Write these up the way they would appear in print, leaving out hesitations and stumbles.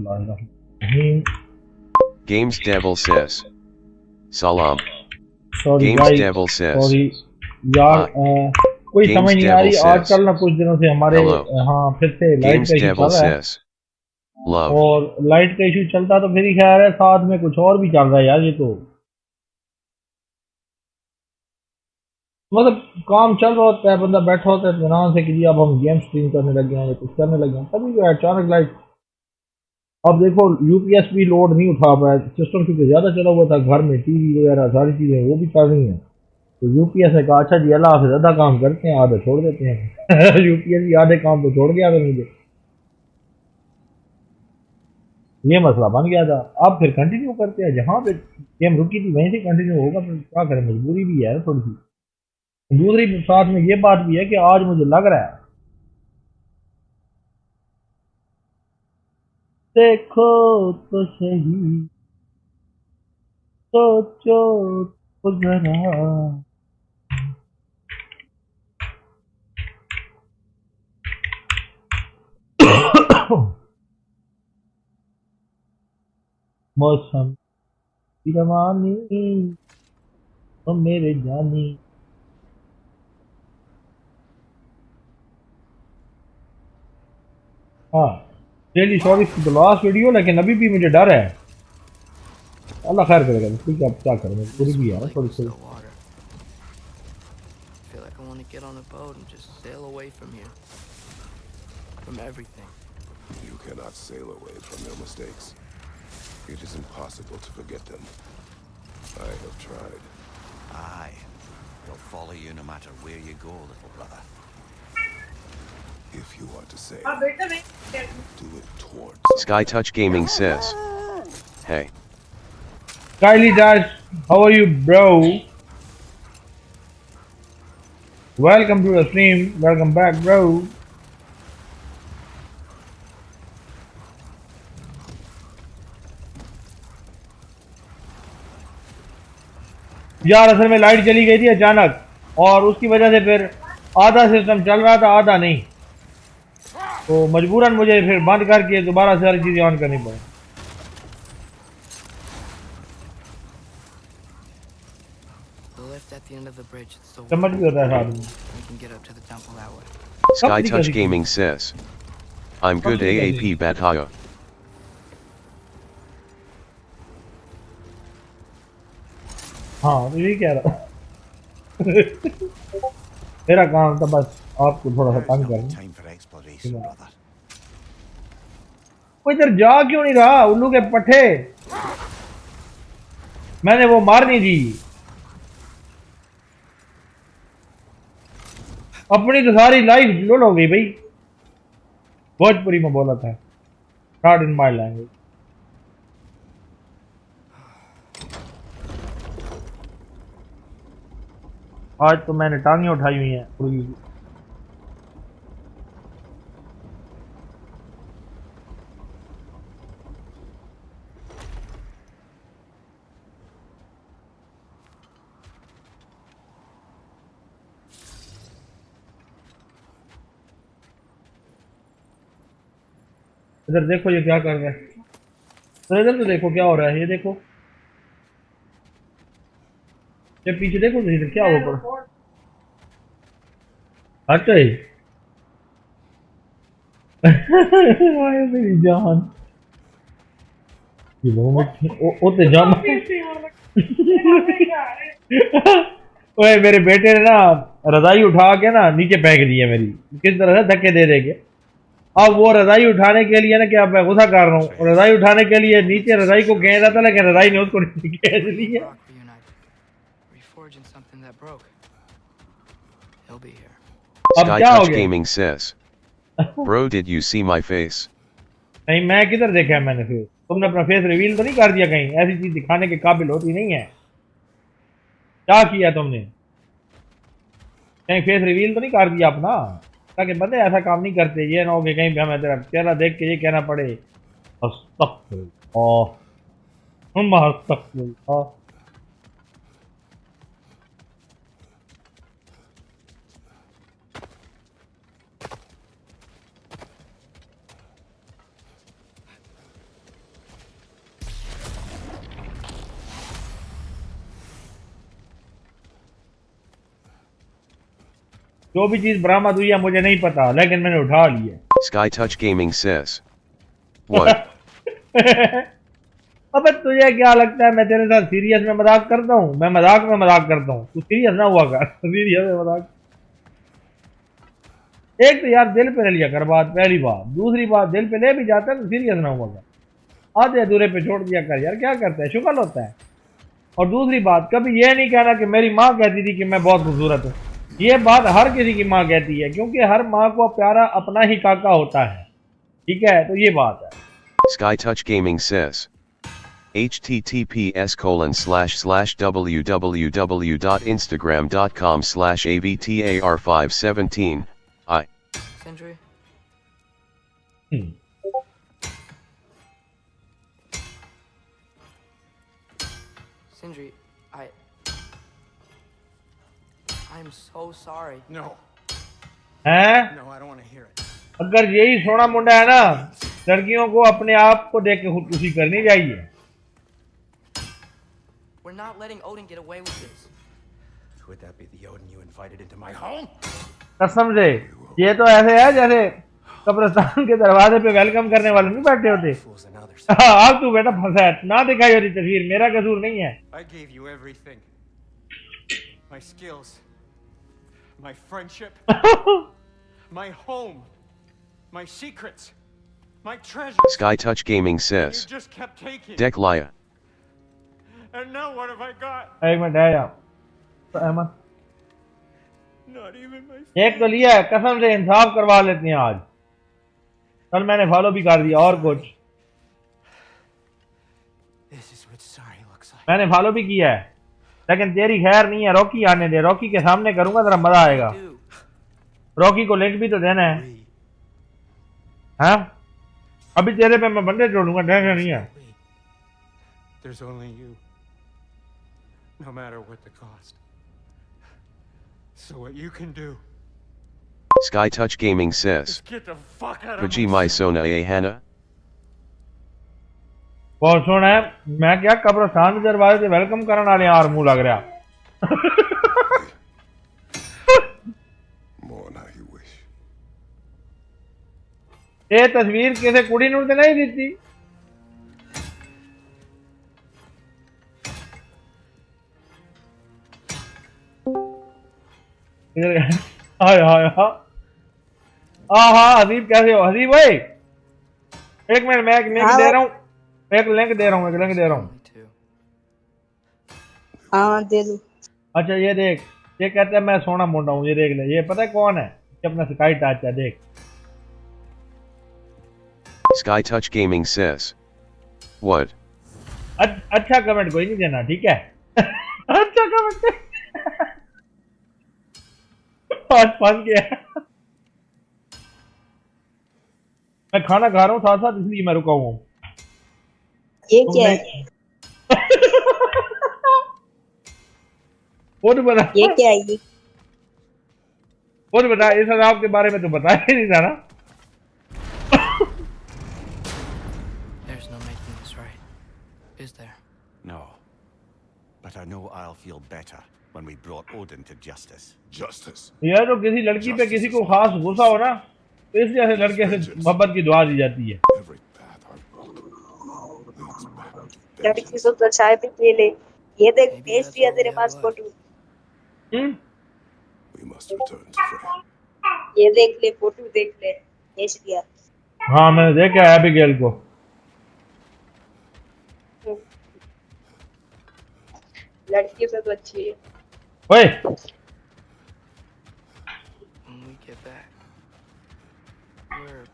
बिस्मिल्लाहिर्रहमानिर्रहीम। Games Devil says. Salam. Sorry Games guys, Devil says. Sorry यार, कोई Games समझ नहीं आ Devil रही says. आजकल ना, कुछ दिनों से हमारे Hello. हाँ फिर से लाइट Games का इशू Devil चल रहा है। says. Love. और लाइट का इशू चलता तो फिर ही ख्याल है, साथ में कुछ और भी चल रहा है यार। ये तो मतलब काम चल रहा होता है, बंदा बैठा होता है इत्मीनान से कि जी अब हम गेम स्ट्रीम करने लगे हैं या कुछ करने लगे हैं, तभी जो है अचानक लाइट। अब देखो यूपीएस भी लोड नहीं उठा पाया, सिस्टम क्योंकि ज़्यादा चला हुआ था, घर में टीवी वगैरह सारी चीज़ें वो भी चल रही हैं। तो यूपीएस ने कहा अच्छा जी अल्लाह हाफिज़, आधा काम करते हैं आधे छोड़ देते हैं। यूपीएस भी आधे काम तो छोड़ गया था मुझे, ये मसला बन गया था। अब फिर कंटिन्यू करते हैं, जहाँ पे गेम रुकी थी वहीं से कंटिन्यू होगा, फिर क्या करें, मजबूरी भी है थोड़ी सी। दूसरी साथ में ये बात भी है कि आज मुझे लग रहा है, देखो तो सही, सोचो तो जरा, मौसम की रवानी तो मेरे जानी। हाँ, डेली सॉरी तो लास्ट वीडियो, लेकिन अभी भी मुझे डर है। अल्लाह खैर करेगा, ठीक है, अब क्या करें, पूरी भी है थोड़ी सी। You cannot sail away from your mistakes. It is impossible to forget them. I have tried. Aye. They'll follow you no matter where you go, little brother. If you want to sail, do it towards SkyTouch Gaming says. Hey. Kylie Dash, how are you, bro? Welcome to the stream. Welcome back, bro. यार असल में light चली गई थी अचानक, और उसकी वजह से फिर आधा सिस्टम चल रहा था आधा नहीं, तो मजबूरन मुझे फिर बंद करके दोबारा सारी चीजें ऑन करनी पड़ी। समझ भी होता है आदमी। SkyTouch Gaming says. I'm good AAP Bataya. हाँ तो यही कह रहा मेरा काम था बस आपको थोड़ा सा तंग करना। वो इधर जा क्यों नहीं रहा उल्लू के पट्टे, मैंने वो मारनी थी अपनी, तो सारी लाइफ लोड हो गई भाई। भोजपुरी में बोला था, नॉट इन माय लैंग्वेज। आज तो मैंने टांगे उठाई हुई हैं पूरी। इधर देखो ये क्या कर रहा है, तो इधर तो देखो क्या हो रहा है, ये देखो ये पीछे देखो तो इधर क्या हो पड़ा। अच्छा मेरी जान ओते जान। ओए मेरे बेटे ने ना रजाई उठा के ना नीचे फेंक दी है मेरी, किस तरह से धक्के दे देंगे। अब वो रजाई उठाने के लिए ना, क्या मैं गुस्सा कर रहा हूँ, रजाई उठाने के लिए नीचे रजाई को खींच रहा था, लेकिन रजाई ने उसको खींच ली है। SkyTouch Gaming says. Bro, did you see my face? नहीं, मैं किधर देखा है मैंने फेस, तुमने अपना फेस रिवील तो नहीं कर दिया कहीं, ऐसी चीज दिखाने के काबिल होती नहीं है। क्या किया तुमने, कहीं फेस रिवील तो नहीं कर दिया अपना, ताकि बंदे ऐसा काम नहीं करते, ये ना हो कि कहीं भी हमें तेरा चेहरा देख के ये कहना पड़े अस्तगफिरुल्लाह, अस्तगफिरुल्लाह। जो भी चीज बरामद हुई है मुझे नहीं पता, लेकिन मैंने उठा ली है। Sky Touch Gaming says. What? अबे तुझे क्या लगता है मैं तेरे साथ सीरियस में मजाक करता हूँ? मैं मजाक में मजाक करता हूँ, तू सीरियस ना हुआ कर। सीरियस में मजाक। एक तो यार दिल पे ले लिया कर बात, पहली बात। दूसरी बात, दिल पे ले भी जाता है तो सीरियस ना हुआ कर। आधे अधूरे पे छोड़ दिया कर यार, क्या करता है, शुक्र होता है। और दूसरी बात, कभी ये नहीं कहना कि मेरी माँ कहती थी कि मैं बहुत खूबसूरत हूँ। ये बात हर किसी की माँ कहती है, क्योंकि हर माँ को प्यारा अपना ही काका होता है, ठीक है? तो ये बात है। Sky Touch Gaming says. https://www.instagram.com/avtar517 I. Sindri? Sindri, I'm so sorry. No. हैं? No, I don't want to hear it. अगर यही सोना मुंडा है ना, लड़कियों को अपने आप को देख के खुदकुशी करनी चाहिए। We're not letting Odin get away with this. Would that be the Odin you invited into my home? कसम से ये तो ऐसे है जैसे कब्रिस्तान के दरवाजे पे वेलकम करने वाले नहीं बैठे होते। अब तू बेटा फंसा है, ना दिखाई होती तस्वीर, मेरा कसूर नहीं है। I gave you everything. My skills, my friendship, my home, my secrets, my treasures. Sky Touch Gaming You says. just kept taking. Dek Laya. And now what have I got? एक मिनट है यार, तो Ahmad Not even my. एक तो लिया है, कसम से इंसाफ करवा लेते हैं आज। कल मैंने फॉलो भी कर दिया और कुछ This is what sorry looks like. मैंने फॉलो भी किया है, लेकिन तेरी खैर नहीं है। रॉकी आने दे, रॉकी के सामने करूंगा, जरा मजा आएगा। Do. रॉकी को लिंक भी तो देना है। हाँ, अभी तेरे पे मैं बंदे जोड़ूंगा, टेंशन नहीं है। There's only you. No matter what the cost. So what you can do Sky Touch Gaming says. is get the fuck out of Paji my my sona a Hannah. बहुत सोना है। मैं क्या कब्रिस्तान के दरवाजे से वेलकम करने वाले यार, मुंह लग रहा। More now you wish. ये तस्वीर किसी कुड़ी नूं ते नहीं दी? हाय हाय हाँ हाँ, हसीब कैसे हो हसीब भाई? एक मिनट, मैं एक लिंक दे रहा हूँ, एक लिंक दे रहा हूँ। Me too. हाँ दे दो। अच्छा ये देख, ये कहता है मैं सोना मुंडा हूँ, ये देख ले, ये पता है कौन है? ये अपना स्काई टच है, देख। Sky Touch Gaming says. What? अच्छा कमेंट कोई नहीं देना, ठीक है? अच्छा कमेंट आज फंस गया। मैं खाना खा रहा हूँ साथ साथ, इसलिए मैं रुका हुआ हूँ। ये क्या है? वो तो बता, ये क्या है? ये वो तो बता, इस अजाब के बारे में तो बताया ही नहीं था ना। There's no making this right, is there? No. But I know I'll feel better when we brought Odin to justice. Justice. यार तो किसी लड़की पे किसी को खास गुस्सा हो ना, तो इस जैसे लड़के से मोहब्बत की दुआ दी जाती है। Every path I walk leads back to लड़की से तो चाय भी पी ले। ये देख, Maybe भेज that's दिया what तेरे we pass have photo. We must return to Frey. ये देख ले, फोटो देख ले, भेज दिया। हाँ मैंने देखा है एबिगेल को। लड़की से तो अच्छी है। ओए When we get back, we're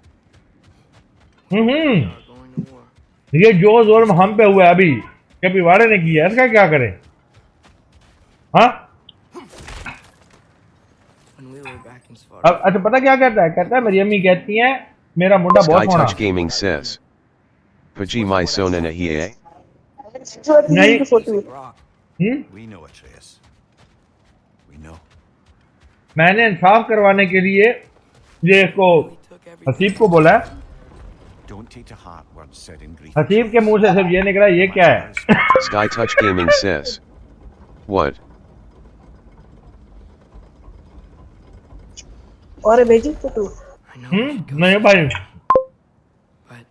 hmm, going to war. ये जो जुल्म हम पे हुआ है अभी, कभी वाड़े ने किया, इसका क्या करें? हाँ When we were back in Sparta. अब अच्छा पता क्या कहता है? कहता है मेरी अम्मी कहती है मेरा मुंडा बहुत Sky सोना। Touch Gaming says. Paji my sona na hiye. नहीं। Photo Rock. Hmm, We know Atreus. We know. मैंने इंसाफ करवाने के लिए ये इसको We took everything. हसीब को बोला है। Don't take to heart words said in Greek. Haseeb के मुंह से सिर्फ ये निकला, ये क्या है? Sky Touch Gaming says. What? और भेजू photo. I know we should go नहीं भाई but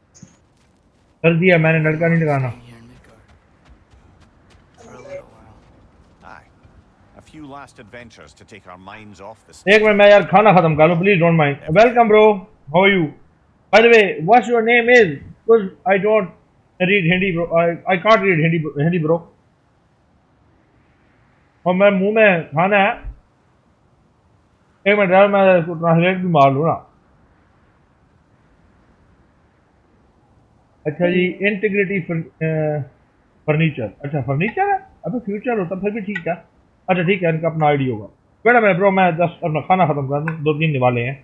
कर दिया मैंने, लड़का नहीं लगाना। staying here in Midgard for a little while. Aye. A few last adventures to take our minds off the एक मिनट मैं यार खाना खत्म कर लूं, please don't mind. Welcome bro, how are you? By the way what's your name is? Because I don't read Hindi bro, I can't read Hindi bro. और मैं मुंह में खाना है, एक मिनट यार मैं इसको ट्रांसलेट भी मार लूँ ना। अच्छा जी, इंटीग्रिटी फर्नीचर, अच्छा फर्नीचर है, अबे फ्यूचर होता फिर भी ठीक है। अच्छा ठीक है, इनका अपना आईडी होगा। बेटा मैं ब्रो मैं जस्ट अपना खाना खत्म कर दूँ, 2-3 निवाले हैं।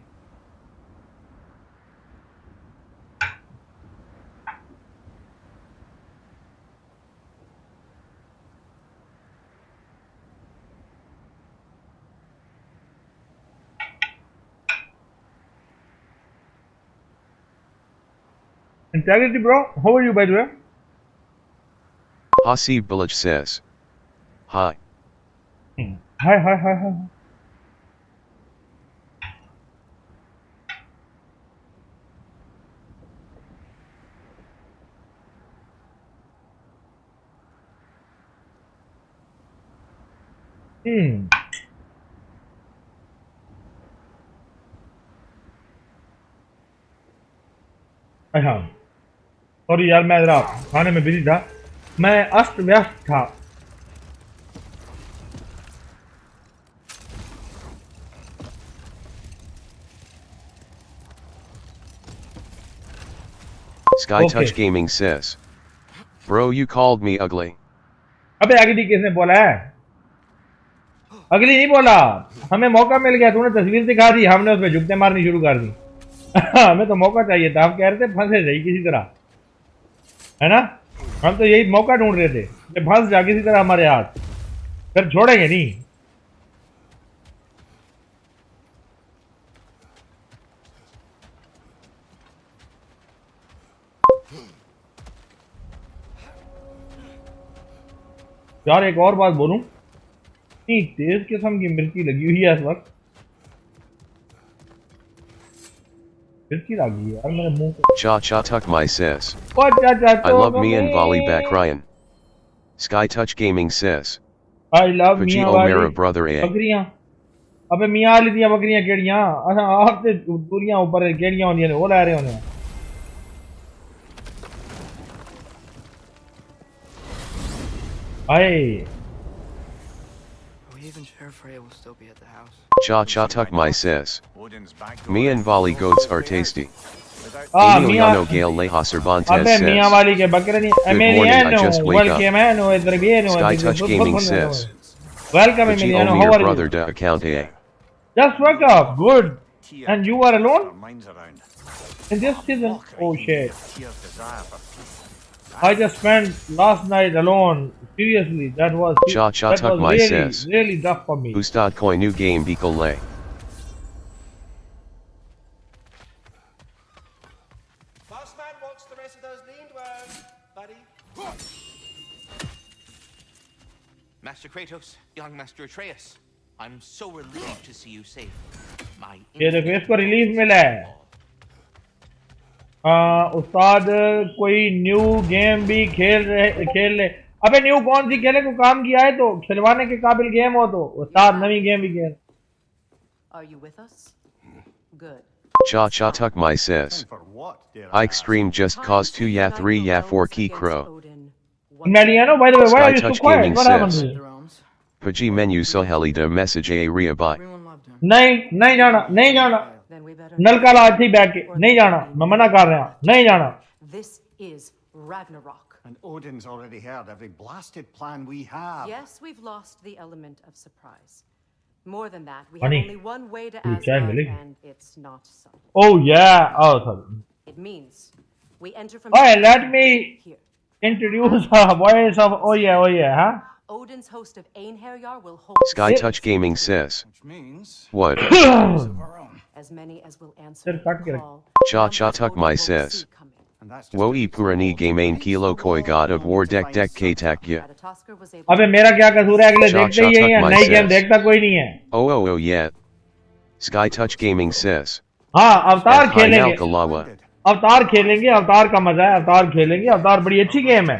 Integrity bro, how are you by the way? Hasib Village says. Hi. Hi. अच्छा सॉरी यार, मैं जरा खाने में बिजी था, मैं अस्त व्यस्त था। SkyTouch Gaming says. Bro, you called me ugly. अबे अगली किसने बोला है? अगली नहीं बोला, हमें मौका मिल गया, तूने तस्वीर दिखा दी, हमने उसमें जुगते मारनी शुरू कर दी। हमें तो मौका चाहिए था, हम कह रहे थे फंसे जाइए किसी तरह, है ना? हम तो यही मौका ढूंढ रहे थे कि फंस जा किसी तरह हमारे हाथ, फिर छोड़ेंगे नहीं। यार एक और बात बोलूं, इतनी तेज किस्म की मिर्ची लगी हुई है इस वक्त, मिर्ची लगी यार मेरे मुंह पे। Cha Tuck My says. I I love me and Volley back Ryan. SkyTouch Gaming says. I love Paji Miyan Omera वाली brother A. बकरियां। अबे मियां वाली दियां बकरियां केड़ियां? अच्छा आप ते दूरियां ऊपर केड़ियां होंदियां ने, वो लै रहे होने। हाय Are we even sure Freya will still be at the house? Cha Tuck My says. Odin's back Me and Volley goats are tasty. Miyan Emiliano Gale Leha Cervantes अबे मियां says. वाली के बकरे नहीं, Good morning, I Emiliano, just wake up. welcome इधर भी है। SkyTouch Gaming says. Welcome Paji Emiliano, how Omera are brother you? da account A. Just wake up, good. And you are alone our minds around. in this season? Oh shit. Tears desire for peace. I just spent last night alone. Seriously, that was Cha that Tuck was My really, says. really tough for me. Ustad koi new game Biko Le. Last man wants the rest of those lean worms, buddy. Master Kratos, young Master Atreus, I'm so relieved to see you safe. My ये देखो इसको relief मिला है। उस्ताद कोई new game भी खेल ले। अबे न्यू कौन सी खेले को काम किया है तो खिलवाने के काबिल गेम हो तो उस्ताद नई गेम भी खेल। Are you with us? Good. Cha Tuck My says. For what, dear Ike stream just cause 2 ya 3 ya 4 key crow. Meliano, by the way, why are you so SkyTouch quiet? Gaming What happened to says. you? Paji menu so heli da message a ria bye. Everyone loved him. नहीं जाना, नहीं जाना। Then we better नलका ला थी बैठ के, नहीं जाना, मैं मना कर रहा हूँ, नहीं जाना। This is Ragnarok. And Odin's already heard every blasted plan we have. Yes, we've lost the element of surprise. More than that, we have Honey, only one way to you can't Asgard, believe it. and it's not so. Oh yeah, oh sorry. It means we enter from Alright, let me here. introduce the voice of oh yeah, huh? Odin's host of Einherjar will hold SkyTouch Gaming says. Which means What? of our own. as many as will answer Sir, cut the kare. call. Cha Tuck My says. And that's just Wo e purani game kilo koi god of war deck k takya. Ratatoskr was able अबे मेरा क्या कसूर है, अगले Cha देखते ही Cha यही है, Tuck My नई गेम says. देखता कोई नहीं है। Oh yeah. Sky Touch Gaming says. हाँ अवतार Hi खेलेंगे, Nalkalawa. अवतार खेलेंगे, अवतार का मजा है, अवतार खेलेंगे, अवतार बड़ी अच्छी गेम है।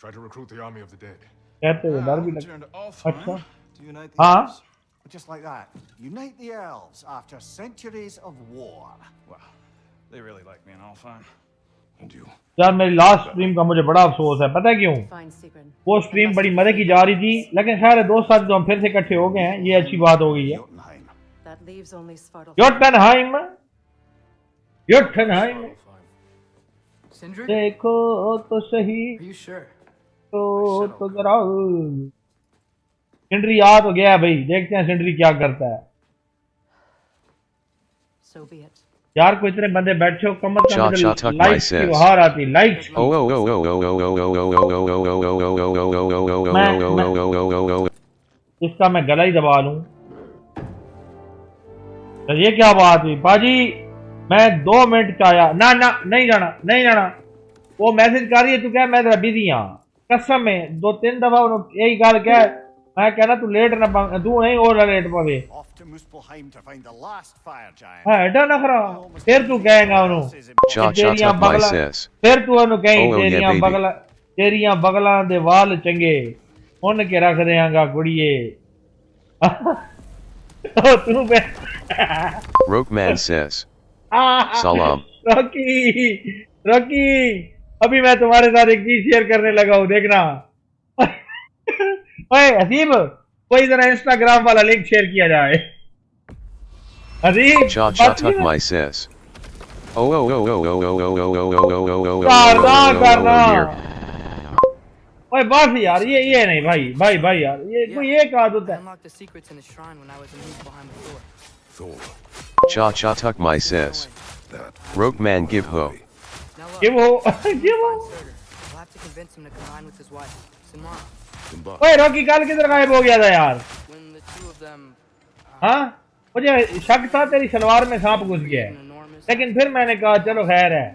Try to recruit the army of the dead. कहते हुए डर भी लगता Turned है। off, huh? अच्छा To unite the हाँ elves. Just like that. Unite the elves after centuries of war. Well, they really like me and all fine. And you? यार मेरी लास्ट स्ट्रीम का मुझे बड़ा अफसोस है, पता है क्यों? Fine, Sigrid. वो स्ट्रीम बड़ी मजे की जा रही थी, लेकिन खैर दोस्त साथ जो हम फिर से इकट्ठे हो गए हैं, ये अच्छी बात हो गई है। Jotunheim. That leaves only Svartalfheim. योटनहाइम, योटनहाइम, Sindri? देखो तो सही, Are you sure? तो जरा सिंड्री आ तो गया भाई, देखते हैं सिंड्री क्या करता है। So be it. यार कोई इतने बंदे बैठे हो, कम Cha cha tuck my likes की says. बहार आती, लाइक्स की। Oh oh oh oh oh oh oh oh oh oh oh oh oh oh oh oh oh oh oh. इसका मैं गला ही दबा लूं। तो ये क्या बात हुई पाजी, मैं 2 मिनट चाया ना ना, नहीं जाना नहीं जाना। वो मैसेज कर रही है, तू क्या मैं तेरा बिजी हाँ, कसम में 2-3 दफा यही गल कह, मैं कहना तू लेट ना तू नहीं और लेट पवे। Off to Muspelheim to find the last fire giant. हाँ एडा ना खरा, फिर तू कहेगा उन्हों Cha cha tuck my says. फिर तू उन्हों कहीं Oh, yeah, baby. तेरियां बगलां दे वाल चंगे उन के रख देंगा कुड़िए। तू पे Rokeman says. Salam. Rocky Rocky, अभी मैं तुम्हारे साथ एक चीज शेयर करने लगा हूँ, देखना। ओए हसीब, कोई जरा इंस्टाग्राम वाला लिंक शेयर किया जाए। Haseeb Cha cha tuck my says. Oh oh oh oh oh oh oh oh oh oh oh oh करना oh dear. ओए बस यार, ये नहीं भाई भाई भाई यार, ये कोई एक आदत I है। unlocked the secrets in the shrine when I was in Muspelheim with Thor. Thor. Cha cha tuck my says. That. Rokeman give ho. Now look, give हो we give हो। find Surtur. We'll have to convince him to combine with his wife, Sinmara. Combine. ओए Rocky कल किधर गायब हो गया था यार? When the two of them हाँ मुझे शक था तेरी सलवार में सांप घुस गया है, an enormous लेकिन फिर मैंने कहा चलो खैर है।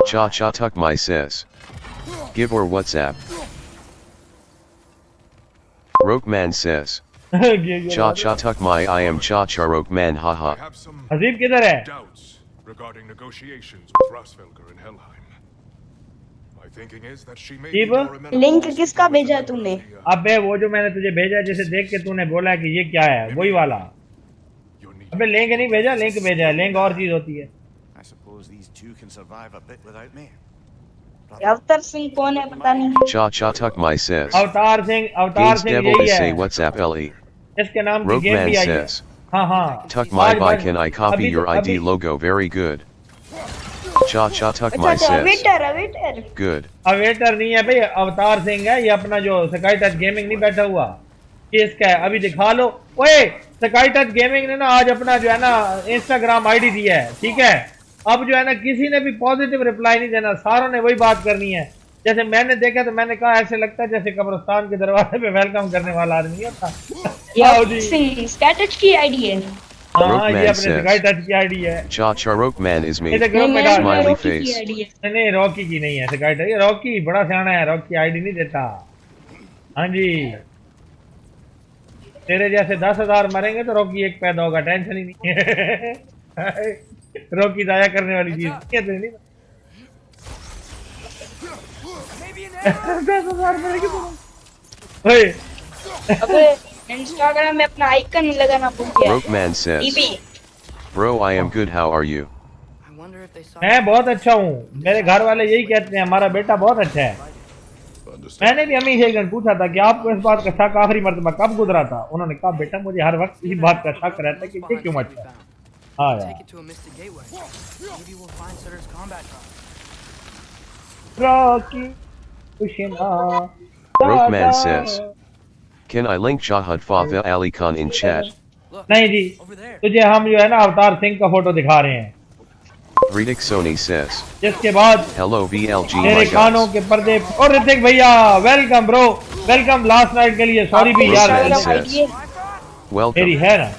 Cha cha tuck my says. Give or WhatsApp. Rokeman says. Cha cha tuck my I am cha cha Rokeman haha. I have some Haseeb किधर है? doubts regarding negotiations with Rasfelger in Helheim. My thinking is that she may be Eva? more amenable link to किसका भेजा represent तूने? the, अबे वो जो मैंने तुझे भेजा, जैसे देख के तूने बोला कि ये क्या है, वही वाला। your need. अबे लिंक नहीं भेजा, लिंक भेजा है, लिंक और चीज होती है। I suppose these two can survive a bit without me. Avtar Singh कौन है पता नहीं। Cha cha tuck my says. Avtar Singh Games devil यही is say है, WhatsApp LE. इसके नाम की गेम Rokeman भी आई है। says. हाँ हाँ Tuck my आज by बस- can I copy अभी- your ID अभी- logo very good. Cha cha tuck अच्छा my अच्छा says. Waiter Good. अवेटर नहीं है भाई, अवतार सिंह है ये, अपना जो स्काई टच गेमिंग नहीं बैठा हुआ, ये इसका है। अभी दिखा लो। ओए स्काई टच गेमिंग ने ना आज अपना जो है ना इंस्टाग्राम आईडी दिया है, ठीक है। अब जो है ना किसी ने भी पॉजिटिव रिप्लाई नहीं देना, सारों ने वही बात करनी है। जैसे मैंने देखा तो मैंने कहा ऐसे लगता है जैसे कब्रिस्तान के दरवाजे पे वेलकम करने वाला आदमी होता। आओ जी। स्टेटस की आईडी है। हाँ ये Rokeman अपने says. स्काई टच की आईडी है। Cha cha Rokeman is me. ये ग्रुप में डाल। Smiley रॉकी की face. आईडी है। नहीं रॉकी की नहीं है स्काई टच, रॉकी बड़ा सियाना है, रॉकी आईडी नहीं देता। हाँ जी, तेरे जैसे 10,000 मरेंगे तो रॉकी एक पैदा होगा, टेंशन ही नहीं है। रॉकी दाया करने वाली चीज नहीं। 10,000 मरेंगे तो ओए अबे इंस्टाग्राम में अपना आइकन लगाना भूल गया। Rokeman says. EP. Bro, I am good. How are you? I wonder if they saw मैं बहुत अच्छा हूँ, मेरे घर वाले यही कहते हैं, हमारा बेटा बहुत अच्छा है। Understand. मैंने भी अम्मी से एक दिन पूछा था कि आपको इस बात का शक आखिरी मर्तबा कब गुजरा था? उन्होंने कहा बेटा मुझे हर वक्त इसी बात का शक रहता है कि ये क्यों अच्छा है। हाँ Take यार it to a mystic gateway. Maybe we'll find Surtur's combat drop. Rocky कुशना Rokeman says. Can I link Shahad Fatha Ali Khan in chat? Look, नहीं जी, over there. तुझे हम जो है ना अवतार सिंह का फोटो दिखा रहे हैं, Ritik Sony says. जिसके बाद Hello VLG मेरे my कानों guys. के पर्दे। और ऋतिक भैया welcome bro, welcome last night के लिए। सॉरी भी यार Rokeman इंस्टाग्राम says. आईडी है। मेरी Welcome. है ना,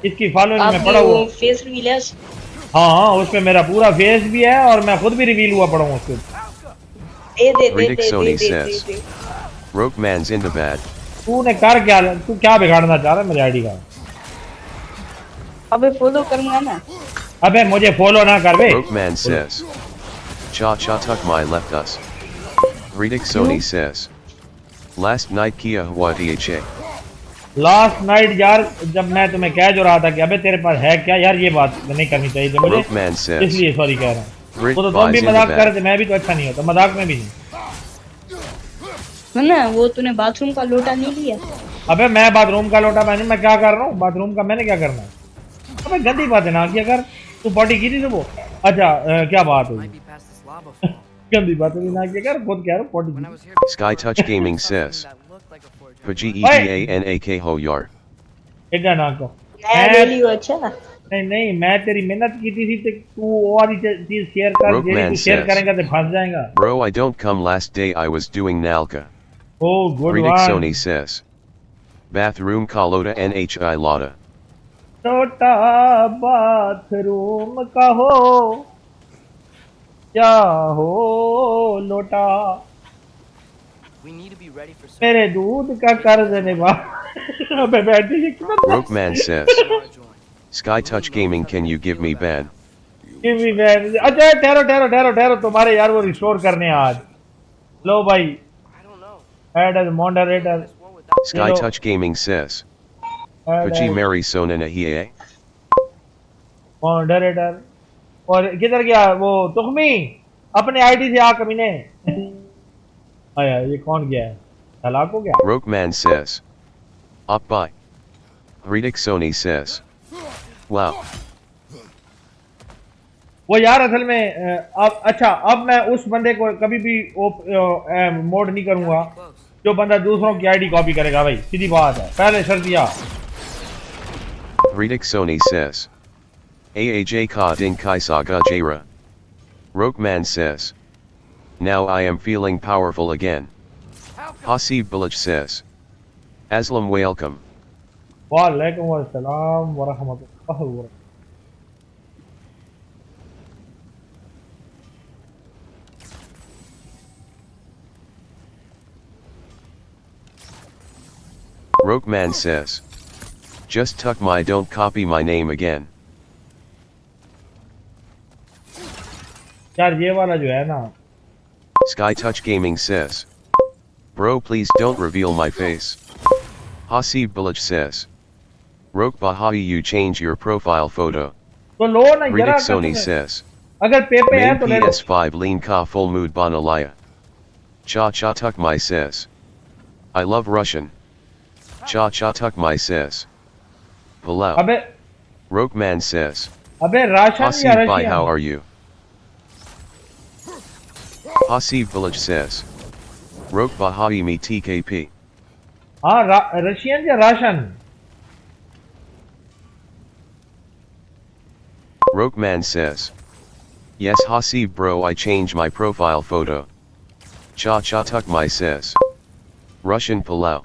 इसकी फॉलोइंग में आपकी पड़ा वो हुआ। फेस रिवील है। हाँ उसमें मेरा पूरा फेस भी है और मैं खुद भी रिवील हुआ पड़ा हूँ उसके। दे Ritik Sony says. Rokeman's in the bad. तूने कर क्या, तू क्या बिगाड़ना चाह रहा है मेरी आईडी का? अबे फॉलो करूंगा ना। अबे मुझे फॉलो ना कर बे। Rokeman says. Cha cha tuck my left us. Ridik Sony says. Last night Kia Hua DHA. Last night यार जब मैं तुम्हें कह जो रहा था कि अबे तेरे पास है क्या यार, ये बात नहीं करनी चाहिए थी मुझे, Rokeman says. इसलिए सॉरी कह रहा हूँ। Rick तो तुम buys भी into मजाक कर that. रहे थे, मैं भी तो अच्छा नहीं होता मजाक में भी नहीं। है ना, वो तूने बाथरूम का लोटा नहीं लिया? अबे मैं बाथरूम का लोटा मैंने, मैं क्या कर रहा हूँ बाथरूम का, मैंने क्या करना है? अबे गंदी बातें ना किया कर, तू पॉटी की थी सुबह। अच्छा क्या बात हुई? Might be past this lava fall. गंदी बातें भी ना किया कर, खुद कह रहा हूँ पॉटी When I की। was here, Sky Touch Gaming says. that looked like a forgery. Pagedanak ho yar. इधर ना को नया ले लियो। अच्छा नहीं नहीं, मैं तेरी मेहनत की थी तो तू और ही चीज शेयर कर, Rokeman जेरी तू शेयर says. करेगा तो फंस जाएगा। Bro, I don't come last day I was doing Nalka. Oh good Ridik one. Sony says. Bathroom Kalota NHI Lada. छोटा बाथरूम का हो क्या हो लोटा, We need to be ready for some मेरे दूध का कर्ज निभा। अबे बैठे ये कितना Rokeman says. join. Sky Touch Gaming, can you give me ban? TV में। अच्छा ठहरो ठहरो ठहरो ठहरो, तुम्हारे यार वो रिस्टोर करने हैं आज। लो भाई I don't know. Add as moderator, This one without Sky Hello. Touch Gaming says. Add Paji as Mary Sonana Hiye. Moderator. और किधर गया वो तुखमी, अपने आईडी से आ कमीने। आया ये कौन गया है, तलाक हो गया। Rokeman says. Up by. Ridik Sony says. Wow. वो यार असल में अब अच्छा, अब मैं उस बंदे को कभी भी मोड नहीं करूंगा close. जो बंदा दूसरों की आईडी कॉपी करेगा भाई, सीधी बात है, पहले शर्त दिया। Ridik Sony says. Aaj ka ding kai saga jera. Rokeman says. Now I am feeling powerful again. Hasib Bilaj says. Aslam welcome. वालेकुम अस्सलाम व रहमतुल्लाहि व बरकातहू। Rokeman says. Just tuck my don't copy my name again. यार ये वाला जो है ना, Sky Touch Gaming says. Bro, please don't reveal my face. Hasib Bilaj says. Roke Bahai, you change your profile photo. तो लो ना Ridik यार, Sony says. अगर पे है Main तो ले लो। PS5 lean ka full mood banalaya. Cha cha tuk my says. I love Russian. Cha cha tuk my says. Palau. अबे Rokeman says. अबे राशन या Hasib Bhai, Russian? how are you? Hasib Village says. Roke Bahai me TKP. हाँ Russian या ration? Rokeman says. Yes Hasib bro, I changed my profile photo. Cha cha tuk my says. Russian Palau.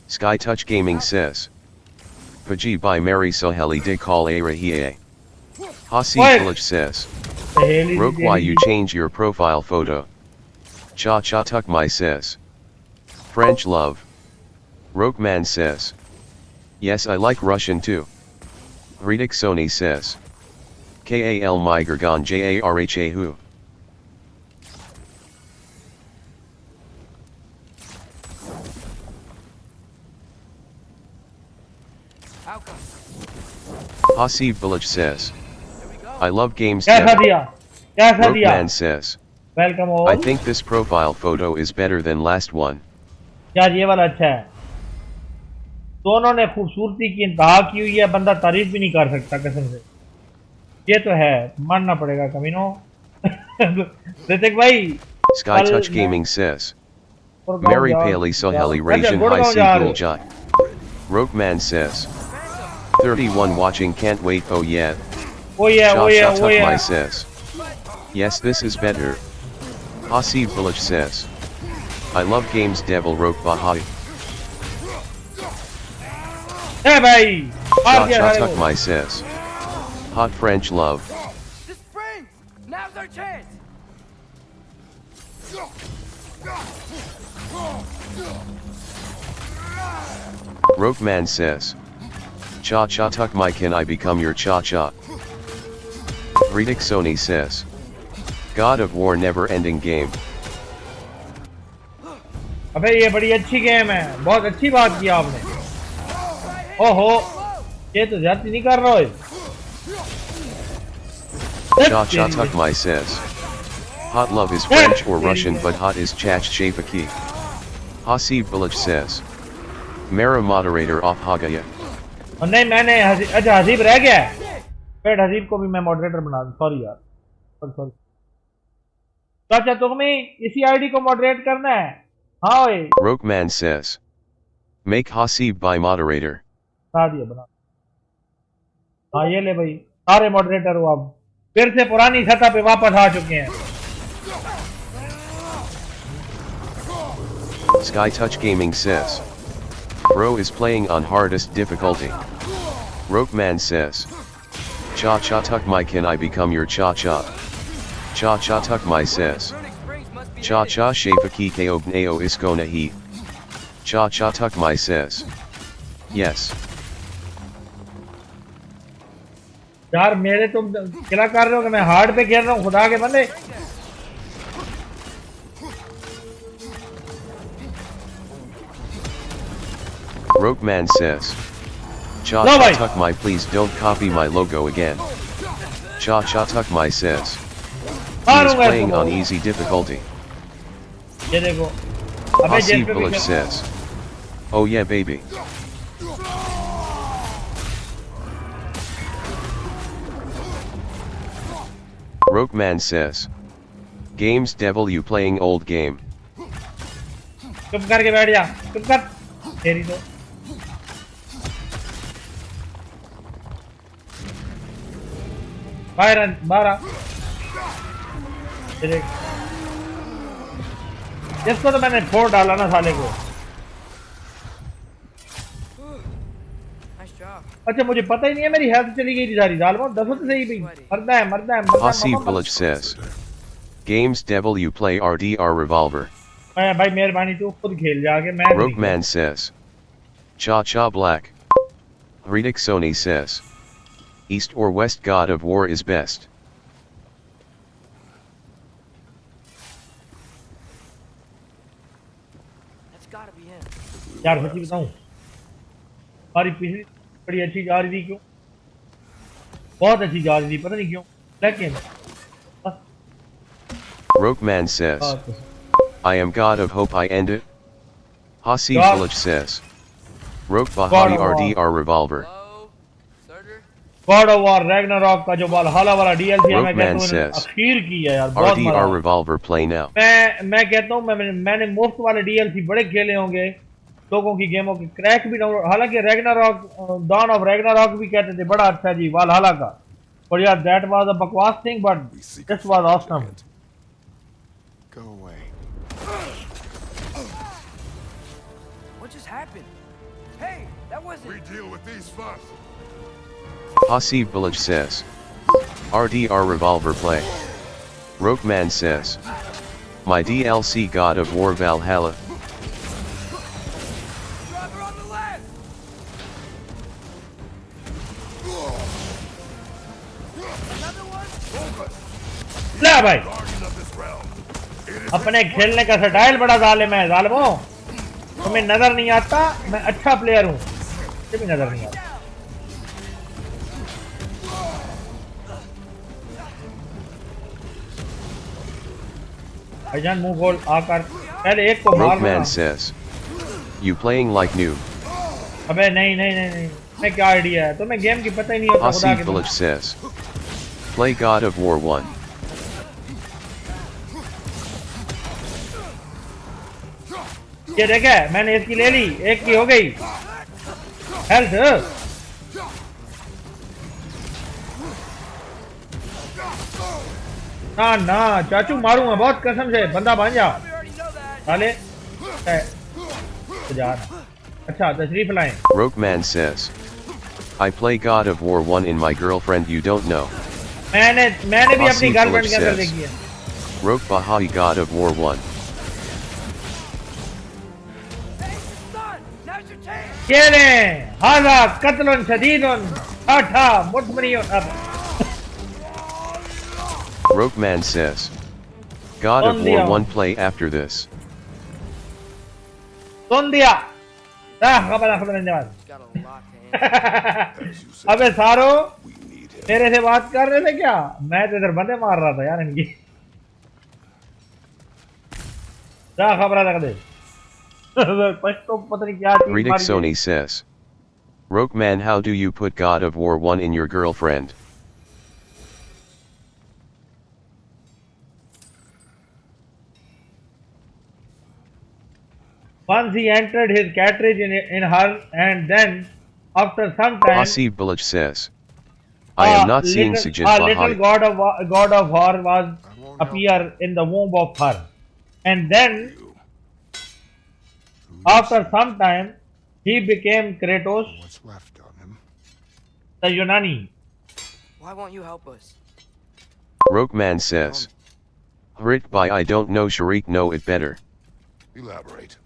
Sky Touch Gaming says. Paji by Mary Soheli de call a rahie. Hasib What? Village says. सहेली Roke the why देगी। you change your profile photo. Cha cha tuk my says. French love. Rokeman says. Yes I like Russian too. Ridik Sony says. Kal my Gergon Jarha who. Outcome. Hasib Village says. There we go. I love games. कैसा Devil. दिया, कैसा दिया? Rokeman says. Welcome I all. think this profile photo is better than last one. यार ये वाला अच्छा है, दोनों ने खूबसूरती की इंतहा की हुई है, बंदा तारीफ भी नहीं कर सकता कसम से। ये तो है, मानना पड़ेगा कमीनो। ऋतिक भाई Sky Touch Gaming says. Gurgaon Mary जाओ, Paley Soheli अच्छा, Rajan High गुड़गांव C जा रहे Gul हो। Jai. Rokeman says. 31 watching can't wait oh yeah. वो ये Cha वो ये cha वो tuk ये my says. Yes this is better. Hasib Village says. I love games Devil Roke Bahai. है भाई, मार Cha दिया cha सारे tuk को। my says. Hot French love. The springs! Now's our chance! Rokeman says. Cha cha tuk my can I become your cha cha? Greedik Sony says. God of War never ending game. अबे ये बड़ी अच्छी game है, बहुत अच्छी बात की आपने। ओहो, ये तो ज्यादा नहीं कर रहा है। Cha cha tuk my says. Hot love is French or Russian but hot is chach shapaki. Hasib Village says. Mera moderator off Hagaya. और नहीं मैंने अच्छा हसीब रह गया है। फिर हसीब को भी मैं मॉडरेटर बना दूं, सॉरी यार, सॉरी। तो अच्छा तुम्हें इसी आईडी को मॉडरेट करना है? हाँ ओए। Rokeman says. Make Hasib by moderator. बता दिया बना। हाँ ये ले भाई, सारे मॉडरेटर हो अब। फिर से पुरानी सतह पे वापस आ चुके हैं। Sky Touch Gaming says. Bro is playing on hardest difficulty. Rokeman says. Cha cha tuk my can I become your cha cha? Cha cha tuk my says. Cha cha shapaki keog neo iskona he. Cha cha tuk my says. Yes. यार मेरे तुम क्या कर रहे हो कि मैं hard पे खेल रहा हूँ, खुदा के बंदे। Rokeman says. Cha cha tuk my please don't copy my logo again. Cha cha tuk my says. He is playing on easy difficulty. ये देखो। Hasib Village says. Oh yeah baby. Rokeman says. Games devil you playing old game. चुप करके बैठ जा, चुप कर। तेरी तो। बारह। इसको तो मैंने छोड़ डाला ना साले को। अच्छा मुझे पता ही नहीं है, मेरी हेल्थ चली गई थी सारी। जालमो दसो तो सही भाई, मरना है। Hasib Village says. Games devil you play RDR revolver. मैं भाई मेहरबानी तू खुद खेल जाके, मैं। Rokeman says. Cha cha black. Greedik Sony says. East or West God of War is best. That's gotta be him. यार सच्ची बताऊं, हमारी पिछली बड़ी अच्छी जा रही थी, क्यों? बहुत अच्छी जा रही थी, पता नहीं क्यों, लेकिन Rokeman says. I am God of Hope I end it. Hasib Village says. Roke Bahati RDR revolver. God of War Ragnarok का जो वाला वाला DLC है, मैं कहता हूँ अखीर की है यार, बहुत मजा। RDR revolver play now. मैं कहता हूँ मैंने मुफ्त वाले DLC बड़े खेले होंगे, लोगों की गेमों की क्रैक भी डाउनलोड। हालांकि Ragnarok Dawn of Ragnarok भी कहते थे बड़ा अच्छा जी वाला का, और यार that was a बकवास thing but this was awesome. Go away. What just happened? Hey, that wasn't. We deal with these first. Hasib Village says. RDR revolver play. Rokeman says. My DLC God of War Valhalla. Driver on the left. Another one. ले भाई, अपने खेलने का style बड़ा जालिम है। जालिमो तुम्हें नजर नहीं आता मैं अच्छा प्लेयर हूँ, ये भी नजर नहीं आता। भाईजान मुंह खोल आकर पहले एक को मार। Rokeman says. You playing like new. अबे नहीं, मैं क्या आइडिया है, तुम्हें गेम की पता ही नहीं होता। Hasib Village says. Play God of War 1. ये देखे मैंने इसकी ले ली, एक की हो गई हेल्थ। ना चाचू मारूंगा बहुत कसम से, बंदा बन जा साले। अच्छा तशरीफ लाएं। Rokeman says. I play God of War 1 in my girlfriend you don't know. मैंने भी अपनी गर्लफ्रेंड के अंदर देखी है। Roke Bahai God of War 1. Hey, son, now's your chance. ये ने हाजा कत्लन शदीदुन आठा मुतमनियुन अब Rokeman says. God of War 1 play after this. सुन दिया खबर धन्यवाद अबे सारो मेरे से बात कर रहे थे क्या? मैं तो इधर बंदे मार रहा था यार इनकी। क्या खबर रख दे तो पता नहीं क्या चीज Reading Sony says. Rokeman, how do you put God of War 1 in your girlfriend? Once he entered his cartridge in her, and then, after some time, Hasib Bulaj says, I am not seeing Sajid little Bahai. god of war was appear in the womb of her, and then, after some time, he became Kratos, What's left of him? the Yunani. Why won't you help us? Rokeman says, Hrit by I don't know Sharik know it better. Elaborate.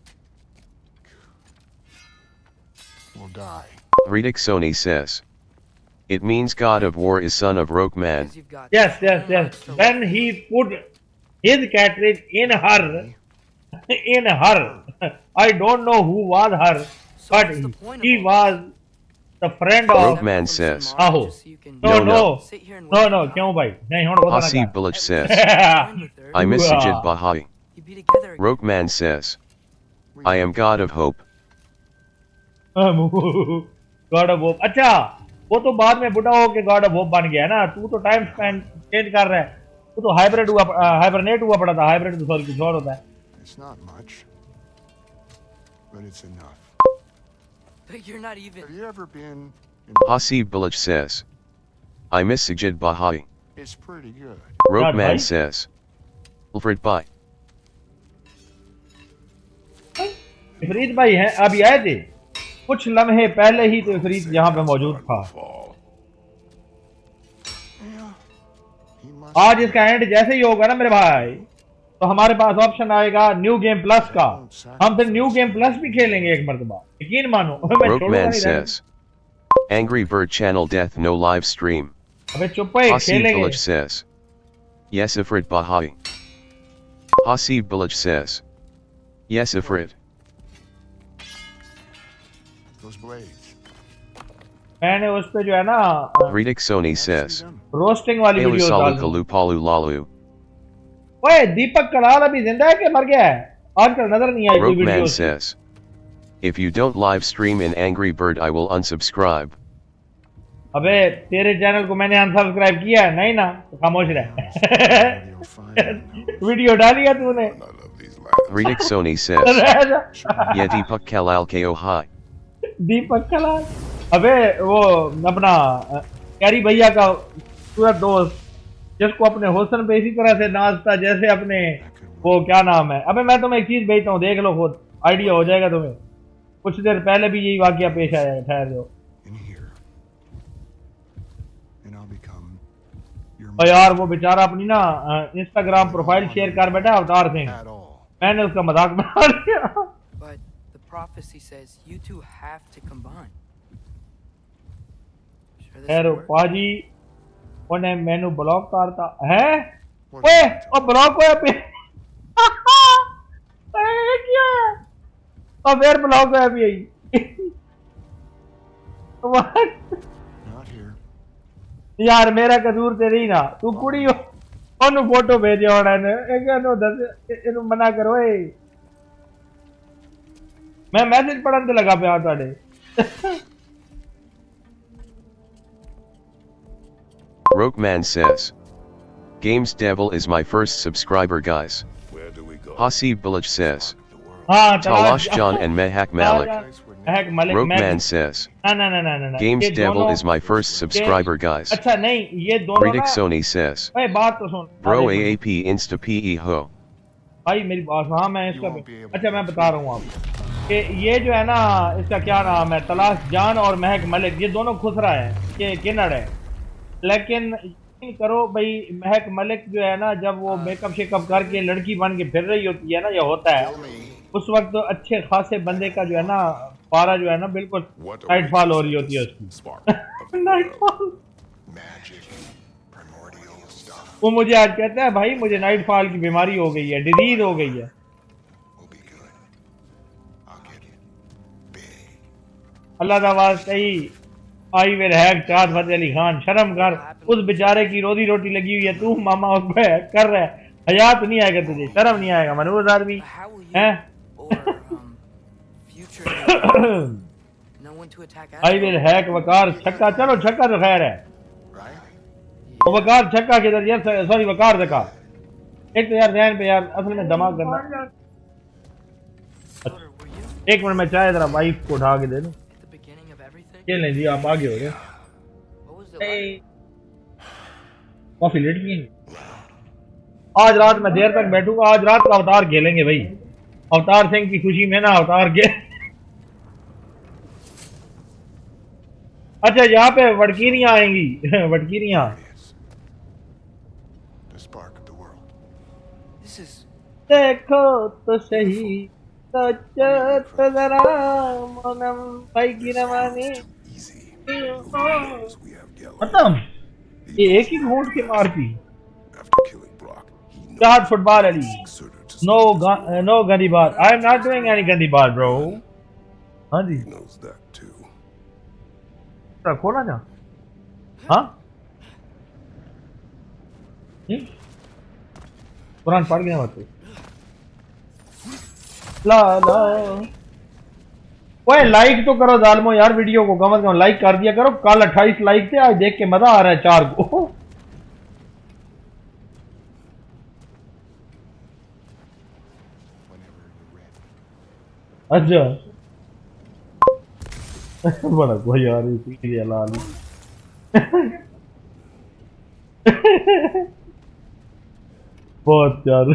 We'll die. Reading Sony says, it means God of War is son of Rokeman. Yes. When he put his cartridge in her, I don't know who was her, but he was the friend of. Rokeman says, No. क्यों भाई? नहीं होने को Hasib Bulaj says, I miss Sajid Bahai. Rokeman says, I am God of Hope. God of hope. अच्छा वो तो बाद में बुढ़ा हो के गॉड ऑफ होप बन गया है ना। तू तो टाइम स्पैन चेंज कर रहा है। तू तो हाइबरनेट हुआ पड़ा था। हाइब्रिड तो सॉरी कुछ और होता है। It's not much, but it's enough. But you're not even. Have you ever been in... Hasib Bulaj says, I miss Sajid Bahai. It's pretty good. Rokeman says, Ulfred Bye. इफरीत भाई हैं अभी आए थे कुछ लम्हे पहले ही तो इफरीत यहाँ पे मौजूद था। आज इसका एंड जैसे ही होगा ना मेरे भाई तो हमारे पास ऑप्शन आएगा न्यू गेम प्लस का। हम फिर न्यू गेम प्लस भी खेलेंगे एक मर्तबा, यकीन मानो। Rokeman says, Angry Bird Channel Death no live stream. अबे चुप है Hasib खेलेंगे। Bulaj says, Yes Ifrit Bahai. Hasib Bulaj says, Yes Ifrit. Those blades. मैंने उस पे जो है ना Reading Sony says, रोस्टिंग वाली Alu वीडियो Salu डाल दी। Kalu Palu Lalu. ओए दीपक कलाल अभी जिंदा है कि मर गया है? आजकल नजर नहीं आई कोई video. Rokeman says, If you don't live stream in Angry Bird I will unsubscribe. अबे तेरे चैनल को मैंने अनसब्सक्राइब किया है नहीं ना तो खामोश रह। वीडियो डाली है तूने। Reading Sony says, Yeah Deepak Kalal Ko Hi. दीपक कलाल अबे वो अपना कैरी भैया का सूरत दोस्त जिसको अपने हुस्न पे इसी तरह से नाचता जैसे अपने वो क्या नाम है। अबे मैं तुम्हें एक चीज भेजता हूँ देख लो खुद आइडिया हो जाएगा तुम्हें। कुछ देर पहले भी यही वाकया पेश आया है। ठहर जाओ यार वो बेचारा अपनी ना इंस्टाग्राम प्रोफाइल शेयर कर बैठा अवतार सिंह। मैंने उसका मजाक बना दिया। But the prophecy says you two have to combine. खैर पाजी उन्हें मैनू ब्लॉक करता है। ओए ओ ब्लॉक होया पे क्या और फिर ब्लॉक होया भी यार मेरा कसूर ते नहीं ना तू कुड़ी हो ओनू फोटो भेजे होना ने इनु दस इनु मना करो ए मैं मैसेज पढ़न ते लगा पे ਤੁਹਾਡੇ। Rokeman says, Games Devil is my first subscriber guys. Where do we go? Hasib Bulaj says, हाँ Talash John and Mehak Malik. Malik Rokeman says, ना Games Devil is my first subscriber guys. अच्छा नहीं ये दोनों Reading ना Sony says, भाई बात तो सुन Bro AAP Insta PE Ho. भाई मेरी बात हाँ मैं इसका अच्छा मैं बता रहा हूँ आपको कि ये जो है ना इसका क्या नाम है तलाश जान और महक मलिक ये दोनों खुसरा है ये किन्नड़ है। लेकिन यकीन करो भाई महक मलिक जो है ना जब वो मेकअप शेकअप करके लड़की बन के फिर रही होती है ना ये होता है उस वक्त तो अच्छे खासे बंदे का जो है ना पारा जो है ना बिल्कुल नाइटफॉल हो रही होती है उसकी। नाइटफॉल वो मुझे आज कहता है भाई मुझे नाइटफॉल की बीमारी हो गई है, डिजीज हो गई है। अल्लाह का वास्ता ही आई विल हैक चाँद फतेह अली खान, शर्म कर, उस बेचारे की रोजी रोटी लगी हुई है, तू मामा उसको कर रहा है। हया तो नहीं आएगा तुझे, शर्म नहीं आएगा मनोज आदमी है। आई विल हैक वकार छक्का, चलो छक्का तो खैर है, वो वकार छक्का किधर यार, सॉरी वकार धक्का। एक तो यार ध्यान पे यार असल में दिमाग करना। एक मिनट में चाहे जरा वाइफ को उठा के दे दूं। खेलें जी, आप आगे हो गए। कॉफी लेट की आज रात मैं देर तक बैठूंगा, आज रात का अवतार खेलेंगे भाई, अवतार सिंह की खुशी में ना अवतार के। अच्छा यहाँ पे वड़कीरियां आएंगी, वड़कीरियां। देखो तो सही तो जरा मोनम भाई की रवानी खत्म, ये एक ही घूंट के मार पी। चार फुटबॉल अली, नो गंदी बात, I am not doing any गंदी बात ब्रो। हाँ जी खोला जा। हाँ कुरान पढ़ गया बात ला ला। ओए लाइक तो करो जालमो यार, वीडियो को कम से कम लाइक कर दिया करो। कल 28 लाइक थे, आज देख के मजा आ रहा है 4 को। अच्छा बड़ा कोई यार इसी लाल बहुत यार।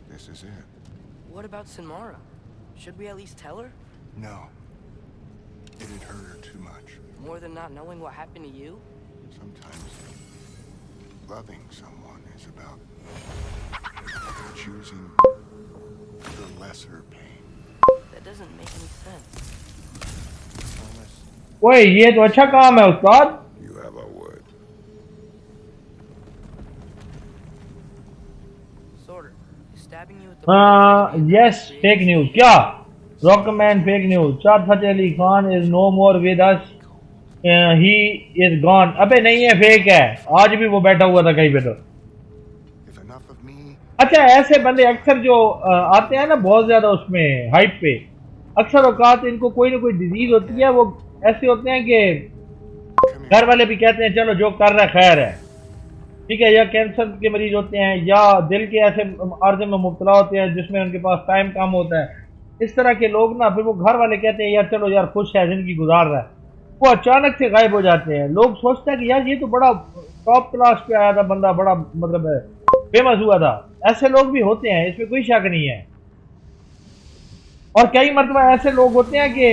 This is it. What about Sinmara? Should we at least tell her? No. It'd hurt her too much. More than not knowing what happened to you? Sometimes loving someone is about choosing the lesser pain. That doesn't make any sense. ओए ये तो अच्छा काम है उस्ताद। You have our word. Sorter, stabbing you with the yes, fake news क्या? Rockman fake news. चाँद Fateh Ali Khan is no more with us. He is gone. अबे नहीं है, फेक है, आज भी वो बैठा हुआ था कहीं पे तो। अच्छा ऐसे बंदे अक्सर जो आते हैं ना बहुत ज्यादा उसमें हाइप पे, अक्सर औकात इनको कोई ना कोई डिजीज होती है, वो ऐसे होते हैं कि घर वाले भी कहते हैं चलो जो कर रहा है खैर है, ठीक है, या कैंसर के मरीज होते हैं या दिल के ऐसे अर्ज में मुब्तला होते हैं जिसमें उनके पास टाइम कम होता है, इस तरह के लोग ना फिर वो घर वाले कहते हैं यार चलो यार खुश है जिंदगी गुजार रहा है, वो अचानक से गायब हो जाते हैं। लोग सोचते हैं कि यार ये तो बड़ा टॉप क्लास पे आया था बंदा, बड़ा मतलब फेमस हुआ था। ऐसे लोग भी होते हैं, इसमें कोई शक नहीं है। और कई मरतबा ऐसे लोग होते हैं कि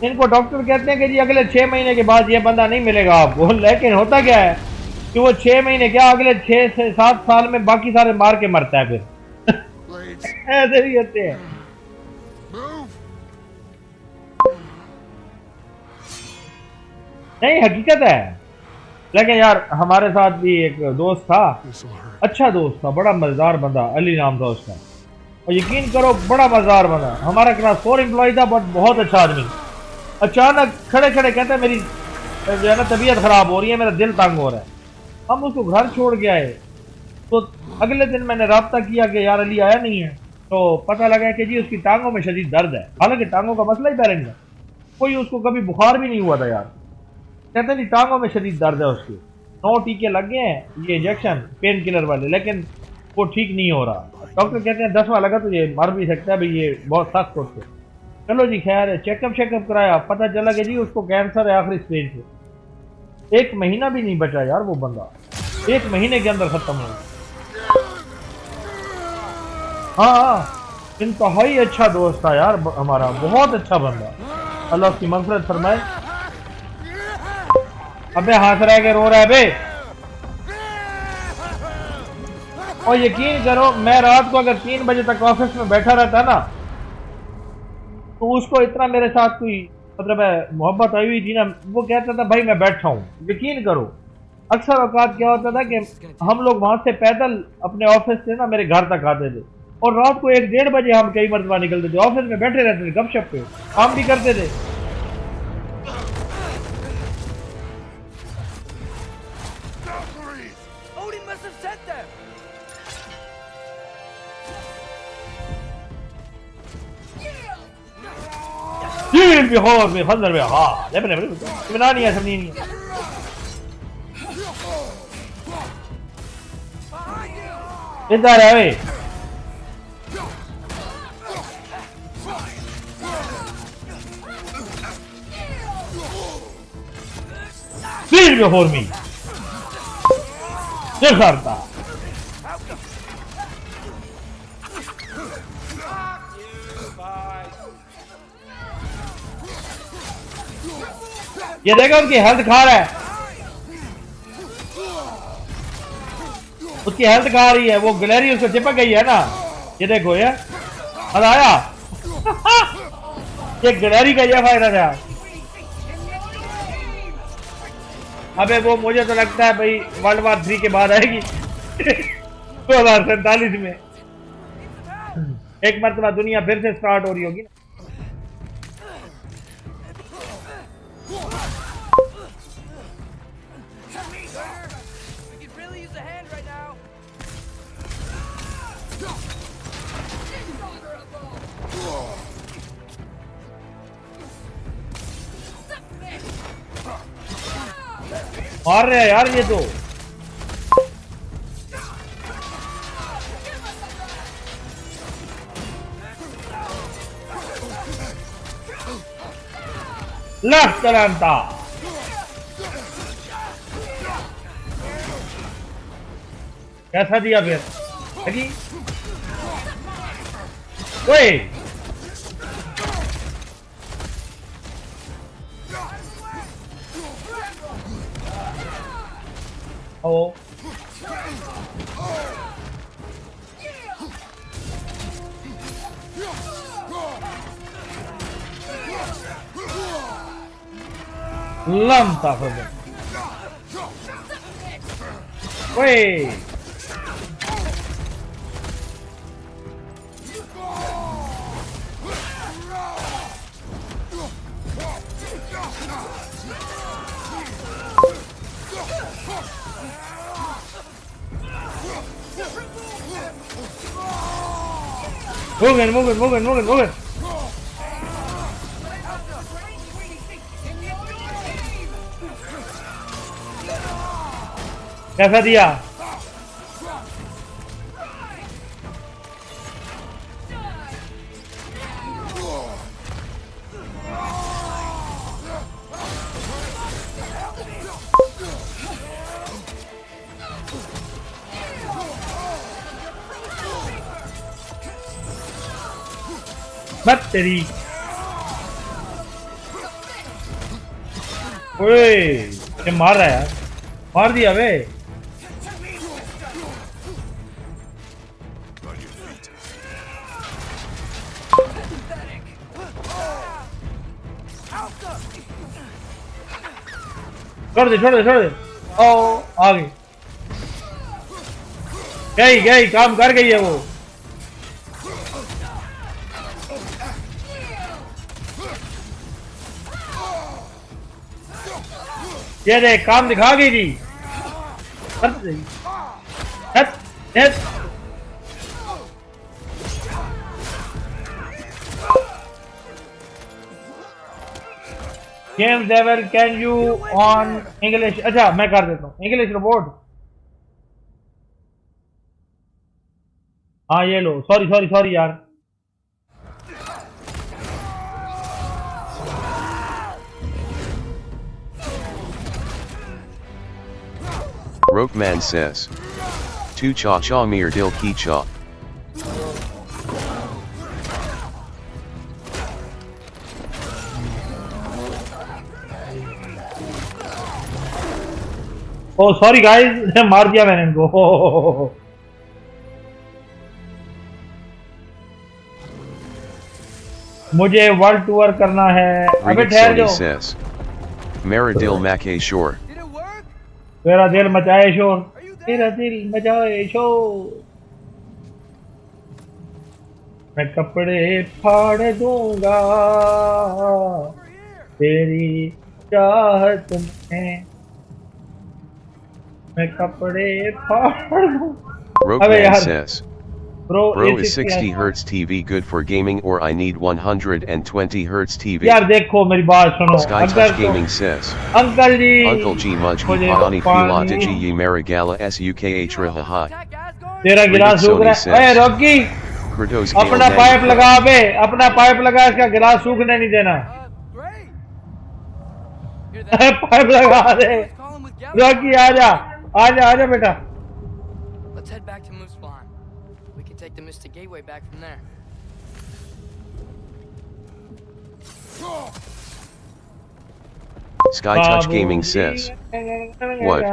इनको डॉक्टर कहते हैं कि जी अगले 6 महीने के बाद ये बंदा नहीं मिलेगा आपको, लेकिन होता क्या है कि वो 6 महीने क्या अगले 6 से 7 साल में बाकी सारे मार के मरता है फिर। ऐसे भी होते हैं। नहीं हकीकत है। लेकिन यार हमारे साथ भी एक दोस्त था, अच्छा दोस्त था, बड़ा मजेदार बंदा, अली नाम था उसका, और यकीन करो बड़ा मजेदार बंदा, हमारा क्लास 4 एम्प्लॉय था, बट बहुत अच्छा आदमी। अचानक खड़े खड़े कहता है मेरी जो है ना तबीयत खराब हो रही है, मेरा दिल तंग हो रहा है। हम उसको घर छोड़ के आए, तो अगले दिन मैंने राब्ता किया कि यार अली आया नहीं है, तो पता लगा कि जी उसकी टांगों में शदीद दर्द है। हालांकि टांगों का मसला ही बैलेंस है, कोई उसको कभी बुखार भी नहीं हुआ था यार, कहते नहीं टांगों में शदीद दर्द है उसकी, 9 टीके लग गए हैं ये इंजेक्शन पेन किलर वाले, लेकिन वो ठीक नहीं हो रहा। डॉक्टर कहते हैं 10वां लगा तो ये मर भी सकता है भाई, ये बहुत सख्त होते। चलो जी खैर है, चेकअप कराया, पता चला कि जी उसको कैंसर है आखिरी स्टेज पे। 1 महीना भी नहीं बचा यार, वो बंदा 1 महीने के अंदर खत्म हो गया। हाँ इंतहाई अच्छा दोस्त था यार हमारा, बहुत अच्छा बंदा, अल्लाह उसकी मग़फ़िरत फरमाए। अबे हंस रहा है कि रो रहा है बे? और यकीन करो मैं रात को अगर 3 बजे तक ऑफिस में बैठा रहता ना तो उसको इतना मेरे साथ कोई मतलब मोहब्बत आई हुई थी ना, वो कहता था भाई मैं बैठा हूँ। यकीन करो अक्सर औकात क्या होता था कि हम लोग वहां से पैदल अपने ऑफिस से ना मेरे घर तक आते थे और रात को 1-1:30 बजे हम कई मरतबा निकलते थे, ऑफिस में बैठे रहते थे गपशप पे, काम भी करते थे। Odin must have sent them. ये बिहार में खंजर में हाँ लेबने बनानी है सबनी नहीं इधर है वे फिर बिहार में ये करता ये देखो उनकी हेल्थ खा रहा है, उसकी हेल्थ खा रही है, वो गैलरी उसको चिपक गई है ना। ये देखो ये आया ये गैलरी का ये फायदा था। अबे वो मुझे तो लगता है भाई वर्ल्ड वार 3 के बाद आएगी 2047 में एक मरतबा दुनिया फिर से स्टार्ट हो रही होगी ना। We could really use a hand right now. मार रहे हैं यार ये तो। लग चलता कैसा दिया फिर लगी ओए ओ लमता फिर ओए Move it. कैसा दिया मत तेरी ओए ये मार रहा है यार मार दिया बे छोड़ दे ओ आ गई काम कर गई है वो ये देख काम दिखा गई थी game level can you on English. अच्छा मैं कर देता हूँ इंग्लिश रिपोर्ट। हाँ ये लो सॉरी यार Rokeman says. Tu cha cha mir dil ki cha. Oh sorry guys मार दिया मैंने इनको मुझे वर्ल्ड टूर करना है। अबे ठहर Sony जाओ। says. Meridil Make Shore. Did it work? मेरा दिल मचाए शोर, Are you there? मेरा दिल मचाए शोर। मैं कपड़े फाड़ दूंगा Over here. तेरी चाहत में, मैं कपड़े फाड़ दूंगा। Rokeman यार। says. Bro Is 60 Hz TV good for gaming or I need 120 Hz TV? यार देखो मेरी बात सुनो। Sky Touch Gaming says. Uncle ji, Uncle G Mudge मुझे Pani Fula पानी- Digi Ye Marigala Sukh Raha. Attack Asgard? तेरा गिलास सूख रहा Sony है। says. रॉकी, Kratos अपना Gale पाइप Nagel. लगा बे, अपना पाइप लगा, इसका गिलास सूखने नहीं देना। Great. Hear that? पाइप लगा दे। Let's call him with Gallagher. Rocky आजा, आजा आजा बेटा। Let's head back to Moospawn. We can take the Mystic Gateway back from there. Sky Touch Gaming says. What? I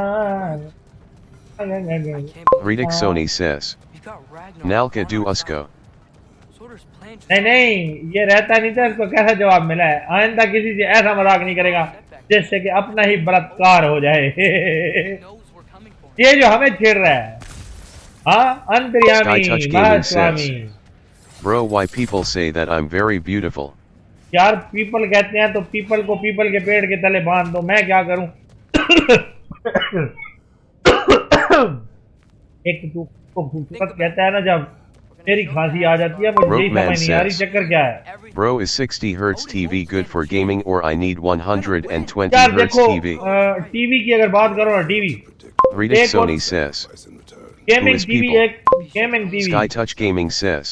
can't believe Redik Sony says. we've got Ragnarok. Nalka on du our Usko. side. Sorter's plan just नहीं नहीं, ये रहता नहीं था, इसको कैसा जवाब मिला है? आइंदा किसी से ऐसा मजाक नहीं करेगा जिससे कि अपना ही बलात्कार हो जाए। knows we're coming for him. ये जो हमें छेड़ रहा है, हाँ, अंतर्यामी, Sky Touch Gaming Mahaswami. Bro, why people say that I'm very beautiful? यार पीपल कहते हैं तो पीपल को पीपल के पेड़ के तले बांध दो, मैं क्या करूं? एक तो तू को खूबसूरत कहता है ना, जब तेरी खांसी आ जाती है मुझे यही समझ नहीं आ रही चक्कर क्या है। Bro, is 60 Hz TV good for gaming or I need 120 यार Hz देखो, TV? टीवी की अगर बात करो ना, टीवी Redik एक Sony और- says. In return. Gaming is TV, people? एक gaming TV Sky Touch Gaming says.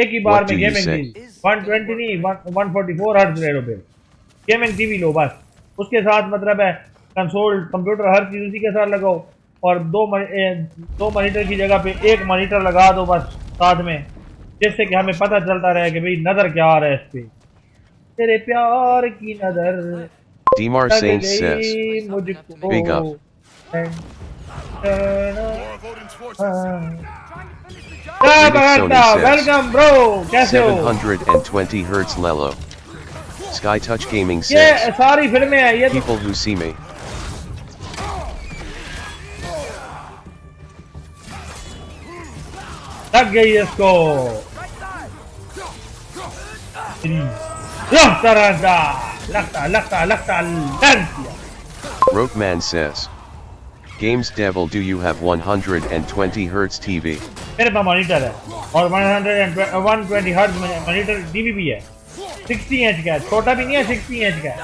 एक ही बार What में do you gaming say? TV 120 नहीं 144 हर्ट्ज ले लो फिर गेमिंग टीवी लो बस। उसके साथ मतलब है कंसोल कंप्यूटर हर चीज उसी के साथ लगाओ, और दो मॉनिटर की जगह पे एक मॉनिटर लगा दो बस साथ में, जिससे कि हमें पता चलता रहे कि भाई नजर क्या आ रहा है इस पे। तेरे प्यार की नजर Demar लग Saint गई says. मुझको। Big up. क्या Redik Sony बनता? says. वेलकम ब्रो, कैसे हो? 720 Hz Lelo. Sky Touch Gaming ये says. सारी फिल्में हैं ये तो। People who see me. लग गई इसको। लगता रहता, लगता लगता लगता लग गया। Rokeman says. Games Devil, do you have 120 Hz TV? मेरे पास मॉनिटर है और 120 हर्ट्ज मॉनिटर टीवी भी है, 60 इंच का है, छोटा भी नहीं है, 60 इंच का है,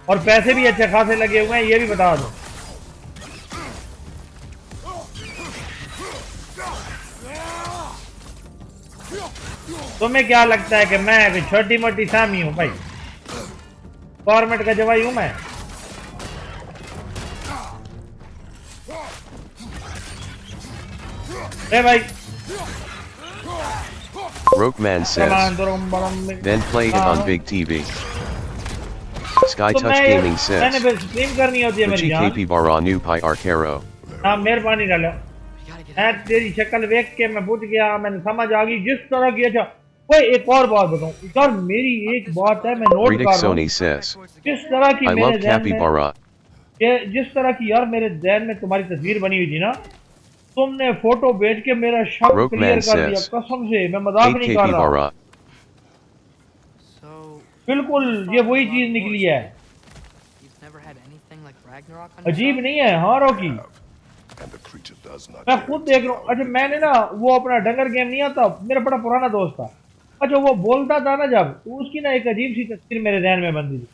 और पैसे भी अच्छे खासे लगे हुए हैं, ये भी बता दो। तुम्हें क्या लगता है कि मैं कोई छोटी मोटी सामी हूँ भाई? गवर्नमेंट का जवाई हूँ मैं। ए भाई Rokeman says. Then play it on big TV. Sky तो Touch मैं Gaming मैंने says. फिर स्ट्रीम करनी होती है मेरी Uchi जान। KP Baranu Pi Arcaro. हाँ मेहरबानी डालो। मैं तेरी शक्ल देख के मैं पूछ गया, मैंने समझ आ गई जिस तरह की। अच्छा कोई एक और बात बताऊं यार, मेरी एक बात है मैं नोट Redik कर रहा हूँ, Sony says. जिस तरह की I मेरे love ज़हन में Capybara. जिस तरह की यार मेरे ज़हन में तुम्हारी तस्वीर बनी हुई थी ना, तुमने फोटो भेज के मेरा शक Rokeman क्लियर कर दिया, says. कसम से मैं मजाक 8 नहीं कर रहा। Capybara. So, बिल्कुल ये वही चीज निकली है, you've never had anything like Ragnarok on अजीब your नहीं है। हाँ Rocky, And the creature does not मैं dare खुद देख रहा हूँ। अच्छा मैंने ना वो अपना डंगर गेम नहीं आता, मेरा बड़ा पुराना दोस्त था, अच्छा वो बोलता था ना जब, तो उसकी ना एक अजीब सी तस्वीर मेरे ध्यान में बनती थी।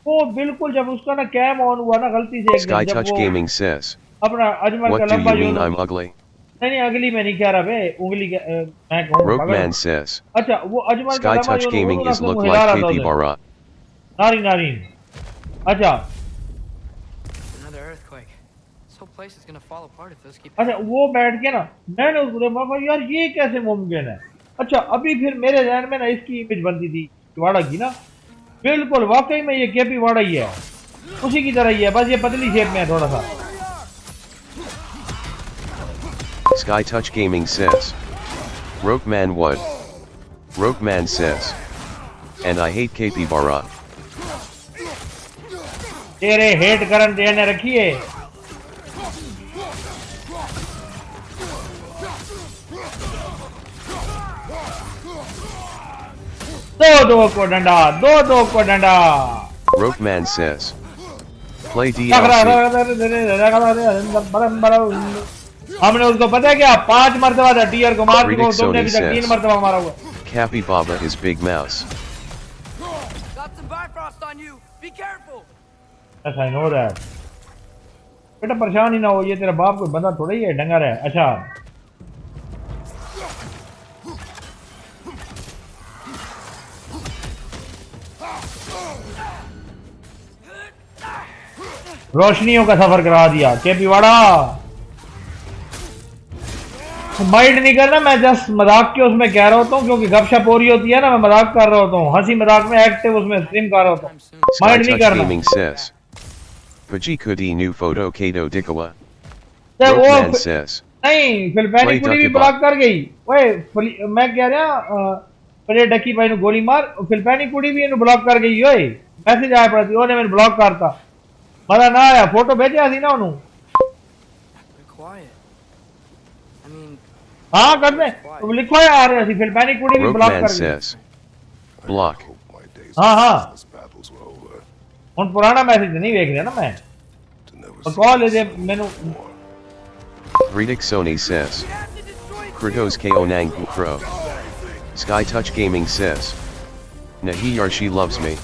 वो बिल्कुल जब उसका ना कैम ऑन हुआ ना गलती से एक Sky दिन, जब Touch वो Gaming says. अपना अजमल का What do लंबा you mean जो I'm ugly? नहीं अगली में नहीं कह रहा बे, उंगली के मैं कहूँ Rokeman says. अच्छा वो अजमल का Sky लंबा Touch जो Gaming ना is तुम look हिला like रहा था उधर। Capybara. नारी नारीन। अच्छा another earthquake. This whole place is gonna fall apart if those keep. अच्छा वो बैठ के ना मैंने उसको देखा, यार ये कैसे मुमकिन है। अच्छा अभी फिर मेरे ध्यान में ना इसकी इमेज बनती थी वाड़ा की ना, बिल्कुल वाकई में ये केपी वाड़ा ही है, उसी की तरह ही है, बस ये पतली शेप में है थोड़ा सा। Sky Touch Gaming says. Rokeman what? Rokeman says. And I hate capybara. तेरे हेट करन दे ने रखी है। दो को डंडा, दो को डंडा। Rokeman says. Play DLC. हमने उसको पता है क्या 5 मरतबा था टीयर को मार चुका हूं, तुमने अभी तक 3 मरतबा मारा हुआ। Capybara is big mouse. Got some Bifrost on you. Be careful. Yes, I know that. बेटा परेशान ही ना हो, ये तेरा बाप कोई बंदा थोड़ा ही है, डंगर है। अच्छा रोशनियों का सफर करा दिया केपीवाड़ा। माइंड नहीं करना, मैं जस्ट मजाक के उसमें कह रहा होता हूँ, क्योंकि गपशप हो रही होती है ना, मैं मजाक कर रहा होता हूँ, हंसी मजाक में एक्टिव उसमें स्ट्रीम कर रहा होता हूँ, माइंड नहीं करना। Gaming says. Pajikudi new photo Kato Dikawa. वो Rokeman says. नहीं फिलिपानी कुड़ी भी ब्लॉक कर गई। ओए मैं कह रहा परे डकी भाई ने गोली मार, फिलिपानी कुड़ी भी इन्हें ब्लॉक कर गई। ओए मैसेज आया पड़ा थी, ओने मैंने ब्लॉक करता, मजा ना आया, फोटो भेजा थी ना उन्होंने। हाँ कर दे, लिखो आ रहे थे फिलिपानी कुड़ी भी ब्लॉक कर गई। ब्लॉक। हाँ हाँ उन पुराना मैसेज नहीं देख रहा ना मैं, कॉल ले दे मैंने। Redick Sony says. Kratos ko nang pro. Sky Touch Gaming says. Nahi yar she loves me.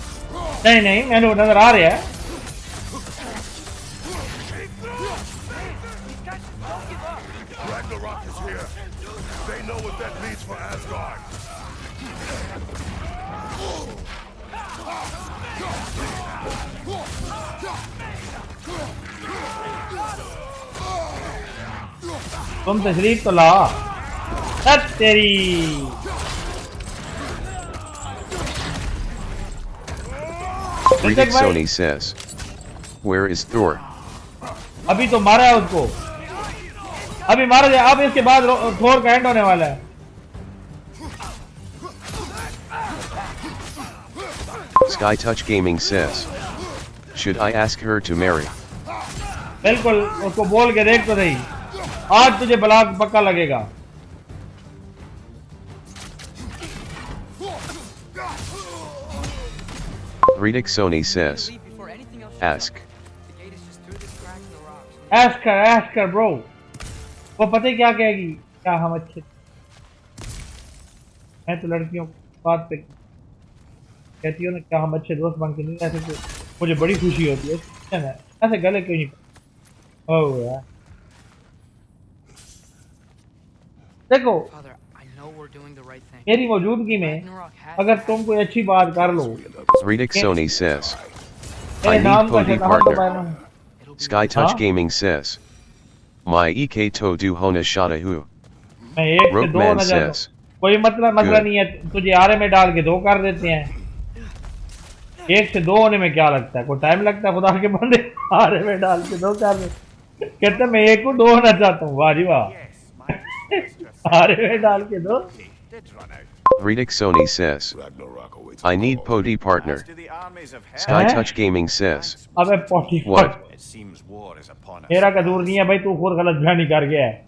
नहीं नहीं मैंने नजर आ रहा है। Ragnarok is here. They know what that means for Asgard. तुम तशरीफ तो ला तेरी। Redick Sony says. Where is Thor? अभी तो मारा है उसको, अभी मारा जाए, अब इसके बाद थोर का एंड होने वाला है। Sky Touch Gaming says. Should I ask her to marry? बिल्कुल उसको बोल के देख तो सही, आज तुझे ब्लॉक पक्का लगेगा। Redick Sony says. Ask. Ask her bro, वो पता है क्या कहेगी, क्या हम अच्छे, मैं तो लड़कियों बात पे कहती हूँ ना, क्या हम अच्छे दोस्त बन के नहीं रह सकते, मुझे बड़ी खुशी होती है। ऐसे गले क्यों नहीं। ओह यार देखो मेरी मौजूदगी में अगर तुम कोई अच्छी बात कर लो। Redick Sony says. I need Podi partner. Sky Touch Gaming says. My ek to do hona shada hu. मैं एक से दो Rokeman ना जाता, says. कोई मसला नहीं है, तुझे आरे में डाल के दो कर देते हैं। एक से दो होने में क्या लगता है, कोई टाइम लगता है, खुदा के बंदे आरे में डाल के दो कर देते, कहते मैं एक को दो होना चाहता हूँ। वाह जी वाह, आरे में डाल के दो। Redick Sony says. I need Podi partner. Sky Touch Gaming says. अबे पॉटी What? मेरा कसूर नहीं है भाई, तू खुद गलत बयानी कर गया है।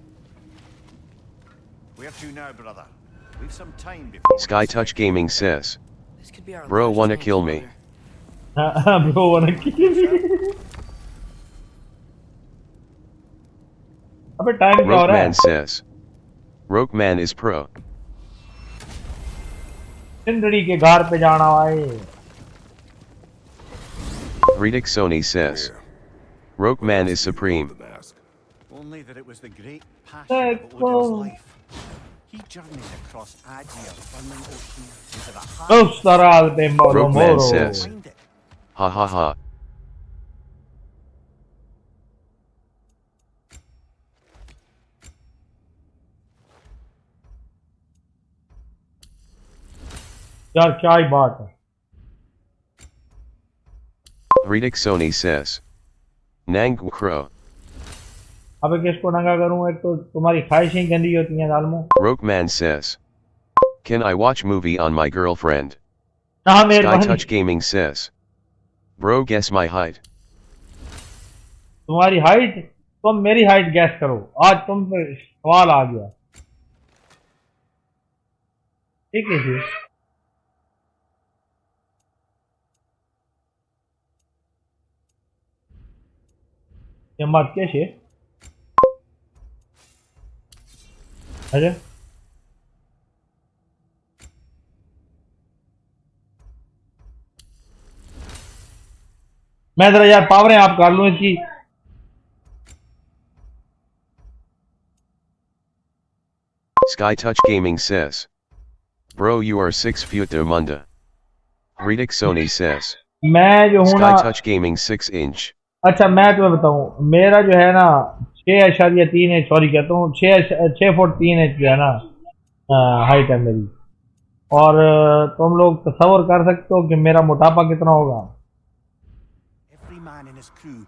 Sky Touch Gaming says. Bro wanna kill me. Bro wanna kill me। अबे टाइम क्या हो रहा है? Rokeman says. Rokeman is pro. Sindhri के घर पे जाना आए। Redick Sony says. Rokeman is supreme. Only that it was the great passion of Odin's life. He journeyed across Aegir, burning ocean, into the heart Rokeman says. Ha ha ha. यार क्या ही बात है। Redick Sony says. Nang Crow. अबे किसको नंगा करूं, एक तो तुम्हारी ख्वाहिशें गंदी होती हैं जालमो। Rokeman says. Can I watch movie on my girlfriend? हाँ Sky मेहरबानी। Touch Gaming says. Bro, guess my height. तुम्हारी हाइट, तुम मेरी हाइट गैस करो। आज तुम पे सवाल आ गया। ठीक है जी। ये मत कैसे? अरे मैं जरा यार पावरें आप कर लूं इसकी। Sky Touch Gaming says. Bro, you are 6 feet de munda. Reedick Sony says. मैं जो हूं ना, Sky Touch Gaming 6 inch. अच्छा मैं तुम्हें बताऊं, मेरा जो है ना 6.3 इंच, सॉरी कहता हूँ 6 फुट 3 इंच जो है ना हाइट है मेरी। और तुम लोग तसव्वुर कर सकते हो कि मेरा मोटापा कितना होगा। Every man in his crew.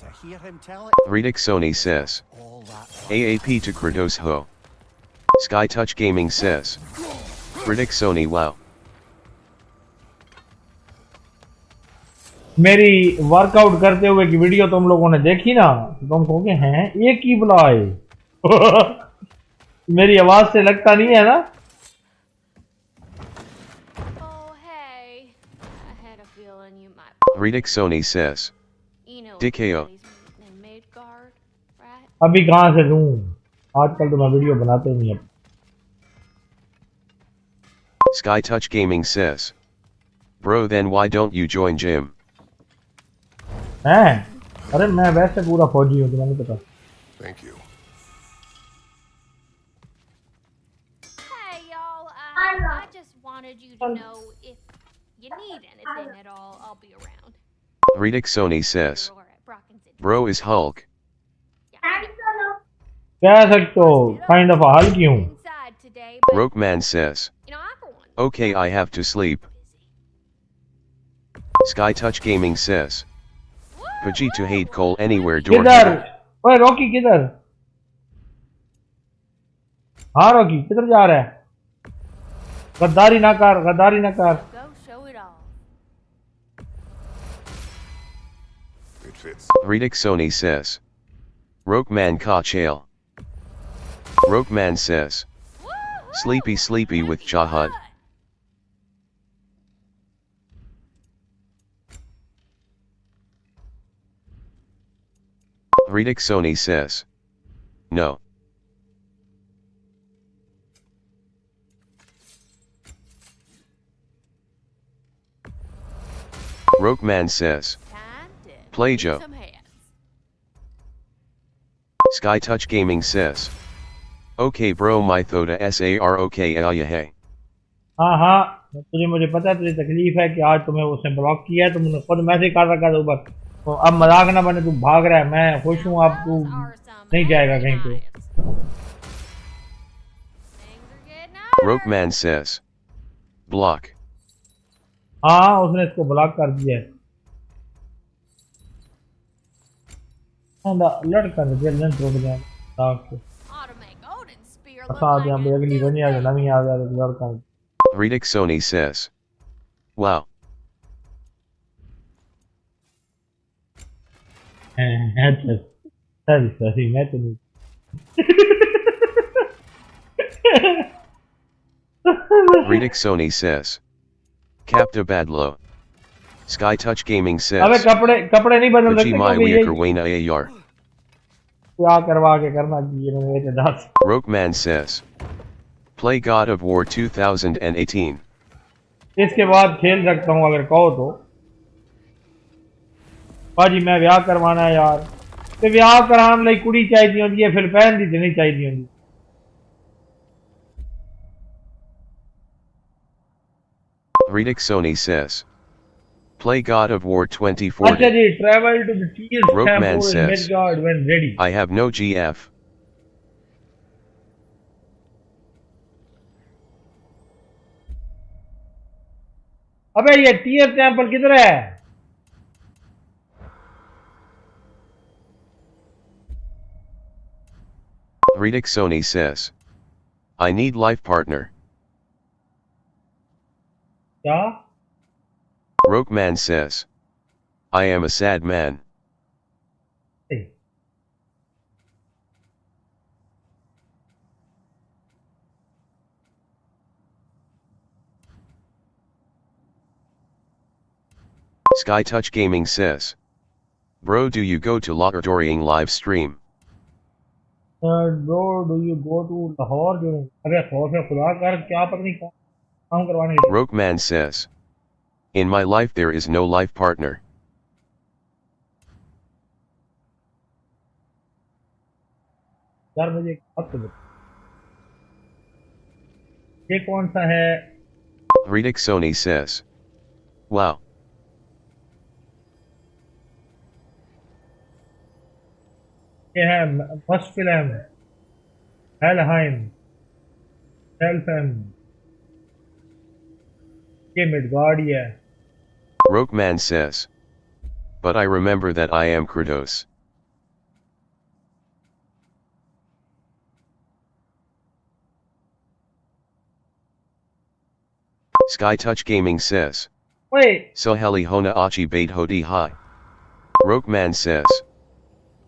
To hear him tell it, Reedick Sony says. all that. AAP to Kratos ho. Sky Touch Gaming says. Reedick Sony wow. मेरी वर्कआउट करते हुए की वीडियो तुम लोगों ने देखी ना, तो तुम कहोगे हैं एक ही बुलाए। मेरी आवाज से लगता नहीं है ना। Oh, hey. I had a feeling you might. Reedick Sony says. You know, DKO. in Midgard, right? अभी कहाँ से दूं, आजकल तो मैं वीडियो बनाते नहीं अब। Sky Touch Gaming says. Bro, then why don't you join gym? हैं? अरे मैं वैसे पूरा फौजी हूँ, तुम्हें नहीं पता। Thank you. Hey, y'all. I just wanted you to know if you need anything at all, I'll be around. Reedick Sony says. Or at Brocken's in- Bro is Hulk. कह सकते हो, काइंड ऑफ हल्की हूँ। inside today, but Rokeman says. you know, I for one. Okay, I have to sleep. Sky Touch Gaming says. Pudgy to hate Cole anywhere door. किधर? ओए Rocky किधर? हाँ Rocky किधर जा रहा है? गद्दारी ना कर, गद्दारी ना कर। Go show it all. It fits. Reedick Sony says. Rokeman ka chail. Rokeman says. Sleepy sleepy with Jahad. Reedick Sony says. No. Rokeman says. Time to Play kick Joe. some hands. Sky Touch Gaming says. Okay bro my thoda sarok hey. हाँ हाँ, तुझे मुझे पता है तुझे तकलीफ है कि आज तुम्हें उसने ब्लॉक किया है, तुमने खुद मैसेज कर रखा था ऊपर। तो अब मजाक ना बने, तू भाग रहा है, मैं खुश हूँ, अब तू नहीं जाएगा कहीं पे। Rokeman says. Block. हाँ उसने इसको ब्लॉक कर दिया है। लड़का जल्द टूट गया। आ गया अगली बनी आ गया, नवी आ गया लड़का। Reedick Sony says. Wow. सही मैं तो नहीं। Reedick Sony says. Capta Badlo. Sky Touch Gaming says. अबे कपड़े नहीं बदल सकते my क्योंकि ये Wayna AR. क्या करवा के करना चाहिए मेरे दास। Rokeman says. Play God of War 2018. इसके बाद खेल सकता हूँ अगर कहो तो। भाजी मैं ब्याह करवाना है यार, ते ब्याह कराने ਲਈ कुड़ी चाहिए होती है, फिर पहन दी नहीं चाहिए होती। Reedick Sony says. Play God of War अच्छा 2040. जी, travel to the Tears Ropeman temple in says. Midgard when ready. I have no GF. अबे ये टीयर टेम्पल किधर है? Ritik Sony says. I need life partner. क्या? Rokeman says. I am a sad man. SkyTouch Gaming says. Bro, do you go to Lahore live stream? Bro, do you go to Lahore during? अरे खौफ है खुदा कर क्या पता नहीं कौन काम करवाने के लिए. Rokeman says. In my life there is no life partner. यार मुझे एक बात तो बता. ये कौन सा है? Ritik Sony says. Wow. ये है मस्ट फिल्म हेलहाइम हेल्फेम ये मिडगार्ड ही है. Rokeman says. But I remember that I am Kratos. SkyTouch Gaming says. Wait. Soheli Hona Achi Bait Hodi Hai. Rokeman says.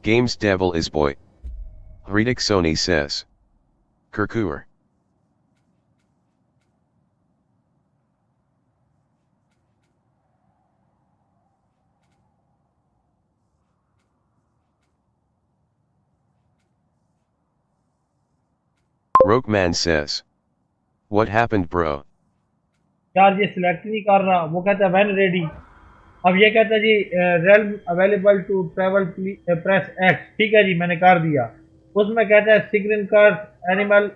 Games Devil is boy. Ritik Sony says. Kirkur. Rokeman says. What happened, bro? यार ये select नहीं कर रहा. वो कहता है when ready. अब ये कहता है जी realm available to travel press X. ठीक है जी मैंने कर दिया. उसमें कहता है सिग्नल कार्ड एनिमल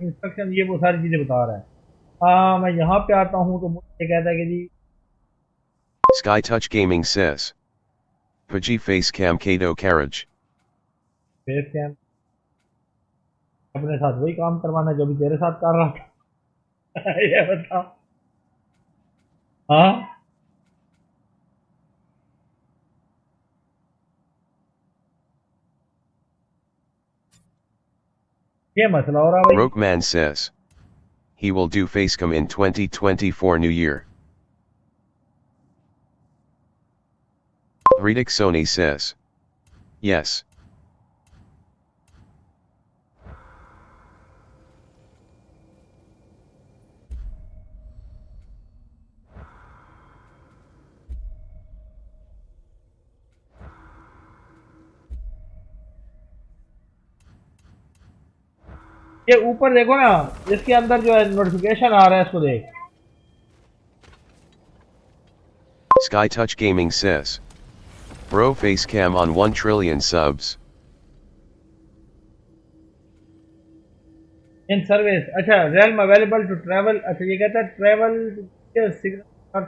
इंस्ट्रक्शन ये वो सारी चीजें बता रहा है. मैं यहाँ पे आता हूँ तो मुझे कहता है कि जी SkyTouch Gaming says. Paji face cam Kato carriage. Face cam अपने साथ वही काम करवाना जो भी तेरे साथ कर रहा था. ये बता. हाँ ये मसला हो रहा भाई. Rokeman says. He will do facecam in 2024 New Year. Ritik Sony says. Yes. ये ऊपर देखो ना इसके अंदर जो है नोटिफिकेशन आ रहा है इसको देख. SkyTouch Gaming says. Bro facecam on 1 trillion subs. In service. अच्छा realm available to travel. अच्छा ये कहता है travel signal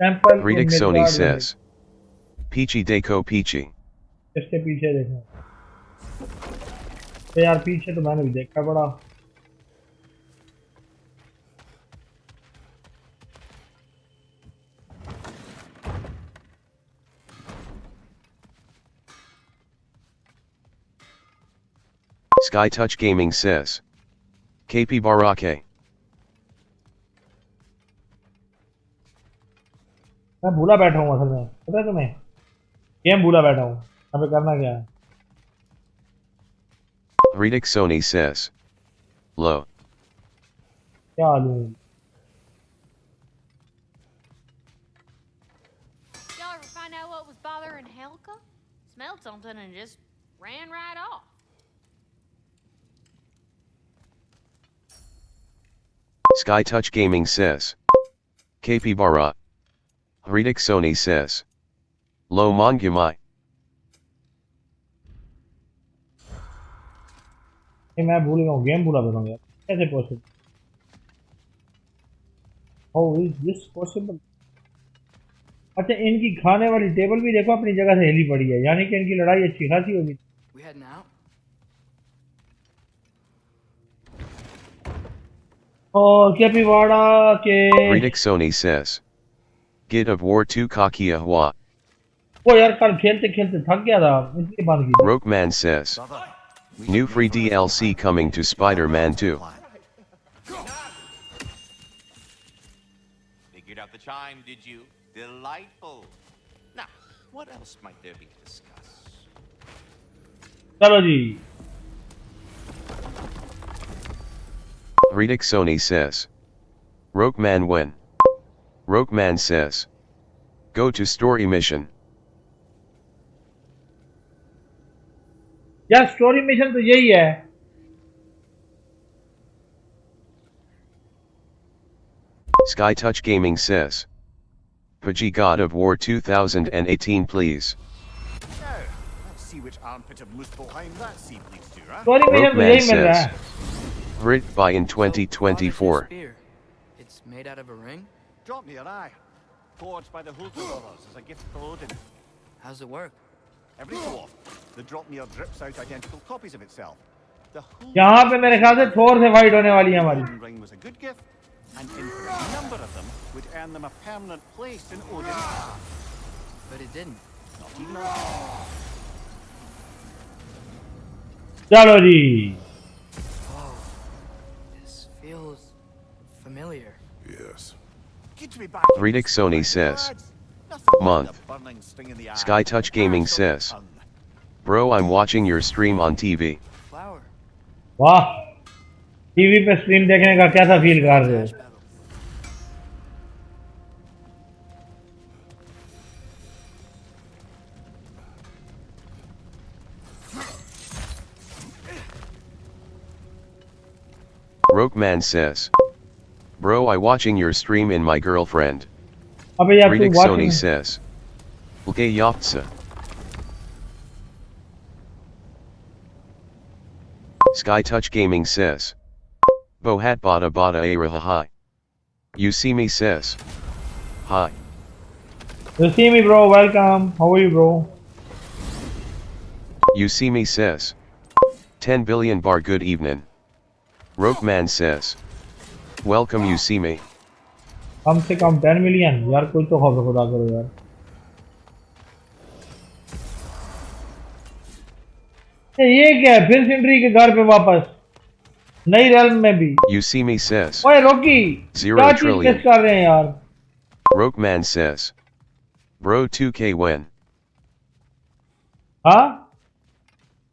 sample. Ritik Sony says. Peachy Deco Peachy. इसके पीछे देखो तो यार पीछे तो मैंने भी देखा बड़ा. SkyTouch Gaming says. KP Barake. मैं भूला बैठा हूँ असल में पता है तुम्हें. गेम भूला बैठा हूँ. अबे करना क्या है. Ritik Sony says. Low. क्या लूँ. Y'all ever find out what was bothering Helga? Smelled something and just ran right off. SkyTouch Gaming says. KP Bara. Ritik Sony says. Lo Mongumai. मैं भूल गया हूँ. गेम भूला बैठा हूँ यार. कैसे possible. How is this possible. अच्छा इनकी खाने वाली टेबल भी देखो अपनी जगह से हिली पड़ी है. यानी कि इनकी लड़ाई अच्छी खासी होगी. और कैपिवाड़ा के. Ritik Sony says. Guild of War 2 Kakia Hua. वो यार कल खेलते खेलते थक गया था इसलिए बंद की। Rokeman says. New free DLC coming to Spider-Man 2. Figured out the chime, did you? Delightful. Now, what else might there be to discuss? चलो जी। Redick Sony says. Rokeman when? Rokeman says. Go to story mission. यार story mission तो यही है। Sky Touch Gaming says. PUBG God of War 2018 please. Now, let's see which armpit of moose behind that seat leads to, huh? Story mission तो Rokeman यही मिल रहा है। says. Writ by in 2024. It's made out of a ring? Drop me an eye. Forged by the Hulton brothers as a gift for Odin. How's it work? Every so often, the Dropnir drips out identical copies of itself. The यहाँ पे मेरे ख्याल से थोर से fight होने वाली है हमारी। Hulton ring was a good gift, and infinite number of them would earn them a permanent place in Odin's heart. But it didn't. Not even a... चलो जी। Oh, this feels familiar. Yes. Good to be back. Redick Sony says. Nothing like Month. the burning sting in the eye. Sky Touch Gaming says. Bro, I'm watching your stream on TV. Flower. वाह TV पे stream देखने का कैसा feel कर रहे हो? Rokeman says. Bro, I watching your stream in my girlfriend. अबे यार तू Redick watching Sony says. Lge yachtsa. Sky Touch Gaming says. Bohat bada bada a hi. You see me says. Hi. You see me bro, welcome. How are you bro? You see me says. 10 billion bar good evening. Rokeman says. Welcome you see me. कम से कम 10 million यार कोई तो खबर खुदा करो यार। ये क्या है फिर सिंड्री के घर पे वापस नई रेल्म में भी। You see me says. ओए रॉकी Zero क्या चीज trillion. मिस कर रहे हैं यार? Rokeman says. Bro 2K when? हाँ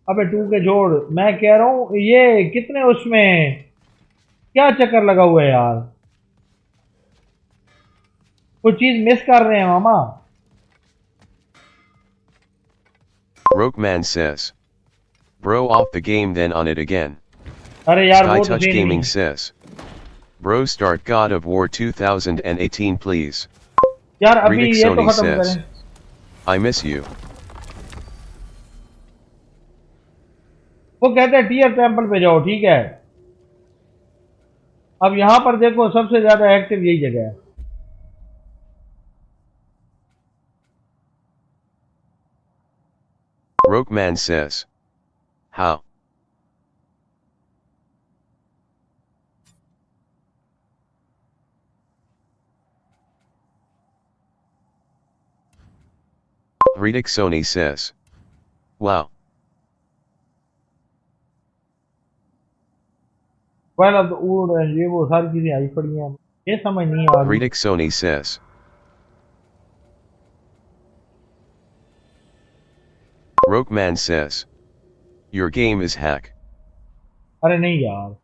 अबे 2 के जोड़ मैं कह रहा हूँ ये कितने उसमें क्या चक्कर लगा हुआ है यार? कुछ चीज मिस कर रहे हैं मामा। Rokeman says. Bro off the game then on it again. अरे यार Sky वो तो Touch नहीं। Gaming says. Bro start God of War 2018 please. यार अभी Redick ये तो Sony खत्म says. करें। I miss you. वो कहते हैं टीयर टेंपल पे जाओ ठीक है। अब यहाँ पर देखो सबसे ज्यादा एक्टिव यही जगह है। Rokeman says. How? Redick Sony says. Wow. पहला तो उड़ ये वो सारी चीजें आई पड़ी हैं ये समझ नहीं आ रही। Redick Sony says. Rokeman says. Your game is hack. अरे नहीं यार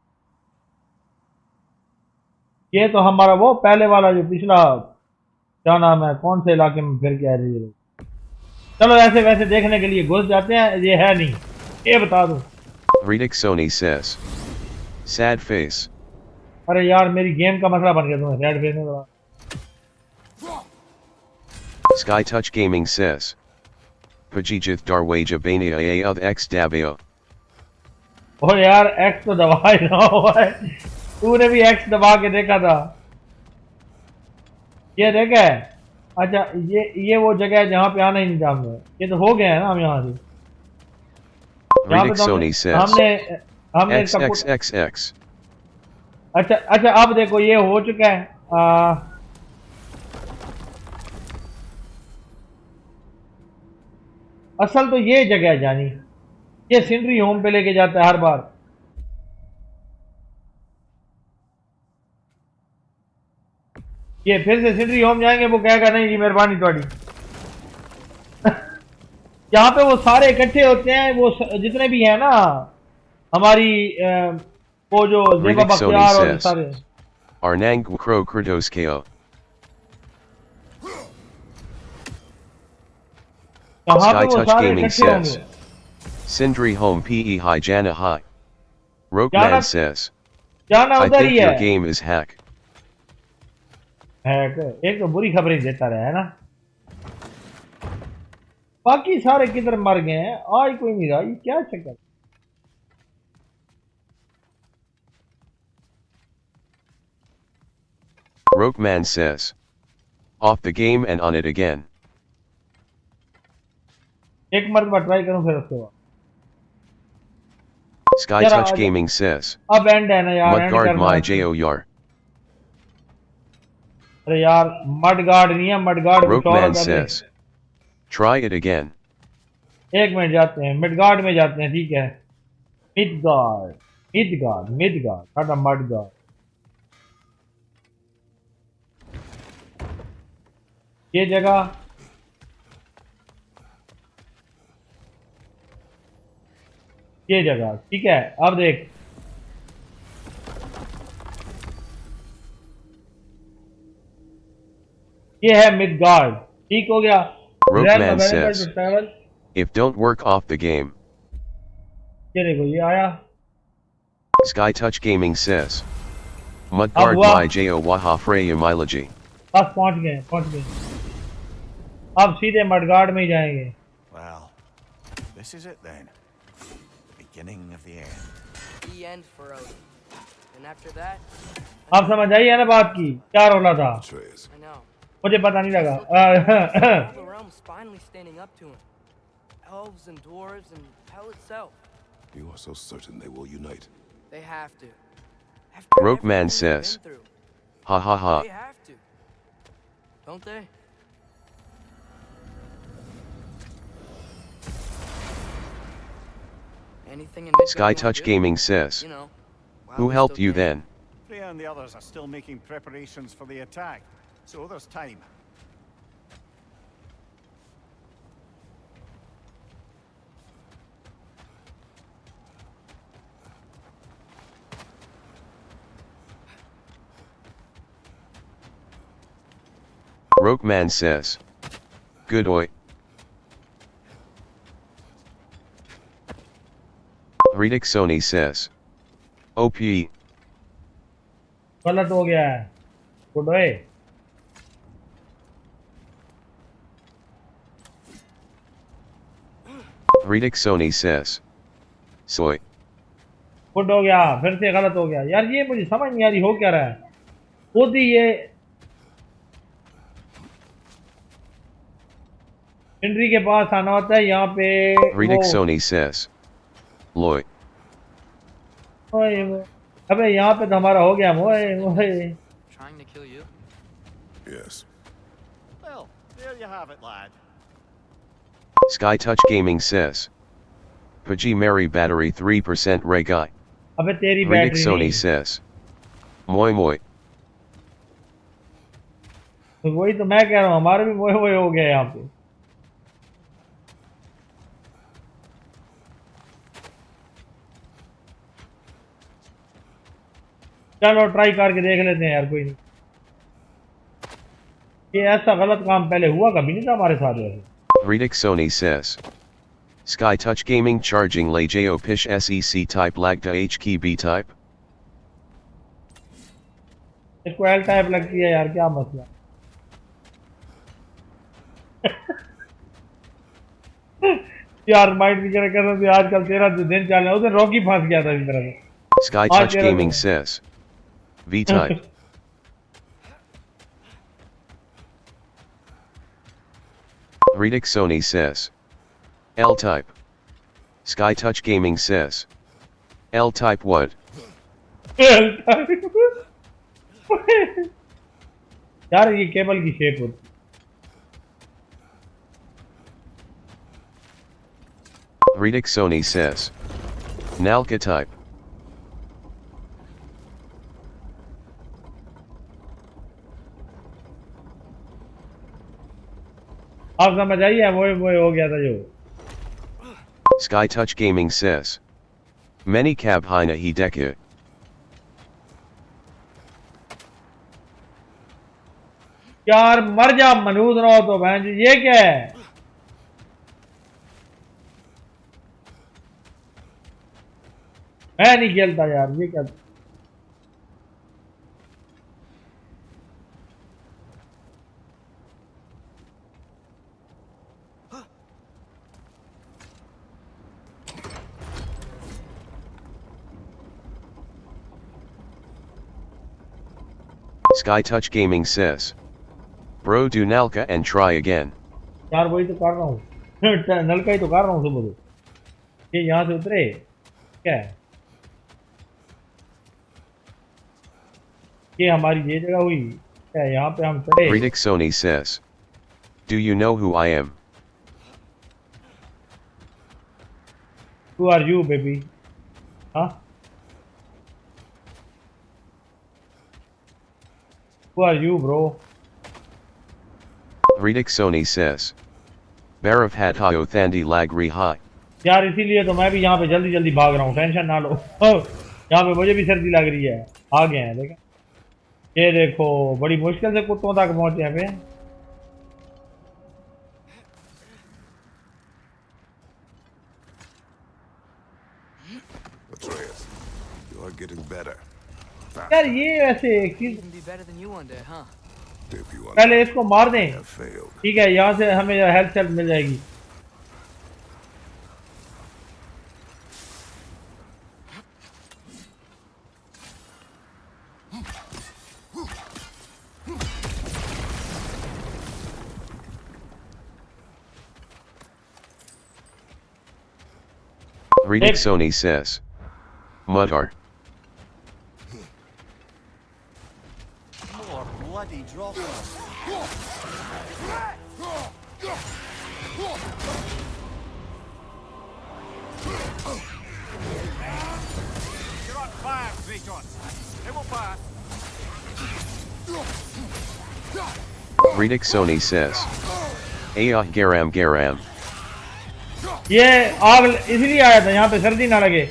ये तो हमारा वो पहले वाला जो पिछला क्या नाम है कौन से इलाके में फिर क्या है ये। चलो ऐसे वैसे देखने के लिए घुस जाते हैं ये है नहीं ये बता दो। Redick Sony says. Sad face. अरे यार मेरी गेम का मसला बन गया तुम्हें रेड फेस में। Sky Touch Gaming says. Pajijith Darwaja Bania A of X Dabio. ओ यार एक्स तो दबा ही ना हुआ है तूने भी एक्स दबा के देखा था ये देखा है। अच्छा ये वो जगह है जहाँ पे आना ही नहीं जानते ये तो हो गया है ना हम यहाँ से। Redick Sony says. हमने XXXX. अच्छा अच्छा अब देखो ये हो चुका है असल तो ये जगह है जानी, ये सिंड्री होम पे लेके जाता है हर बार। ये फिर से सिंड्री होम जाएंगे, वो कहेगा नहीं जी मेहरबानी थोड़ी। यहाँ पे वो सारे इकट्ठे होते हैं, वो जितने भी हैं ना हमारी वो जो जेबा बख्तियार और सारे Arnang Kro Kratos KO. Sky Touch Gaming says. Sindri Home PE Hi Jana Hi. Rokeman says. I think your game is hack. एक तो बुरी खबरें देता रहा है ना, बाकी सारे किधर मर गए हैं, आज कोई नहीं रहा, ये क्या चक्कर। Rokeman says. Off the game and on it again. एक मरतबा ट्राई करूं फिर उसके बाद। Sky Touch Gaming says. अब एंड है ना यार, Mudguard my Jo yar. अरे यार मडगार्ड नहीं है, mudguard Rokeman says. Try it again. एक मिनट जाते हैं मिडगार्ड में जाते हैं, ठीक है। मिडगार्ड मिडगार्ड मिडगार्ड साडा मडगार्ड, ये जगह ये जगह ठीक है। अब देख ये है मिडगार्ड, ठीक हो गया। Rokeman says. If don't work off the game. ये देखो ये आया। Sky Touch Gaming says. Mudguard my Jo Waha Freya Milogy. बस पहुंच गए। अब सीधे मडगार्ड में ही जाएंगे। Well, this is it then. Beginning of the end. The end for us. And after that, आप समझ आई है ना बात की, क्या रोला था। I know. मुझे पता नहीं लगा। All the realms finally standing up to him. Elves and dwarves and hell itself. You are so certain they will unite? They have to. Rokeman says. Ha ha ha. They have to. Don't they? Anything in Sky Touch Gaming says. You know, Who helped you then? Freya and the others are still making preparations for the attack, so there's time. Rokeman says. Good oi. Ridik Sony says. OP. गलत हो गया है, good ओए। Ridik Sony says. Soy. Good हो गया, फिर से गलत हो गया यार, ये मुझे समझ नहीं आ रही हो क्या रहा है। खुद ही ये इंड्री के पास आना होता है यहाँ पे। Ridik Sony says. Loy. अबे यहाँ पे तो हमारा हो गया मोए मोए। Trying to kill you? Yes. Well, there you have it, lad. Sky Touch Gaming says. Pajee Mary battery 3% Ray Guy. अबे तेरी Ridik बैटरी Sony नहीं। says. Moi moi. तो वही तो मैं कह रहा हूँ, हमारे भी मोए मोए हो गया यहाँ पे। चलो ट्राई करके देख लेते हैं यार, कोई नहीं। ये ऐसा गलत काम पहले हुआ कभी नहीं था हमारे साथ वैसे। Ridik Sony says. Sky Touch Gaming charging lay Jo Pish SEC type lagda H key B type. इसको एल टाइप लगती है यार, क्या मसला। यार माइंड भी कर रहे थे आजकल, तेरा जो दिन चल रहा है उधर रॉकी फंस गया था इस तरह से। Sky Touch Gaming says. V type. Ridik Sony says. L type. Sky Touch Gaming says. L type what? यार ये केबल की शेप होती। Redik Sony says. Nalka type. आप समझ आइए वो हो गया था जो Sky Touch Gaming says. Many cab hina he deku. यार मर जा मनूद रहो तो बहन जी ये क्या है मैं नहीं खेलता यार ये क्या Sky Touch Gaming says. Bro do Nalka and try again. यार वही तो कर रहा हूँ नलका ही तो कर रहा हूँ सुबह ये यहाँ से उतरे क्या है ये हमारी ये जगह हुई क्या है यहाँ पे हम चढ़े Redik Sony says. Do you know who I am? Who are you baby huh who are you bro Redik Sony says. Barav hat hayo thandi lag ri hai. यार इसीलिए तो मैं भी यहाँ पे जल्दी जल्दी भाग रहा हूँ टेंशन ना लो यहाँ पे मुझे भी सर्दी लग रही है आ गए हैं देखें ये देखो बड़ी मुश्किल से कुत्तों तक पहुंचे हैं पे Atreus, you are getting better. यार ये वैसे एक चीज Even be better than you one day, huh? If you पहले इसको मार दें have failed, ठीक है यहाँ से हमें हेल्थ मिल जाएगी Redik Sony says. Mudar. More bloody droppers. You're on fire, Kratos. It will pass. Redik Sony says. Ayah garam garam. ये आग इसलिए आया था यहाँ पे सर्दी ना लगे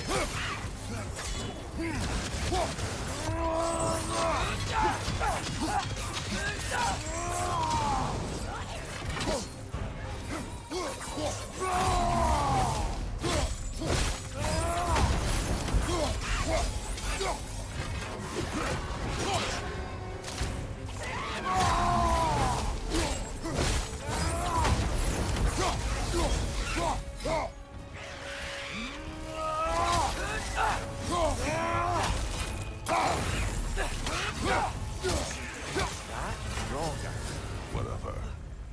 whatever.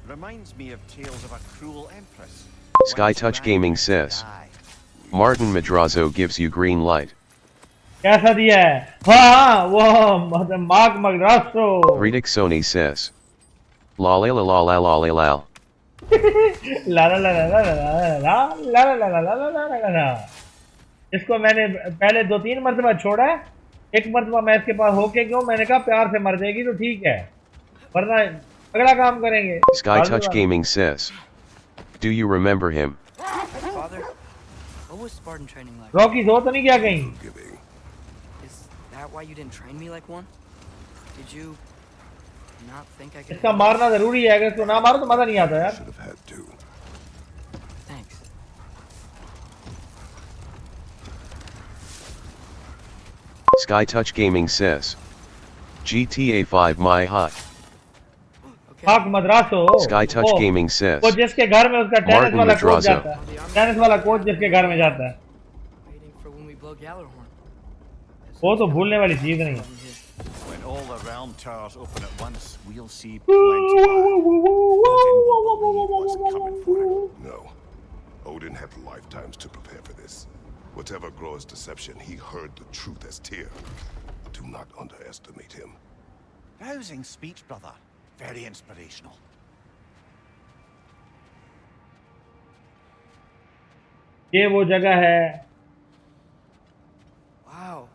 Reminds me of tales of a cruel empress. Sky Touch Gaming says. Martin Madrazo gives you green light. कैसा दिया है हाँ वो mark मगरासो Redik Sony says. La la la la la la la la. ला ला ला ला ला ला ला ला ला ला ला ला इसको मैंने पहले 2-3 मरतबा छोड़ा है एक मरतबा मैं इसके पास होके क्यों मैंने कहा प्यार से मर जाएगी तो ठीक है वरना अगला काम करेंगे Sky Touch Gaming says. Do you remember him? Father, what was Spartan training like? Rocky दो तो नहीं क्या कहीं Giving. Is that why you didn't train me like one? Did you not think I could? इसका मारना जरूरी है अगर इसको ना मारो तो मजा नहीं आता यार Should have had to. Thanks. Sky Touch Gaming says. GTA 5 my hot. Okay. Mark Madrazo Sky Touch Gaming says. वो जिसके घर में उसका टेनिस Martin वाला कोच Madrazo. जाता है टेनिस वाला कोच जिसके घर में जाता है Waiting for when we blow Gallarhorn. वो तो भूलने वाली चीज नहीं है When all the realm towers open at once, we'll see plenty of Odin will believe what's coming for him. No. Odin had lifetimes to prepare for this. Whatever Groa's deception, he heard the truth as Tyr. Do not underestimate him. rousing speech, brother. Very inspirational. ये वो जगह है। Wow,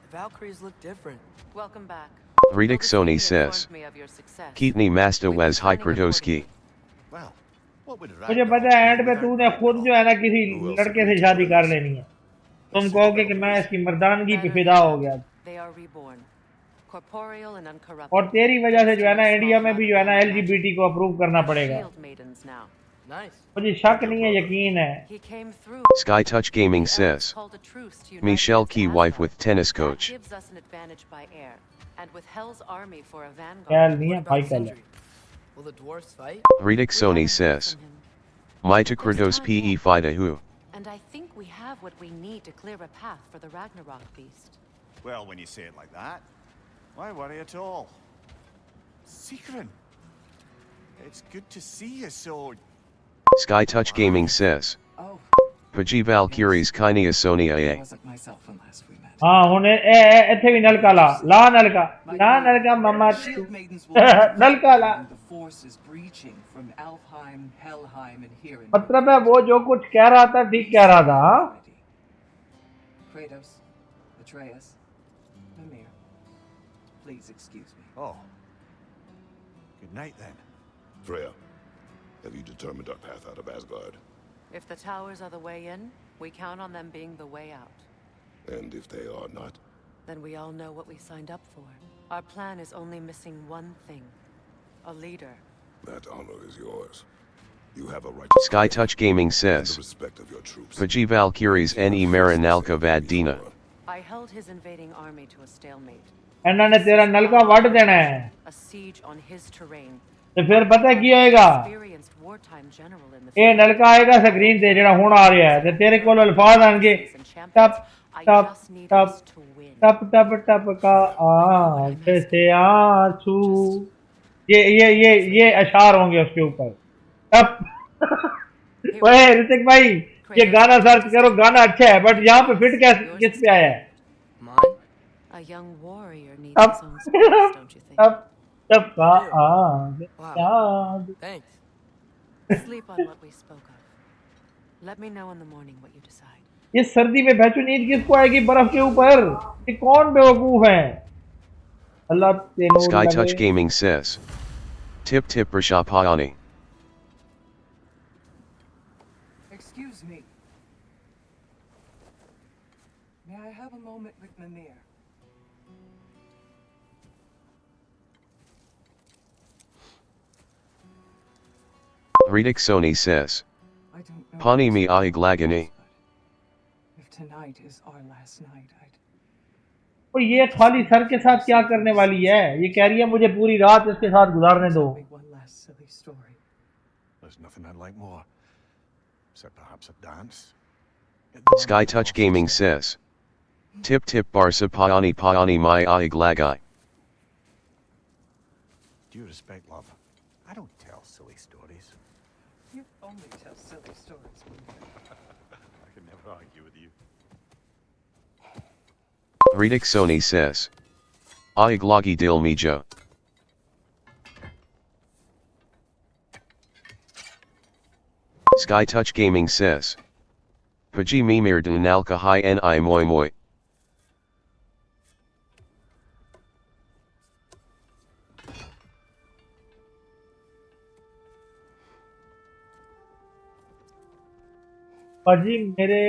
the Valkyries look different. Welcome back. Ridik Sony says. Kitni Masta Wes Hi Kratoski. Well, what would मुझे पता है and पे तूने खुद जो है ना किसी लड़के से शादी कर लेनी है। तुम कहोगे कि मैं इसकी मर्दानगी पे फिदा हो गया। They are reborn, corporeal and uncorrupted. और तेरी वजह से जो है ना इंडिया में भी जो है ना एलजीबीटी को अप्रूव करना पड़ेगा। Nice. मुझे शक नहीं है, यकीन है। He came through. Sky Touch Gaming says. Called a truce to unite Michelle with Key Asgard. wife with tennis coach. That gives us an advantage by air, and with Hell's army for a vanguard. ख्याल नहीं है What भाई about कल। Sindri? Will the dwarves fight? Ridik Sony says. Maita Kratos Pe Fida Hu. And I think we have what we need to clear a path for the Ragnarok beast. Well, when you say it like that, why worry at all? Secret. It's good to see you so. Sky Touch Gaming says. Paji Valkyries Kinia Sony A. हाँ हुने ऐसे भी नलका ला नलका मम्मा नलका ला। मतलब है वो जो कुछ कह रहा था ठीक कह रहा था। Kratos, Atreus, Mimir, please excuse me. Oh. Good night then. Freya, have you determined our path out of Asgard? If the towers are the way in, we count on them being the way out. And if they are not? Then we all know what we signed up for. Our plan is only missing one thing. A leader. That honor is yours. You have a right to Sky Touch Gaming says. the respect of your troops. Paji Valkyries Ne Marinalka Vad Dina. I held his invading army to a stalemate. इन्होंने तेरा नलका वाट देना है। A siege on his terrain. तो फिर पता की होएगा? Experienced wartime general in the ये नलका आएगा स्क्रीन ते जेड़ा हुन आ रहा है ते तेरे कोल अल्फाज आएंगे टप टप टप टप टप टप का आग से आंसू। ये अशार होंगे उसके ऊपर। टप ओए ऋतिक भाई ये गाना सर्च करो, गाना अच्छा है बट यहाँ पे फिट किस पे आया है? A young warrior needs his own space, don't you think? टप का आग। Thanks. Sleep on what we spoke of. Let me know in the morning what you decide. ये सर्दी में बैचू नींद किसको आएगी बर्फ के ऊपर? ये कौन बेवकूफ है? अल्लाह तेनों Sky Touch Gaming says. Tip Tip Rashapayani. Excuse me. May I have a moment with Mimir? Ridik Sony says. Pani mi aig lagani. If tonight is our last night, और ये खाली सर के साथ क्या करने वाली है? ये कह रही है मुझे पूरी रात इसके साथ गुजारने दो। one last silly story. There's nothing I'd like more. Except perhaps a dance. Sky Touch Gaming says. Tip Tip Barsa Payani my aig lagai. Due respect, love. I don't tell silly stories. You only tell silly stories. I can never argue with you. Ridik Sony says. Aig lagi dil mijo. Sky Touch Gaming says. Paji Mimir Dunalka Hi Ni Moi Moi. पाजी मेरे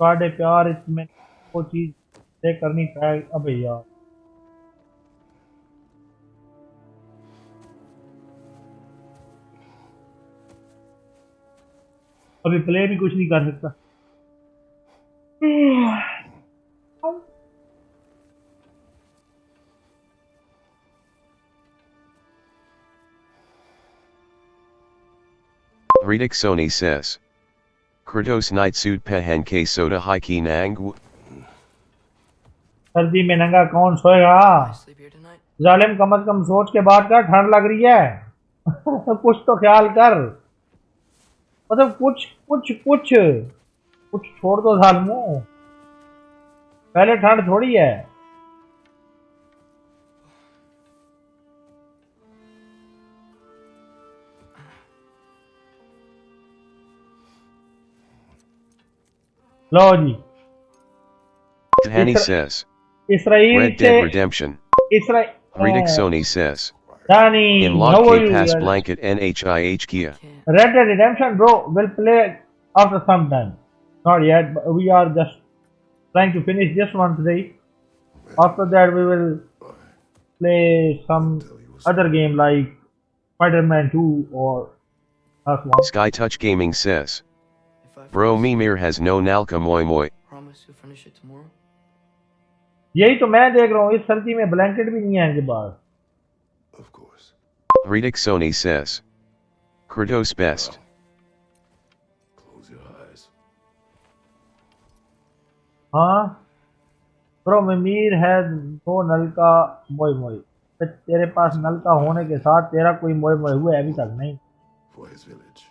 साढ़े प्यार इसमें वो चीज से करनी चाहिए। अबे यार अभी प्ले भी कुछ नहीं कर सकता। Ridik Sony says. Kratos night suit pehen ke soda hiki nang. सर्दी में नंगा कौन सोएगा? जालिम कम से कम सोच के बात कर, ठंड लग रही है। कुछ तो ख्याल कर, मतलब कुछ छोड़ दो जालिमों, पहले ठंड थोड़ी है। लो जी Tahani says. इसराइल Red से Dead Redemption. Reedick Sony says. Danny, In how log are K you? pass blanket NHIH Kia. Red Dead Redemption, bro, will play after some time. Not yet, but we are just trying to finish this one today. After that, we will play some other game like Spider-Man 2 or that one. Sky Touch Gaming says. Bro Mimir has no Nalka Moi Moi. Promise to finish it tomorrow. यही तो मैं देख रहा हूँ इस सर्दी में blanket भी नहीं है इनके पास. Of course. Reedick Sony says. Kratos best. Close your eyes. हाँ ब्रो मिमीर है दो नल का मोई मोई. तेरे पास नल का होने के साथ तेरा कोई मोई मोई हुआ है अभी तक नहीं. For his village.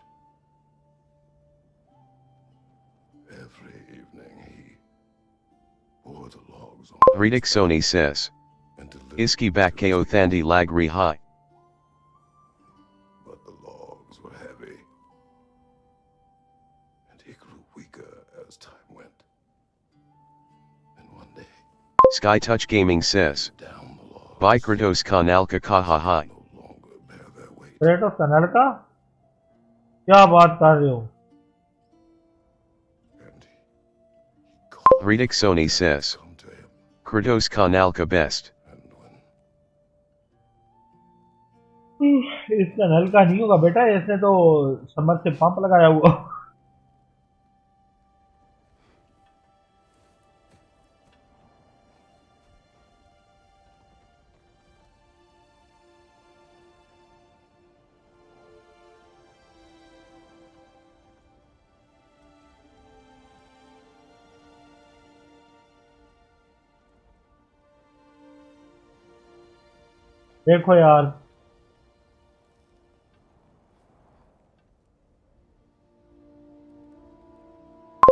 Every evening he bore the logs on. Reedick Sony says. Iski bak ko thandi lag ri high. But the logs were heavy, and he grew weaker as time went. And one day, Sky Touch Gaming says. By Kratos ka Nalka kaha high. Kratos का नल का क्या बात कर रहे हो? Reedick Sony says. Kratos ka Nalka best. इसका नल का नहीं होगा बेटा, इसने तो समर से पंप लगाया हुआ. देखो यार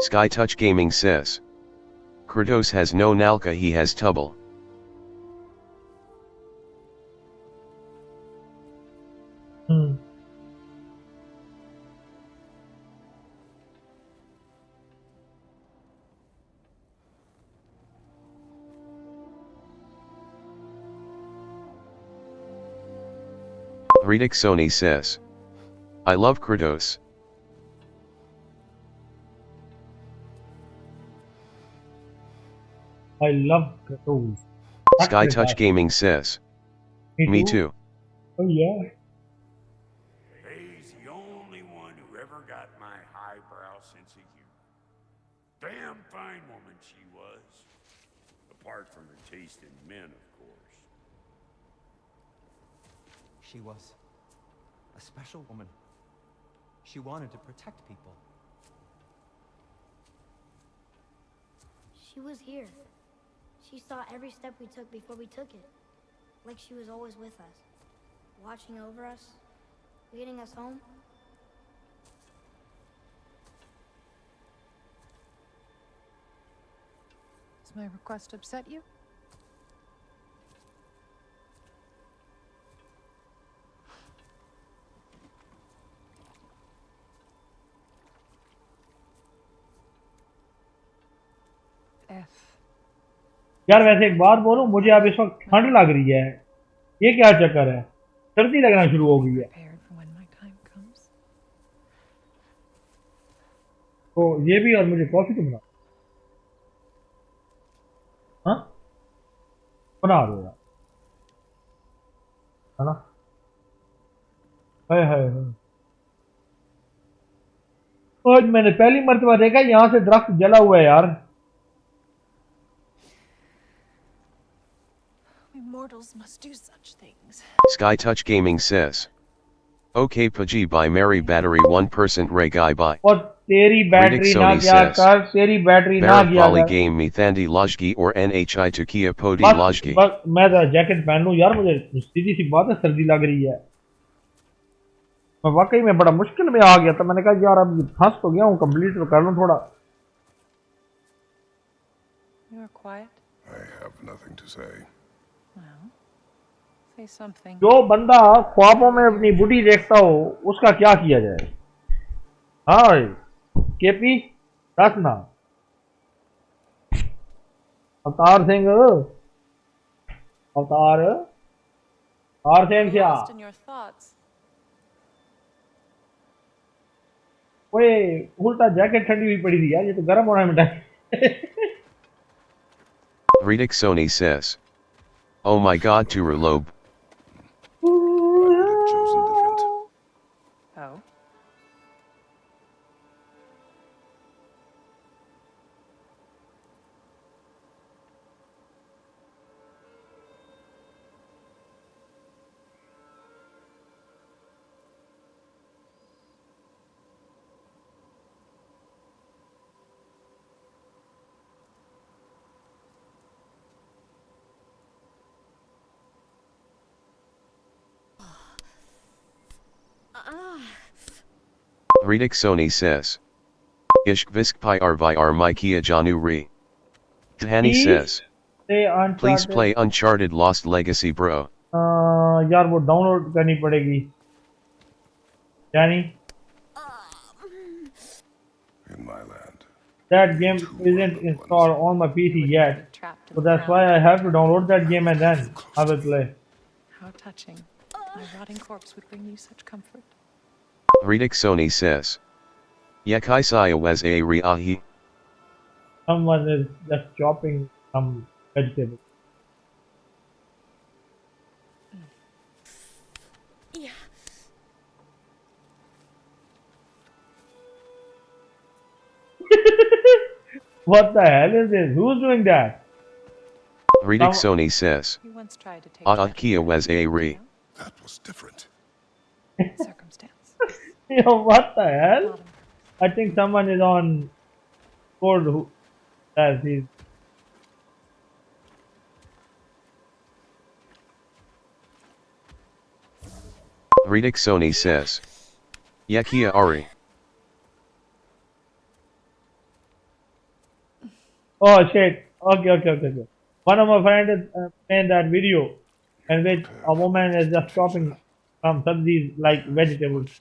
Sky Touch Gaming says. Kratos has no Nalka, he has Tubble. Reedick Sony says. I love Kratos. I love Kratos. Sky Touch Gaming says. Me too. Oh yeah. He's the only one who ever got my highbrow sense of humor. Damn fine woman she was. Apart from her taste in men, of course. She was a special woman. She wanted to protect people. She was here. She saw every step we took before we took it. Like she was always with us. Watching over us. Leading us home. Does my request upset you? यार वैसे एक बात बोलूं, मुझे अब इस वक्त ठंड लग रही है. ये क्या चक्कर है? सर्दी लगना शुरू हो गई है. तो ये भी और मुझे कॉफी तो बना. हाँ बना दो यार, है ना? हाय. आज मैंने पहली मर्तबा देखा यहाँ से दरख्त जला हुआ है यार. Mortals must do such things. Sky Touch Gaming says. Okay Paji by Mary battery 1% Ray Guy by. और तेरी बैटरी ना गया कर, तेरी बैटरी ना गया कर. game me thandi lajgi or NHI to Kia podi lajgi. बस मैं तो जैकेट पहन लूं यार, मुझे सीधी सी बात है सर्दी लग रही है. मैं वाकई में बड़ा मुश्किल में आ गया था. मैंने कहा यार अब फंस तो गया हूँ, कंप्लीट तो कर लूं थोड़ा. You are quiet. I have nothing to say. Say something. जो बंदा ख्वाबों में अपनी बुढ़ी देखता हो उसका क्या किया जाए? हाँ केपी दस ना. Avatar Singh. Avatar. Avatar Singh क्या? Lost in your thoughts. ओए उल्टा जैकेट ठंडी हुई पड़ी थी यार, ये तो गर्म होना है मिटा. Ridik Sony says. Oh my god, Turulob. Oh. Ridik Sony says. Ishk visk pi arvyar Mikia Janu Re. Tahani says. Please play Uncharted Lost Legacy, bro. यार वो डाउनलोड करनी पड़ेगी. Danny. In my land. That game isn't installed on my PC yet, so that's why I have to download that game and then I will play. How touching. My rotting corpse would bring you such comfort. Ridik Sony says. Yakaisaya wes a riahi. Someone is just chopping some vegetables. Yeah. What the hell is this? Who's doing that? Ridik Sony says. You once tried to take Kia wes a re. That was different. Circumstance. Yo, what the hell? I think someone is on board who says he's. Ridik Sony says. Yekia Ari. Oh shit. Okay. One of my friends is playing that video in which a woman is just chopping some sabzis like vegetables.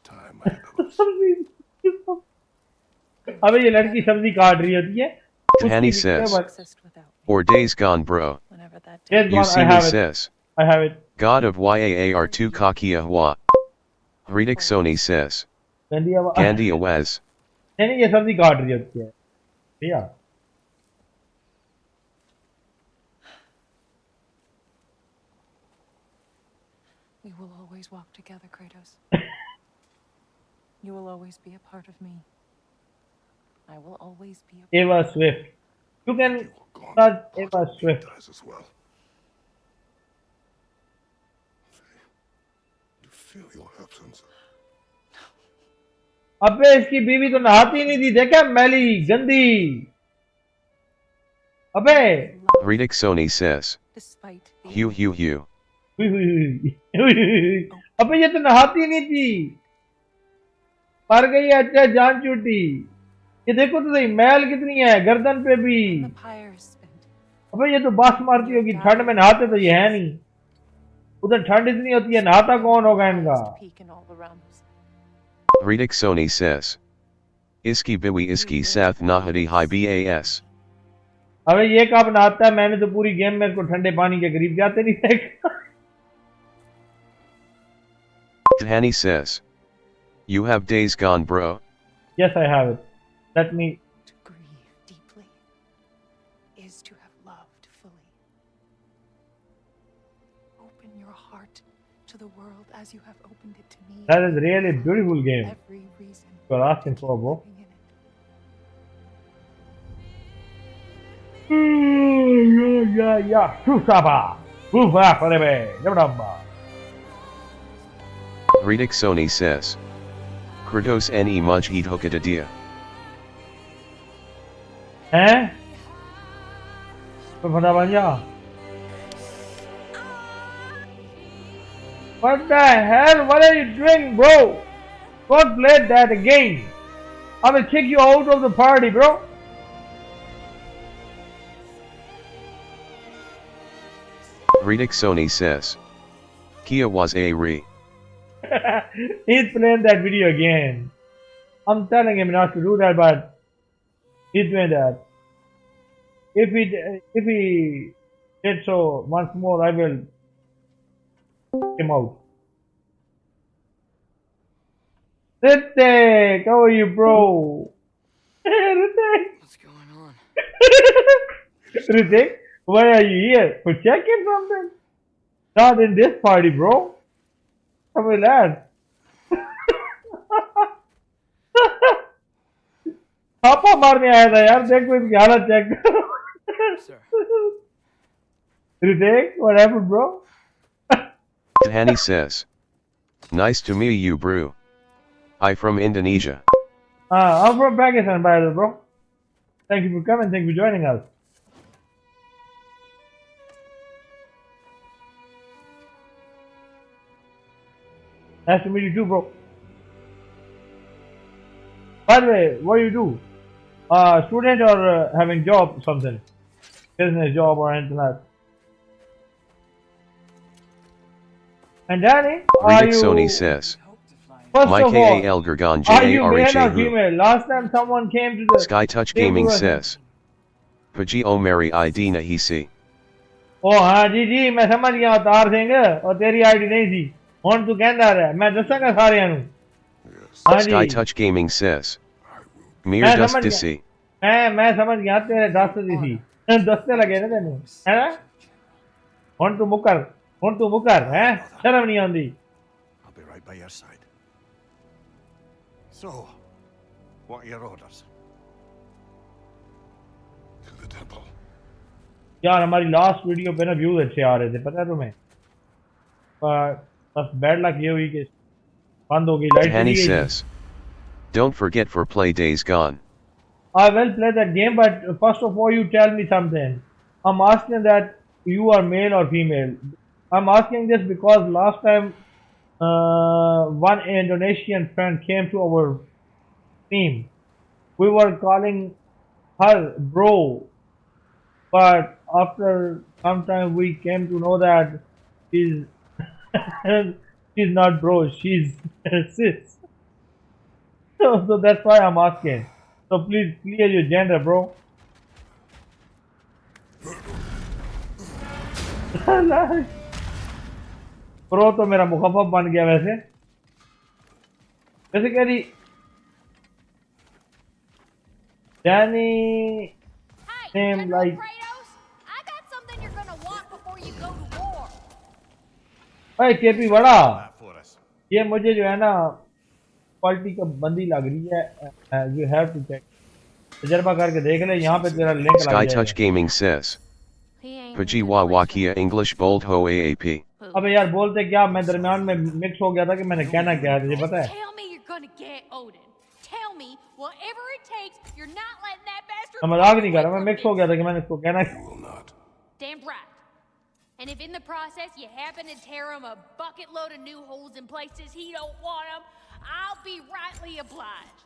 अबे ये लड़की सब्जी काट रही होती है. Tahani says. Or days gone, bro. Yes, Yusimi I have it. says. I have it. God of Yaar2 Kakia Hua. Ridik Sony says. Gandhi Awez. नहीं ये सब्जी काट रही होती है. भैया. We will always walk together, Kratos. You will always be a part of me. I will always be a Eva Swift. You can touch Eva Swift. As well. You feel your absence. अबे इसकी बीवी तो नहाती नहीं थी. देखा मैली गंदी. अबे. Ridik Sony says. Despite Hugh. अबे ये तो नहाती नहीं थी. मर गई है. अच्छा जान छूटी. ये देखो तो सही मैल कितनी है गर्दन पे भी. अबे ये तो बास मारती होगी. ठंड में नहाते तो ये है नहीं. उधर ठंड इतनी होती है. नहाता कौन होगा इनका. Ridik Sony says. Iski biwi iski sath nahadi hi bas. अबे ये कब नहाता है. मैंने तो पूरी गेम में इसको ठंडे पानी के करीब जाते नहीं देखा. Tahani says. You have days gone, bro. Yes, I have it. Let me. To grieve deeply is to have loved fully. Open your heart to the world as you have opened it to me. That is really beautiful game. Every reason you're asking for, bro. Yeah. Shusaba. Ufa forever. Ridik Sony says. Kratos ne mujheed hokadadia. हैं? तो बता बंजा. What the hell? What are you doing, bro? God played that again. I will kick you out of the party, bro. Ridik Sony says. Kia was a re. He's playing that video again. I'm telling him not to do that, but he's doing that. if he did so once more, I will kick him out. Ritik, how are you, bro? Ritik. What's going on? Ritik, why are you here? For checking something? Not in this party, bro. Come on, lad. पापा मारने आया था यार देखो इसकी हालत check करो Ritik, what happened, bro? Dhani says, nice to meet you, bro. I from Indonesia. I'm from Pakistan, by the way, bro. Thank you for coming. Thank you for joining us. Nice to meet you too, bro. By the way, what do you do? Student or having job, something? Business job or anything like that? And Danny, are you... Sony says, First my of all, KAL Gurgan are you male or JARHA. female? Last time someone came to the... Sky Touch Gaming says, Paji Omari ID Nahisi. ओ हाँ जी जी मैं समझ गया तार सिंह और तेरी ID नहीं थी हुन तू कहंदा रहा मैं दसांगा सारियां नु हाँ जी Sky Touch Gaming says, Mir मैं Dust समझ Disi. गया मैं समझ गया तेरे दस्त दी थी दस्ते लगे ना तेनू है ना हुन तू मुकर हैं शर्म नहीं आंदी I'll be right by your side. So, what are your orders? To the temple. यार हमारी लास्ट वीडियो पे ना व्यूज अच्छे आ रहे थे पता है तुम्हें बस बैड लक ये हुई कि बंद हो गई लाइट Dhani चली गई says, don't forget for play days gone. I will play that game, but first of all, you tell me something. I'm asking that you are male or female. I'm asking this because last time one Indonesian friend came to our team. We were calling her bro, but after some time we came to know that she's she's not bro, she's sis. So that's why I'm asking. So please clear your gender, bro. Bro तो मेरा मुखफ़फ़ बन गया वैसे कह रही Danny name like भाई KP बड़ा ये मुझे जो है ना क्वालिटी का बंदी लग रही है you have to check तजर्बा करके देख ले यहाँ पे तेरा लिंक लग Sky जाएगा Touch Gaming says, Paji Wawakia English Bold Ho AAP. अबे यार बोलते क्या मैं दरमियान में मिक्स हो गया था कि मैंने कहना क्या है तुझे पता है Tell me you're gonna get Odin. Tell me whatever it takes. You're not letting that bastard. मैं मजाक नहीं कर रहा मैं मिक्स हो गया था कि मैंने इसको कहना Damn right. And if in the process you happen to tear him a bucket load of new holes in places he don't want them, I'll be rightly obliged.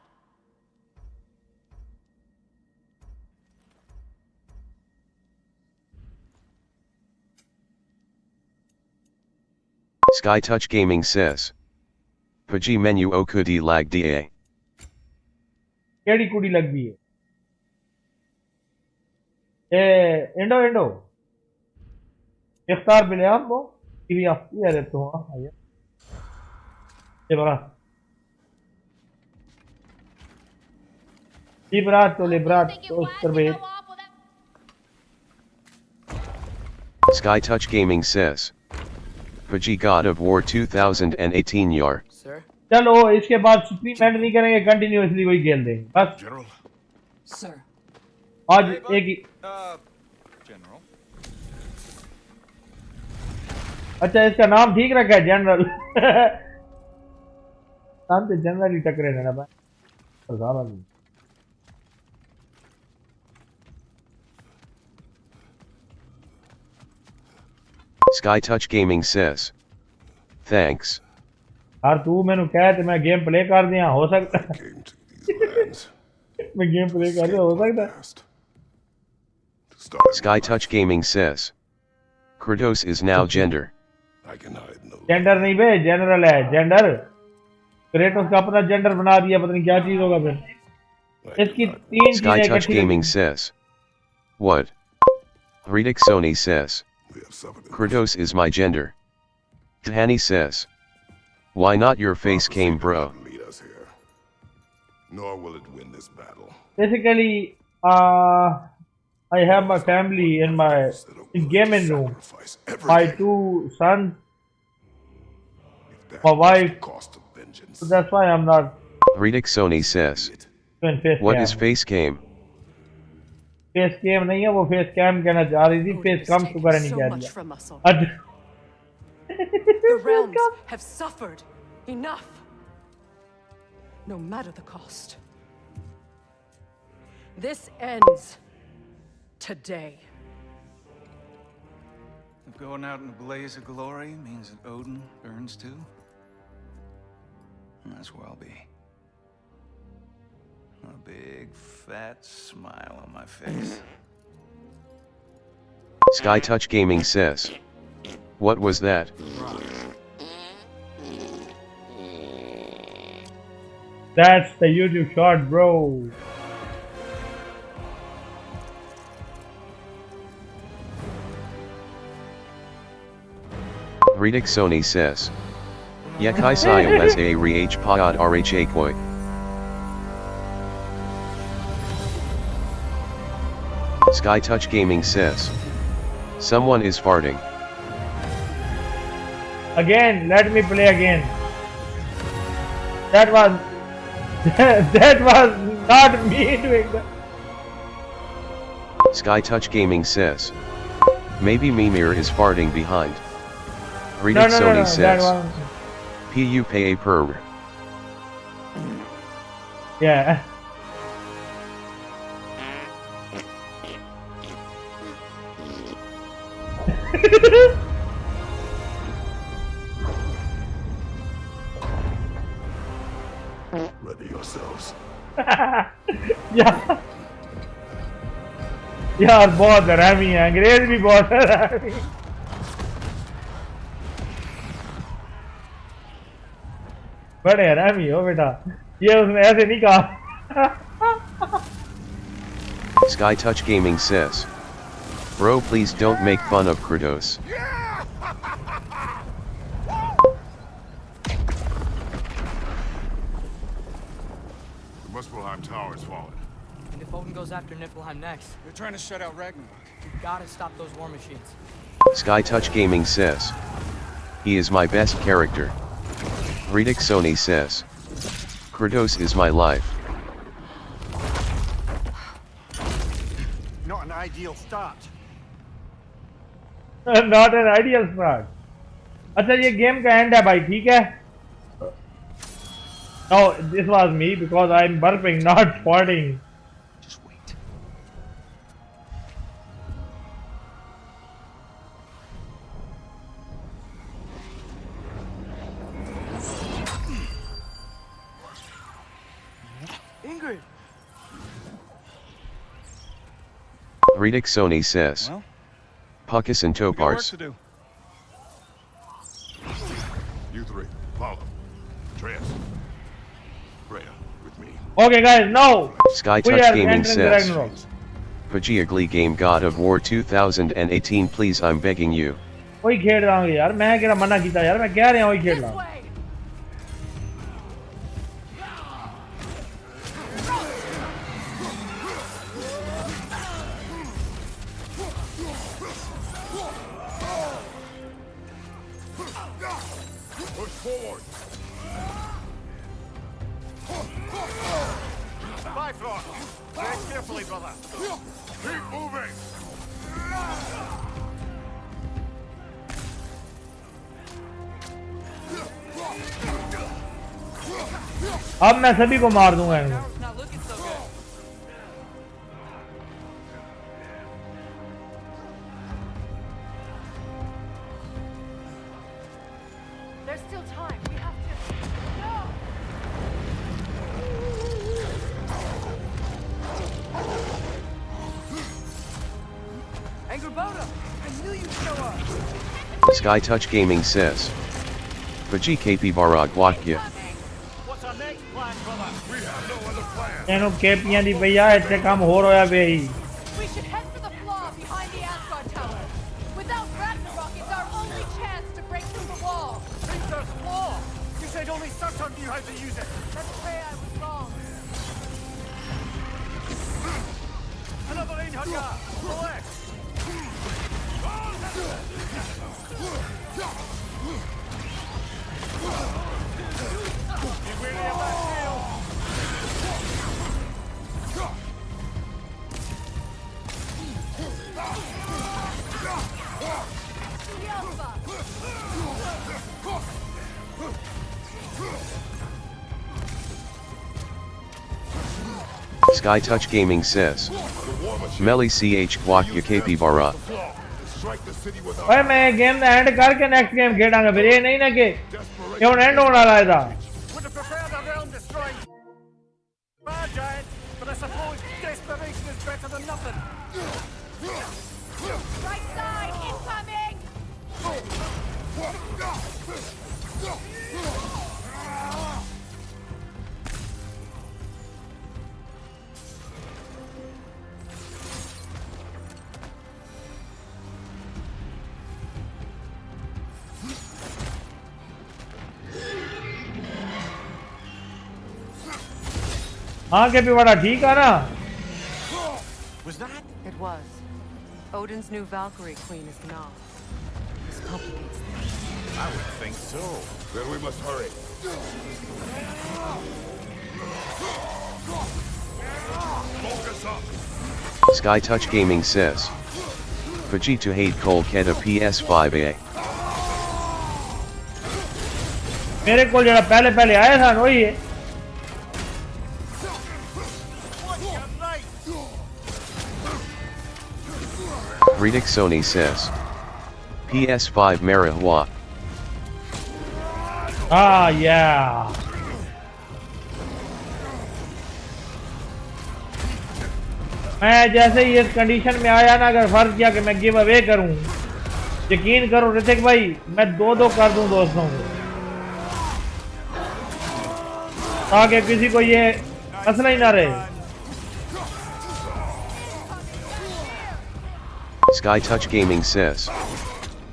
Sky Touch Gaming says, Paji menu okudi lag da. केड़ी कुड़ी लग गई है Indo इख्तार बिले आपको TV आपकी है तो आइए ये तो लिब्रात तो उस तरह Sky Touch Gaming says, Paji God of War 2018 yar. चलो इसके बाद सप्लीमेंट नहीं करेंगे कंटिन्यूअसली वही खेल देंगे बस सर आज एक ही जनरल अच्छा इसका नाम ठीक रखा है जनरल नाम तो जनरल ही टकरे ना भाई ज्यादा नहीं Sky Touch Gaming says, thanks. यार तू मैंने कहा तो मैं गेम प्ले कर दिया हो सकता मैं गेम प्ले कर दिया हो सकता Sky Touch Gaming says, Kratos is now gender. Gender नहीं बे जनरल है जेंडर क्रेटोस का अपना जेंडर बना दिया पता नहीं क्या चीज होगा फिर इसकी तीन Sky चीजें Touch इकट्ठी Gaming says, What? Hridik Sony says. Kratos is my gender. Dhani says. Why not your face came, bro? Nor will it win this battle. Basically, I have my family in my gaming room. My 2 sons, my wife. So that's why I'm not. Hridik Sony says. What is face cam? Face cam नहीं है वो face cam कहना चाह रही थी face cam sugar नहीं कह रही The realms have suffered enough, no matter the cost. This ends today. If going out in a blaze of glory means that Odin burns too, that's where I'll be. A big fat smile on my face. Sky Touch Gaming says. What was that? That's the YouTube shot, bro. Hridik Sony says. Yekai Sayam as a rh pod rha koi. Sky Touch Gaming says. Someone is farting. Again, let me play again. That was that was not me doing that. Sky Touch Gaming says. Maybe Mimir is farting behind. Hridik Sony says. Pu pay per. Yeah. Ready yourselves. यार बहुत हरामी है अंग्रेज भी बहुत हरामी बड़े हरामी हो बेटा ये उसने ऐसे नहीं कहा Sky Touch Gaming says. Bro, please don't make fun of Kratos. The Muspelheim Tower is fallen. And if Odin goes after Niflheim next, They're trying to shut out Ragnarok. we gotta stop those war machines. Sky Touch Gaming says. He is my best character. Hridik Sony says. Kratos is my life. Not an ideal start. Not an ideal start. अच्छा ये game का and है भाई ठीक है No, this was me because I'm burping, not farting. Just wait. Ingrid! Hridik Sony says. Well, Puckus and we got work Topars. to do. You three, follow. Atreus. Freya, with me. Okay guys, now Sky we Touch are Gaming entering the says. Ragnarok. Pajiagli Game God of War 2018 please I'm begging you. वही खेल रहा हूँ यार मैं क्या मना किया यार मैं कह रहा हूँ वही खेल रहा हूँ Push forward. Bifrost! Tread carefully, brother. Keep moving. अब मैं सभी को मार दूंगा इनको Not looking so good. There's still time. We have to. No! Angrboda! I knew you'd show up! Sky Touch Gaming says. Paji KP Barag Wakya. What's our next plan, brother? We have no other plan. ਇਹਨੂੰ ਕੇਪੀਆਂ ਦੀ ਪਈਆ ਇੱਥੇ ਕੰਮ ਹੋਰ ਹੋਇਆ ਵੇ ਹੀ We should head for the behind the Asgard Tower. Without Ragnarok, it's our only chance to break through the wall. There's law! You said only Surtur knew how to use it! Let's pray I was wrong. Another Einhugger! To the left! Be wary of that tail! Sky Touch Gaming says. Meli ch kwak yakapi bara. भाई मैं game दा and करके next game खेडांगा फिर ये नहीं ना कि ये हुन एंड होने वाला है दा Would have preferred a realm destroyed. Bad giant, but I suppose desperation is better than nothing. Right side, incoming! हाँ के भी बड़ा ठीक है ना Was that? It was. Odin's new Valkyrie queen is Gna. This complicates things. I would think so. Then we must hurry. Focus up. Sky Touch Gaming says. Paji to hate Cole Keda PS5A. मेरे को जरा पहले पहले आया था वही है Redick Sony says. PS5 Marihua. Ah, yeah. मैं जैसे ही इस कंडीशन में आया ना अगर फर्ज किया कि मैं गिव अवे करूं यकीन करो ऋतिक भाई मैं दो कर दूं दोस्तों को ताकि किसी को ये मसला ही ना रहे Sky Touch Gaming says.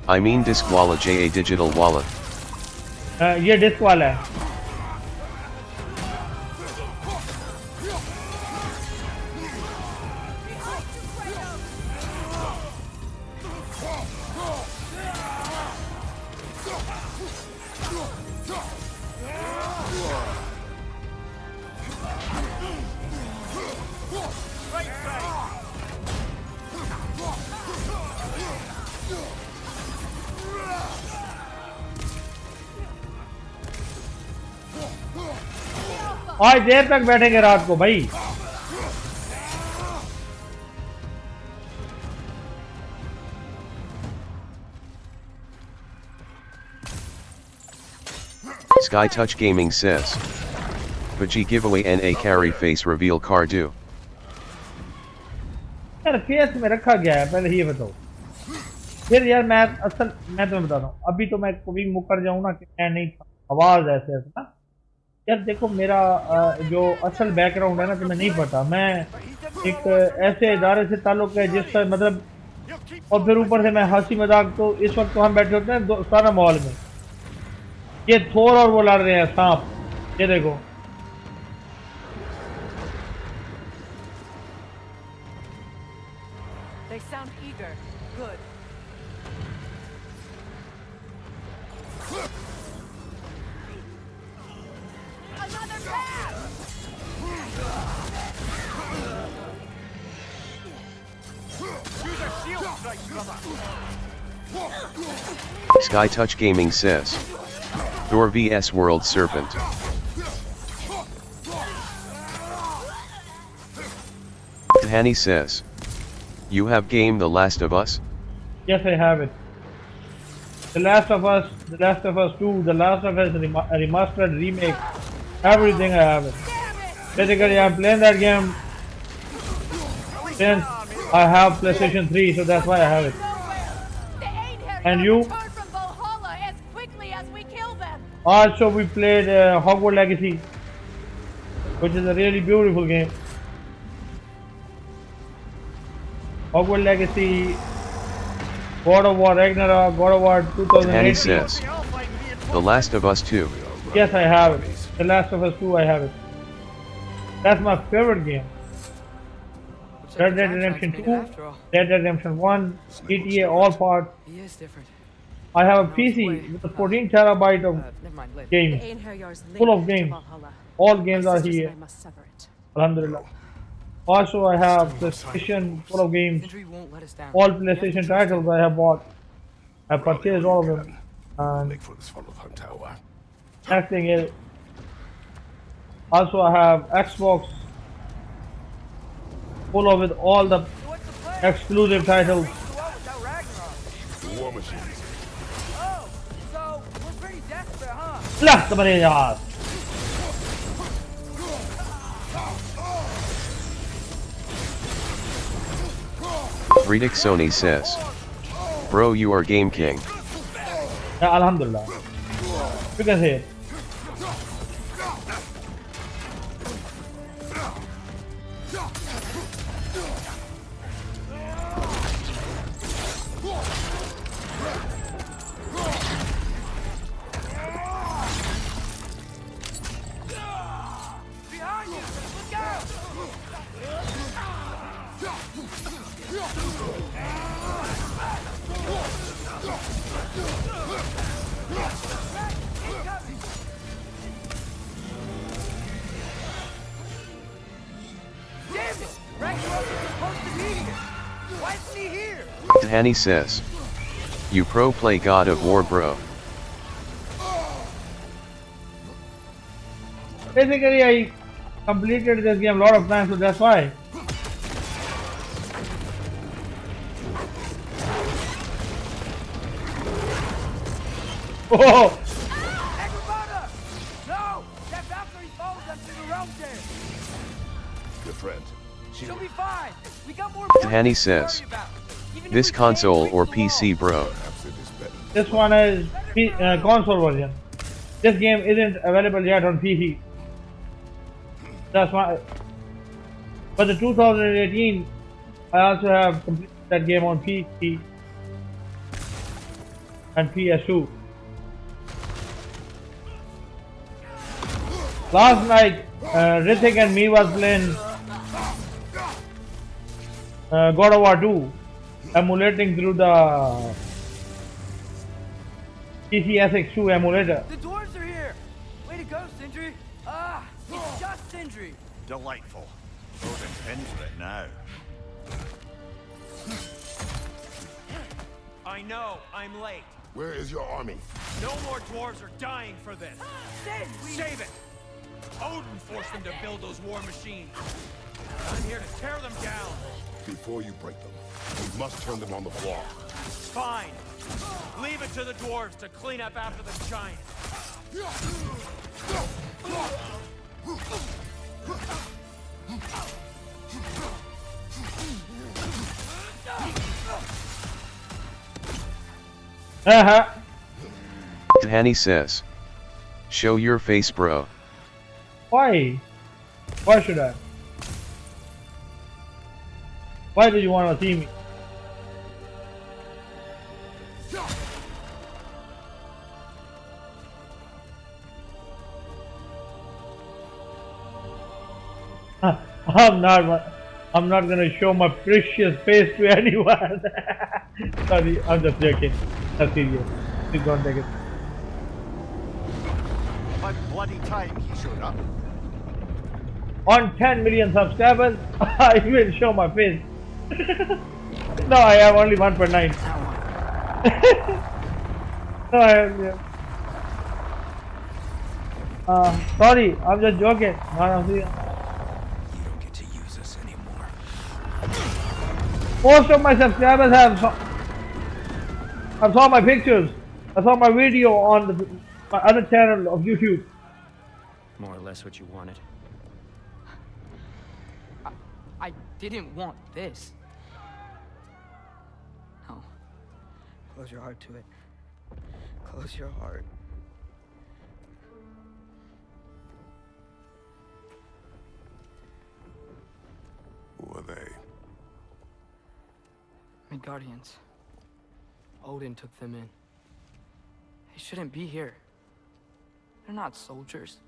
I mean disc wallet JA digital wallet. ये डिस्क वाला है आज देर तक बैठेंगे रात को भाई Sky Touch Gaming says. Paji giveaway NA carry face reveal car do. यार फेस में रखा गया है पहले ये बताओ फिर यार मैं तुम्हें बताता हूँ अभी तो मैं कभी मुकर जाऊँ ना कि मैं नहीं आवाज ऐसे ना यार देखो मेरा जो असल बैकग्राउंड है ना तुम्हें नहीं पता मैं एक ऐसे इदारे से ताल्लुक है जिसका मतलब और फिर ऊपर से मैं हंसी मजाक तो इस वक्त तो हम बैठे होते हैं सारा मॉल में ये थोर और वो लड़ रहे हैं सांप ये देखो They sound eager. Good. Another pass! Use a shield strike, brother! Sky Touch Gaming says. Thor vs World Serpent. Tahani says. You have game The Last of Us? Yes, I have it. The Last of Us 2, The Last of Us remastered remake, everything I have it. Basically, I'm playing that game since I have PlayStation 3, so that's why I have it. And you? Also, we played Hogwarts Legacy, which is a really beautiful game. Hogwarts Legacy, God of War Ragnarok, God of War Danny 2018. says, The Last of Us 2. Yes, I have it. The Last of Us 2, I have it. That's my favorite game. Red Dead Redemption 2, Red Dead Redemption 1, GTA, all parts. He is different. I have a PC with 14 terabyte of Never mind, later. games, full of games. All games are here. Alhamdulillah. Also, I have PlayStation full of games. Sindri won't let us down. All PlayStation titles I have bought. I purchased all of them. And next thing is, also I have Xbox full of with all the exclusive titles. War machines. Oh, so we're pretty desperate, huh? لا تبني يا Friedrich Sony says, Bro, you are Game King. Yeah, Alhamdulillah. You can say it. Damn it! Ragnarok is supposed to be here. Why isn't he here? Danny says, You pro play God of War, bro. Basically, I completed this game a lot of times, so that's why. Oh! No! That Valkyrie follows us to the realm there. Your friend. She'll be fine. We got more Danny says, This console or PC, bro. This one is console version. This game isn't available yet on PC. That's why. But the 2018, I also have completed that game on PC and PS2. Last night, Rithik and me was playing God of War 2, emulating through the PCSX2 emulator. The dwarves are here. Way to go, Sindri. Ah, it's just Sindri. Delightful. Odin's in for it now. I know, I'm late. Where is your army? No more dwarves are dying for this. Save it! Odin forced them to build those war machines. I'm here to tear them down. Before you break them, we must turn them on the floor. Fine. Leave it to the dwarves to clean up after the giant. Danny says, Show your face, bro. Why? Why should I? Why do you want to see me? I'm not gonna show my precious face to anyone. Sorry, I'm just joking. That's serious. Please don't take it. By bloody time he showed up. On 10 million subscribers, I will show my face. No, I have only 1.9. No, I have, yeah. Sorry, I'm just joking. No, no, see. Most of my subscribers have saw my pictures. I saw my video on my other channel of YouTube. More or less what you wanted. I didn't want this. No. Close your heart to it. Close your heart. Who are they? Midgardians. Odin took them in. They shouldn't be here. They're not soldiers.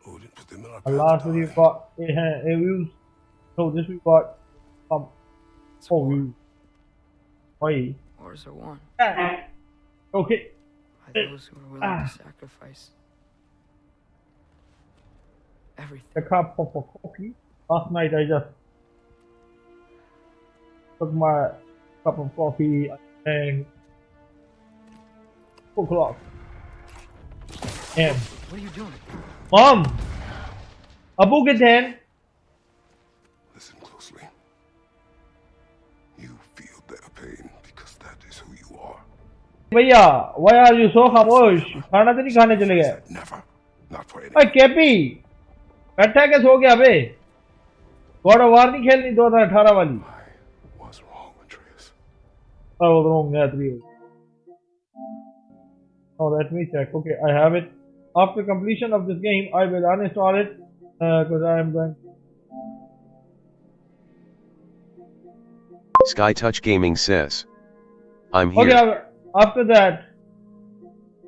Odin put them in our last we've got views. So this we've got some 4 views. Why? Wars are won. Okay. By those who are willing to sacrifice everything. A cup of coffee. Last night I just took my cup of coffee and 4 o'clock. And what are you doing? Mom! Abu get in. Listen closely. You feel their pain because that is who you are. Bhaiya, why are you so खामोश? खाना तो नहीं खाने चले गए? Never. Not for any. ओए KP, बैठा है क्या सो गया बे? गॉड ऑफ वार नहीं खेलनी 2018 वाली? I was wrong, Atreus. I was wrong, Atreus. Oh, let me check. Okay, I have it. After completion of this game, I will uninstall it because I am going. SkyTouch Gaming says, I'm here. Okay, after that,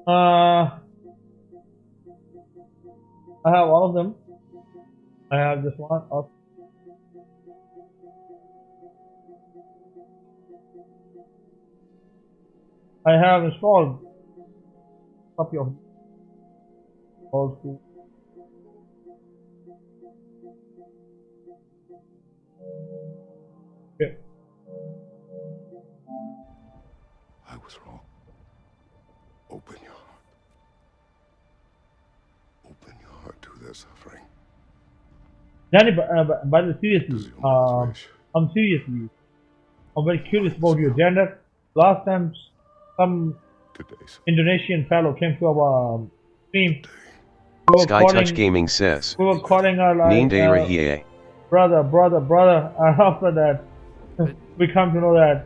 I have all of them. I have this one. I have installed a copy of also. Okay. I was wrong. Open your heart. Open your heart to their suffering. Danny, but seriously, I'm seriously. I'm very curious about your gender. Last time, some Indonesian fellow came to our stream. SkyTouch Gaming says, we were calling her like brother. And after that, we come to know that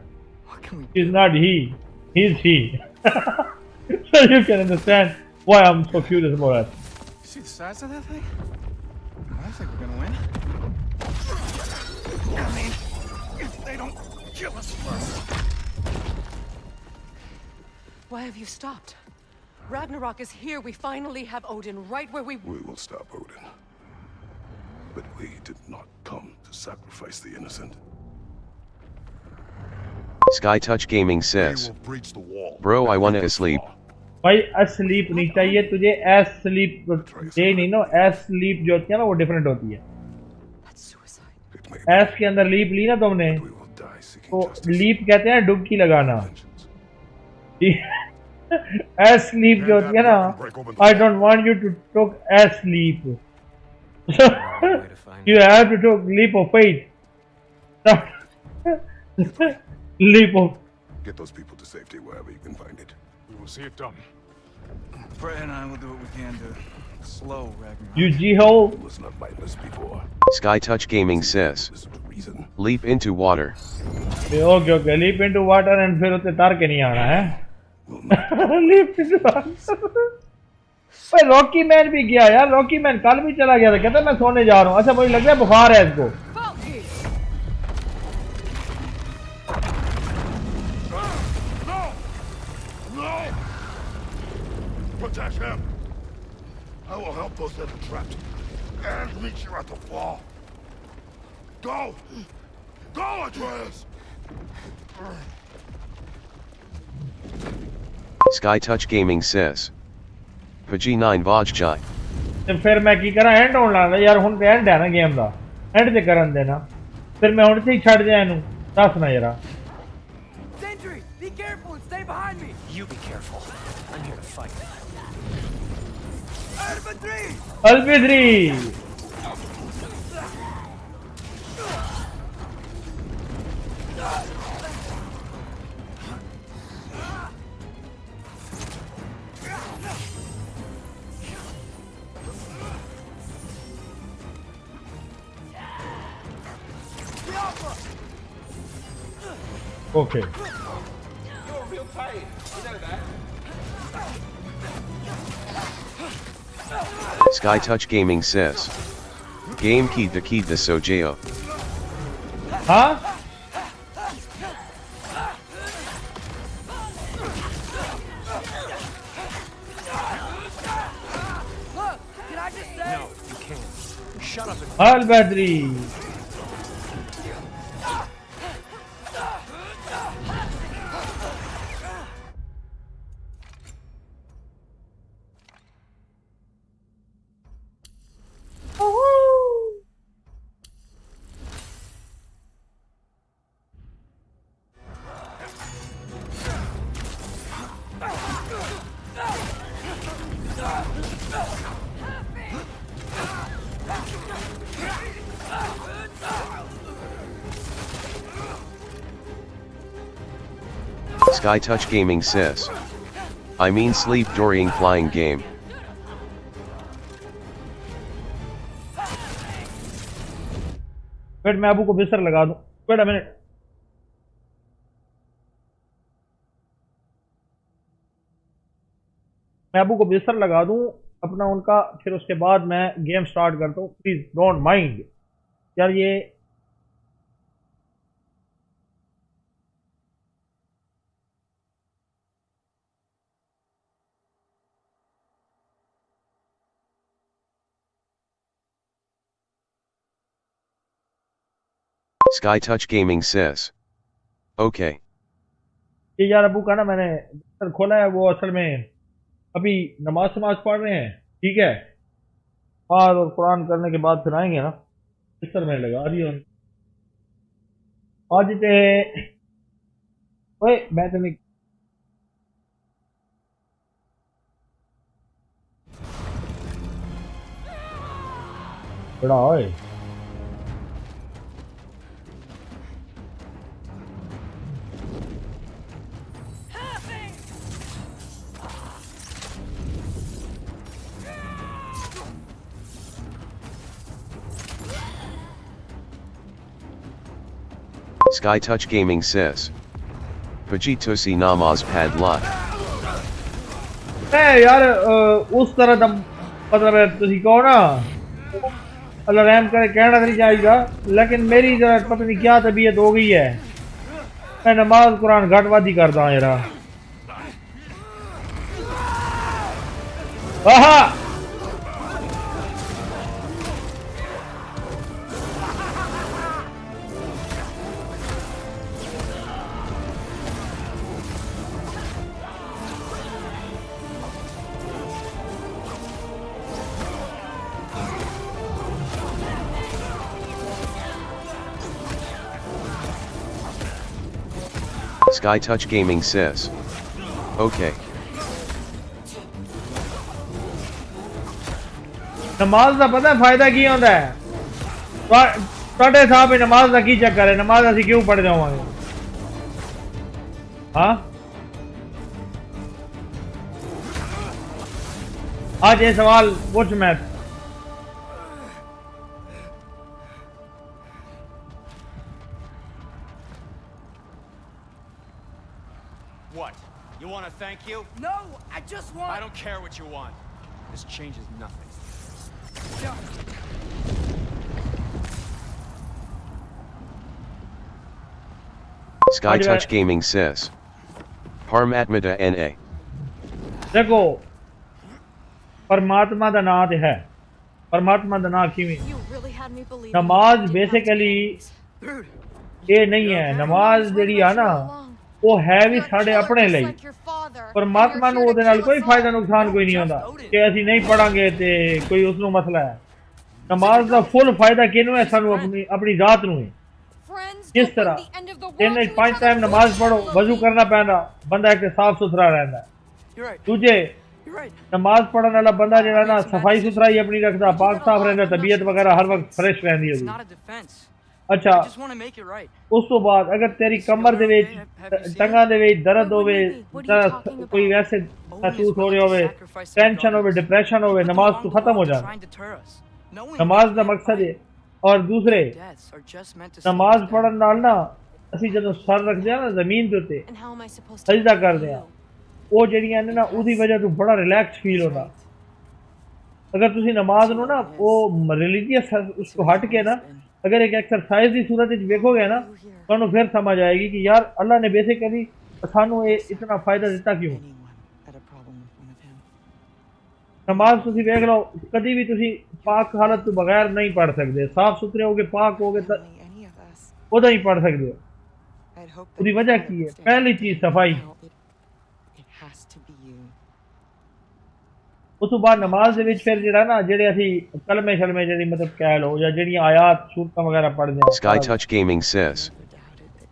he's not he, he's he. So you can understand why I'm so curious about that. You see the size of that thing? I think we're gonna win. I mean, if they don't kill us first. Why have you stopped? Ragnarok is here. We finally have Odin right where we... We will stop Odin. But we did not come to sacrifice the innocent. SkyTouch Gaming says, Bro, I wanna sleep. भाई asleep नहीं चाहिए तुझे asleep ये नहीं ना asleep जो होती है ना वो different होती है as के अंदर leap ली ना तुमने तो leap कहते हैं डुबकी लगाना asleep जो होती है ना I don't want you to talk asleep you have to talk leap of faith leap of get those people to safety wherever you can find it. We will see it done. Fred and I will do what we can to slow Ragnarok. You G-hole was not mindless before. SkyTouch Gaming says, leap into water. Okay, leap into water and फिर उसे तार के नहीं आना है leap into water भाई Rocky man भी गया यार रॉकी मैन कल भी चला गया था कहता मैं सोने जा रहा हूँ अच्छा मुझे लग रहा है बुखार है इसको Protect him. I will help those that are trapped and meet you at the fall. Go! Go, Atreus! SkyTouch Gaming says, Pg9 Vajjai. ਤੇ ਫਿਰ ਮੈਂ ਕੀ ਕਰਾਂ ਐਂਡ ਹੋਣ ਲੱਗਾ ਯਾਰ ਹੁਣ ਤੇ ਐਂਡ ਹੈ ਨਾ ਗੇਮ ਦਾ ਐਂਡ ਤੇ ਕਰਨ ਦੇਣਾ ਫਿਰ ਮੈਂ ਹੁਣ ਤੇ ਹੀ ਛੱਡ ਦਿਆਂ ਇਹਨੂੰ ਦੱਸ ਨਾ ਯਾਰਾ Sentry, be careful and stay behind me. You be careful. I'm here to fight. Albidri! Okay. You're real tight. You know that. SkyTouch Gaming says, Game key the Sojeo. Huh? shut up and हाल बेहतरी Sky Touch Gaming says. I mean sleep during flying game. Wait मैं अबू को बिस्तर लगा दूं wait a minute मैं अबू को बिस्तर लगा दूं अपना उनका फिर उसके बाद मैं गेम स्टार्ट करता हूं प्लीज डोंट माइंड यार ये Sky Touch Gaming says. Okay. ये यार अबू का ना मैंने बिस्तर खोला है वो असल में अभी नमाज पढ़ रहे हैं ठीक है और कुरान करने के बाद फिर आएंगे ना बिस्तर में लगा दिया आज ते ओए मैं तो नहीं बड़ा ओए Sky Touch Gaming says. Pajitusi namaz padlock. यार उस तरह दा मतलब है तुसी कहो ना अल्लाह रहम करे कहना नहीं चाहिएगा लेकिन मेरी जरा पता नहीं क्या तबीयत हो गई है मैं नमाज कुरान घटवादी करता हूँ यार आहा Sky Touch Gaming says. Okay. नमाज का पता फायदा की होता है साढ़े साहब नमाज का की चक्कर है नमाज असं क्यों पढ़ जावांगे हाँ आज ये सवाल पूछ मैं what? You want to thank you? No, I just want... I don't care what you want. This changes nothing. Sky Touch Gaming says. Parmatmata NA. देखो परमात्मा का नाम तो है परमात्मा का नाम किवें नमाज बेसिकली ये नहीं है नमाज जिहड़ी आ ना वो है भी साढ़े अपने लिए परमात्मा नूं उहदे नाल कोई फायदा नुकसान कोई नहीं होता कि असीं नहीं पढ़ांगे ते कोई उसनूं मसला है नमाज का फुल फायदा किनूं है सानूं अपनी अपनी जात नूं है किस तरह दिन 5 टाइम नमाज पढ़ो वजू करना पैंदा बंदा एक साफ सुथरा रहंदा है दूजे नमाज पढ़ने वाला बंदा जो ना सफाई सुथराई अपनी रखता पाक साफ रहता तबीयत वगैरह हर वक्त फ्रेश रहती है अच्छा उस तो बाद अगर तेरी कमर दे टंगा दे दर्द होवे कोई वैसे महसूस हो रहे होवे टेंशन होवे डिप्रेशन होवे नमाज तो खत्म हो जाए नमाज का मकसद है और दूसरे नमाज पढ़न नाल ना असी जदों सर रखते हैं ना जमीन के उत्ते सजदा करते हैं वो जड़ियां ने ना उदी वजह तो बड़ा रिलैक्स फील होता अगर तुसी नमाज नो ना वो रिलीजियस उसको हट के ना अगर एक एक्सरसाइज की सूरत देखोगे ना तो फिर समझ आएगी कि यार अल्लाह ने बेसिकली सानू इतना फायदा दिता क्यों नमाज ਤੁਸੀਂ ਵੇਖ ਲਓ ਕਦੀ ਵੀ ਤੁਸੀਂ ਪਾਕ ਹਾਲਤ ਤੋਂ ਬਗੈਰ ਨਹੀਂ ਪੜ ਸਕਦੇ ਸਾਫ ਸੁਥਰੇ ਹੋਗੇ ਪਾਕ ਹੋਗੇ ਤਾਂ ਉਹਦਾ ਹੀ ਪੜ ਸਕਦੇ ਹੋ ਉਹਦੀ ਵਜ੍ਹਾ ਕੀ ਹੈ ਪਹਿਲੀ ਚੀਜ਼ ਸਫਾਈ ਉਸ ਤੋਂ ਬਾਅਦ ਨਮਾਜ਼ ਦੇ ਵਿੱਚ ਫਿਰ ਜਿਹੜਾ ਨਾ ਜਿਹੜੇ ਅਸੀਂ ਕਲਮੇ ਸ਼ਲਮੇ ਜਿਹੜੀ ਮਤਲਬ ਕਹਿ ਲਓ ਜਾਂ ਜਿਹੜੀਆਂ ਆਇਤ ਸੂਰਤਾਂ ਵਗੈਰਾ ਪੜ੍ਹਦੇ ਹਾਂ Sky Touch Gaming says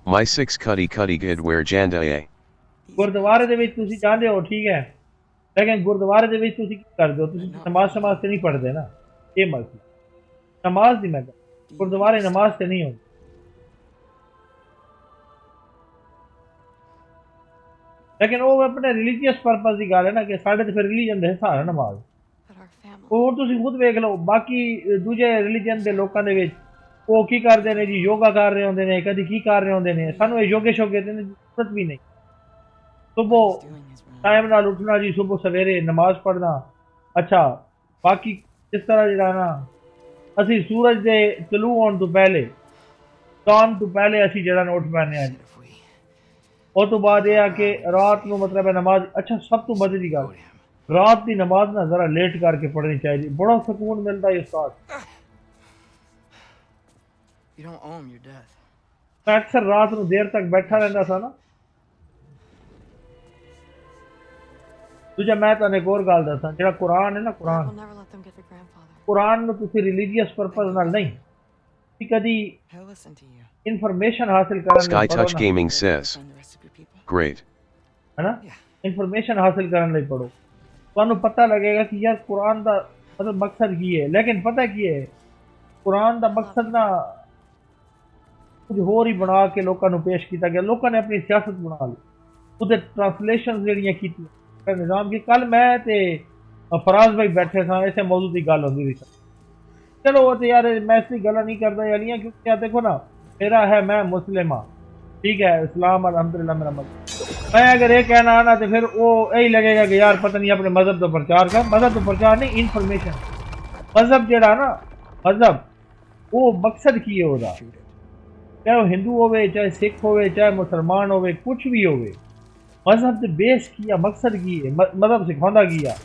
My 6 cuddy good where janda a ਗੁਰਦੁਆਰੇ ਦੇ ਵਿੱਚ ਤੁਸੀਂ ਜਾਂਦੇ ਹੋ ਠੀਕ ਹੈ ਲੇਕਿਨ ਗੁਰਦੁਆਰੇ ਦੇ ਵਿੱਚ ਤੁਸੀਂ ਕੀ ਕਰਦੇ ਹੋ ਤੁਸੀਂ ਨਮਾਜ਼ ਤੇ ਨਹੀਂ ਪੜ੍ਹਦੇ ਨਾ ਇਹ ਮਸਲਾ ਨਮਾਜ਼ ਦੀ ਮੈਂ ਗੁਰਦੁਆਰੇ ਨਮਾਜ਼ ਤੇ ਨਹੀਂ ਹੁੰਦੀ लेकिन वो अपने रिलीजियस पर्पस की गल है ना कि साढ़े तो फिर रिलीजन दे सारा नमाज और तुसी खुद वेख लो बाकी दूजे रिलीजन दे लोकां दे विच वो की करदे ने जी योगा कर रहे होंदे ने कदी की कर रहे होंदे ने सानू योगे शोगे दी जरूरत भी नहीं सुबह टाइम नाल उठना जी सुबह सवेरे नमाज पढ़ना अच्छा बाकी जिस तरह जिहड़ा ना असी सूरज दे तलू होने तो पहले दान तो पहले असी जिहड़ा उठ पैने आ और तो बाद यह कि रात को मतलब है नमाज अच्छा सब तो मजे की गल रात की नमाज ना जरा लेट करके पढ़नी चाहिए बड़ा सुकून मिलता है उस्ताद मैं अक्सर रात को देर तक बैठा रहता था ना तुझे मैं तो एक और गल दसा जो कुरान है ना कुरान तुसी रिलीजियस पर्पज नाल नहीं कदी इंफॉर्मेशन हासिल करने Sky Touch Gaming says Great है ना इंफॉर्मेशन हासिल करने लिए पढ़ो तो पता लगेगा कि यार कुरान का मतलब मकसद की है लेकिन पता की है कुरान का मकसद ना कुछ होर ही बना के लोगों को पेश किया गया लोगों ने अपनी सियासत बना ली उधर ट्रांसलेशन जड़ियाँ की निज़ाम की कल मैं ते फराज भाई बैठे सा ऐसे मौजूद की गल होती थी चलो वो तो यार मैं इसकी गल नहीं करता यार क्योंकि यार देखो ना मेरा है मैं मुस्लिम हाँ ठीक है इस्लाम अल्हम्दुलिल्लाह मेरा मजहब मैं अगर ये कहना है ना तो फिर वो यही लगेगा कि यार पता नहीं अपने मजहब का प्रचार कर मजहब का प्रचार नहीं इन्फॉर्मेशन मजहब जड़ा ना मजहब वो मकसद की है ओदा चाहे वो हिंदू होवे चाहे सिख होवे चाहे मुसलमान होवे कुछ भी होवे मजहब से बेस किया मकसद की है मजहब सिखांदा किया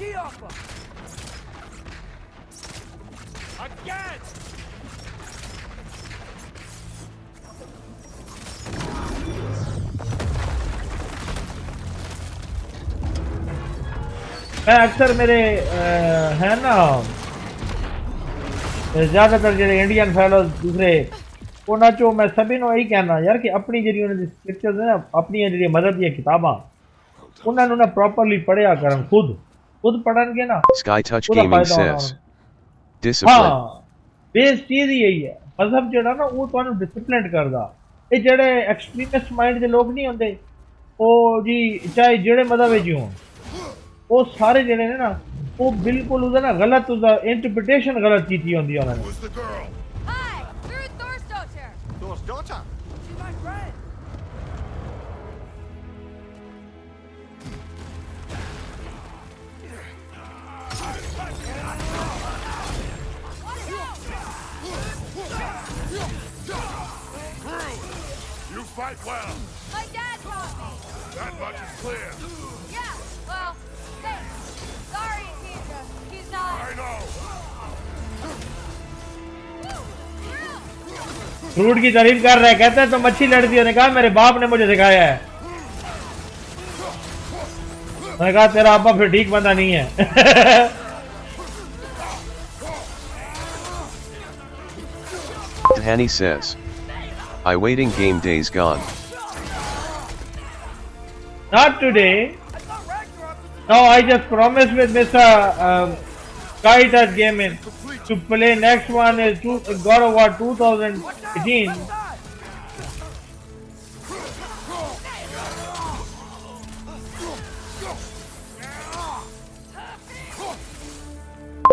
मैं अक्सर मेरे है ना ज़्यादातर जो इंडियन फैलोज दूसरे उन्होंने चो मैं सभी को यही कहना यार कि अपनी जी उन्होंने स्क्रिप्चर्स है ना अपनी जी मदद दी किताबां उन्होंने प्रॉपरली पढ़िया करन खुद पढ़नगे ना Sky Touch Gaming says Discipline base चीज ही यही है मजहब जो ना वो तुहानू डिसिप्लिन करदा ये जेड़े एक्सट्रीमिस्ट माइंड के लोग नहीं होंदे ओ जी चाहे जेड़े मजहब विच होण वो सारे जने ने ना वो बिल्कुल उधर ना गलत उधर इंटरप्रिटेशन गलत की थी होंदी उन्होंने Hi, you're Thor's daughter. Thor's daughter? She's my friend. You fight well. My dad taught me. That much is clear. Yeah, well, thanks. Sorry, Teacher. He's not. I know. Fruit की तारीफ कर रहे कहते हैं तुम अच्छी लड़की हो ने कहा मेरे बाप ने मुझे सिखाया है मैंने कहा तेरा अब्बा फिर ठीक बंदा नहीं है Hanny says I waiting game days gone Not today. No, I just promised with Mr. Sky Touch Gaming to play next one is God of War 2018.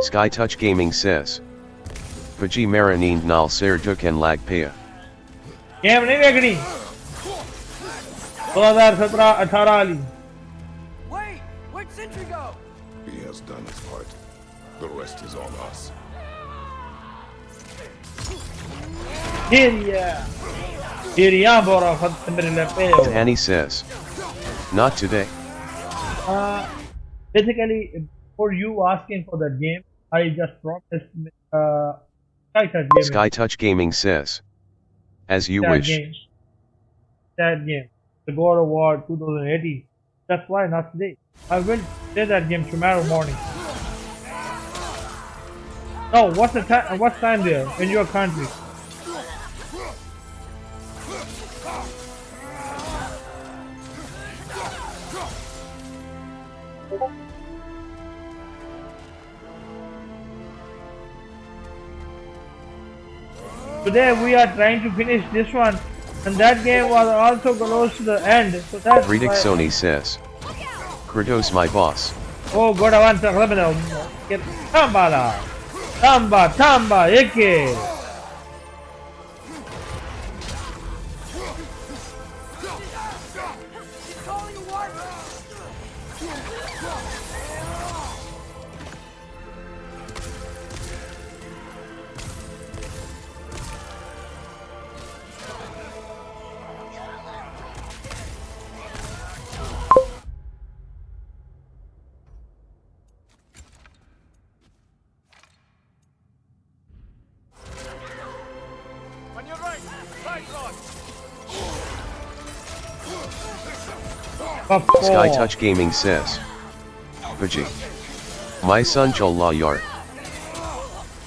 Sky Touch Gaming says Paji Maraneen Nal Ser Dukan Lag Paya Game नहीं देखनी 2017-18 वाली Wait! Where'd Sentry go? He has done his part. The rest is on us. Here bora خدت من اللي Hanny says not today basically for you asking for that game, I just promised SkyTouch Gaming. SkyTouch Gaming says, as you that wish. Game. That game. The God of War 2018. That's why not today. I will play that game tomorrow morning. No, what's the time? What's time there in your country? Today we are trying to finish this one, and that game was also close to the end. So that's Redick why... Sony says, Kratos my boss. Oh, God, I want to get Tamba, Tamba, Eke. SkyTouch Gaming says, Paji, my son Cholla yar.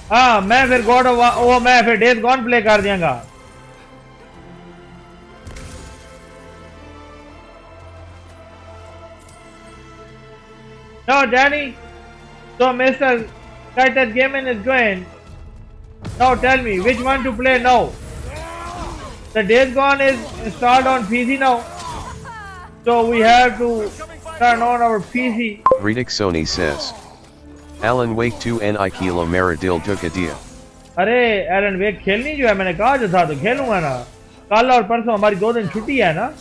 हाँ मैं फिर God of वो मैं फिर days gone play कर दियांगा. No, Danny. So Mr. SkyTouch Gaming is going. Now tell me which one to play now. The Days Gone is installed on PC now, so we have to turn on our PC. Redick Sony says, Alan Wake 2 Ni Kilo Maradil Dukadia. अरे Elon वेक खेलनी जो है मैंने कहा जो था तो खेलूंगा ना. कल और परसों हमारी 2 दिन छुट्टी है ना.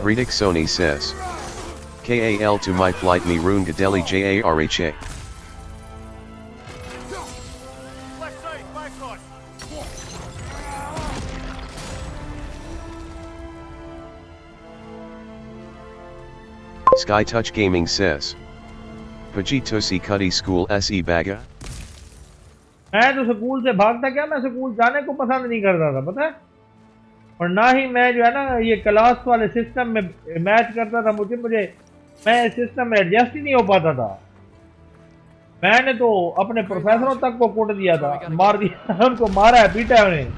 Redick Sony says, KAL to my flight me roon gadeli JARHA. SkyTouch Gaming says, Paji Tosi Kuddy School SE Baga. मैं तो स्कूल से भागता क्या, मैं स्कूल जाने को पसंद नहीं करता था पता है. और ना ही मैं जो है ना ये क्लास वाले सिस्टम में मैच करता था. मुझे मैं इस सिस्टम में एडजस्ट ही नहीं हो पाता था. मैंने तो अपने प्रोफेसरों तक को कूट दिया था, मार दिया, उनको मारा है, पीटा है उन्हें.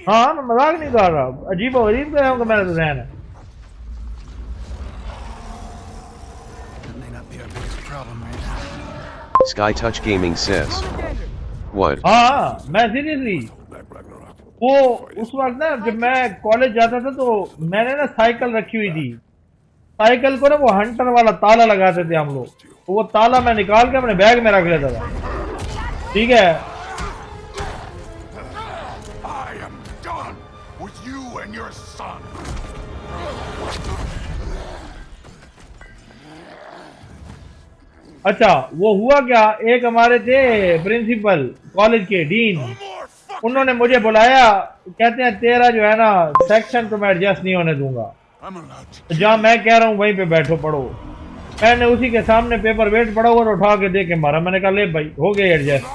हाँ मैं मजाक नहीं कर रहा. अजीब अजीब गया हूँ मेरा तो ध्यान है. SkyTouch Gaming says, what? हाँ मैं सीरियसली वो उस वक्त ना जब मैं कॉलेज जाता था तो मैंने ना साइकिल रखी हुई थी. साइकिल को ना वो हंटर वाला ताला लगाते थे हम लोग. तो वो ताला मैं निकाल के अपने बैग में रख लेता था. ठीक है. अच्छा वो हुआ क्या, एक हमारे थे प्रिंसिपल कॉलेज के डीन, उन्होंने मुझे बुलाया. कहते हैं तेरा जो है ना सेक्शन तो मैं एडजस्ट नहीं होने दूंगा, जहाँ मैं कह रहा हूँ वहीं पे बैठो पढ़ो. मैंने उसी के सामने पेपर वेट पढ़ा और उठा के दे के मारा. मैंने कहा ले भाई हो गए adjust.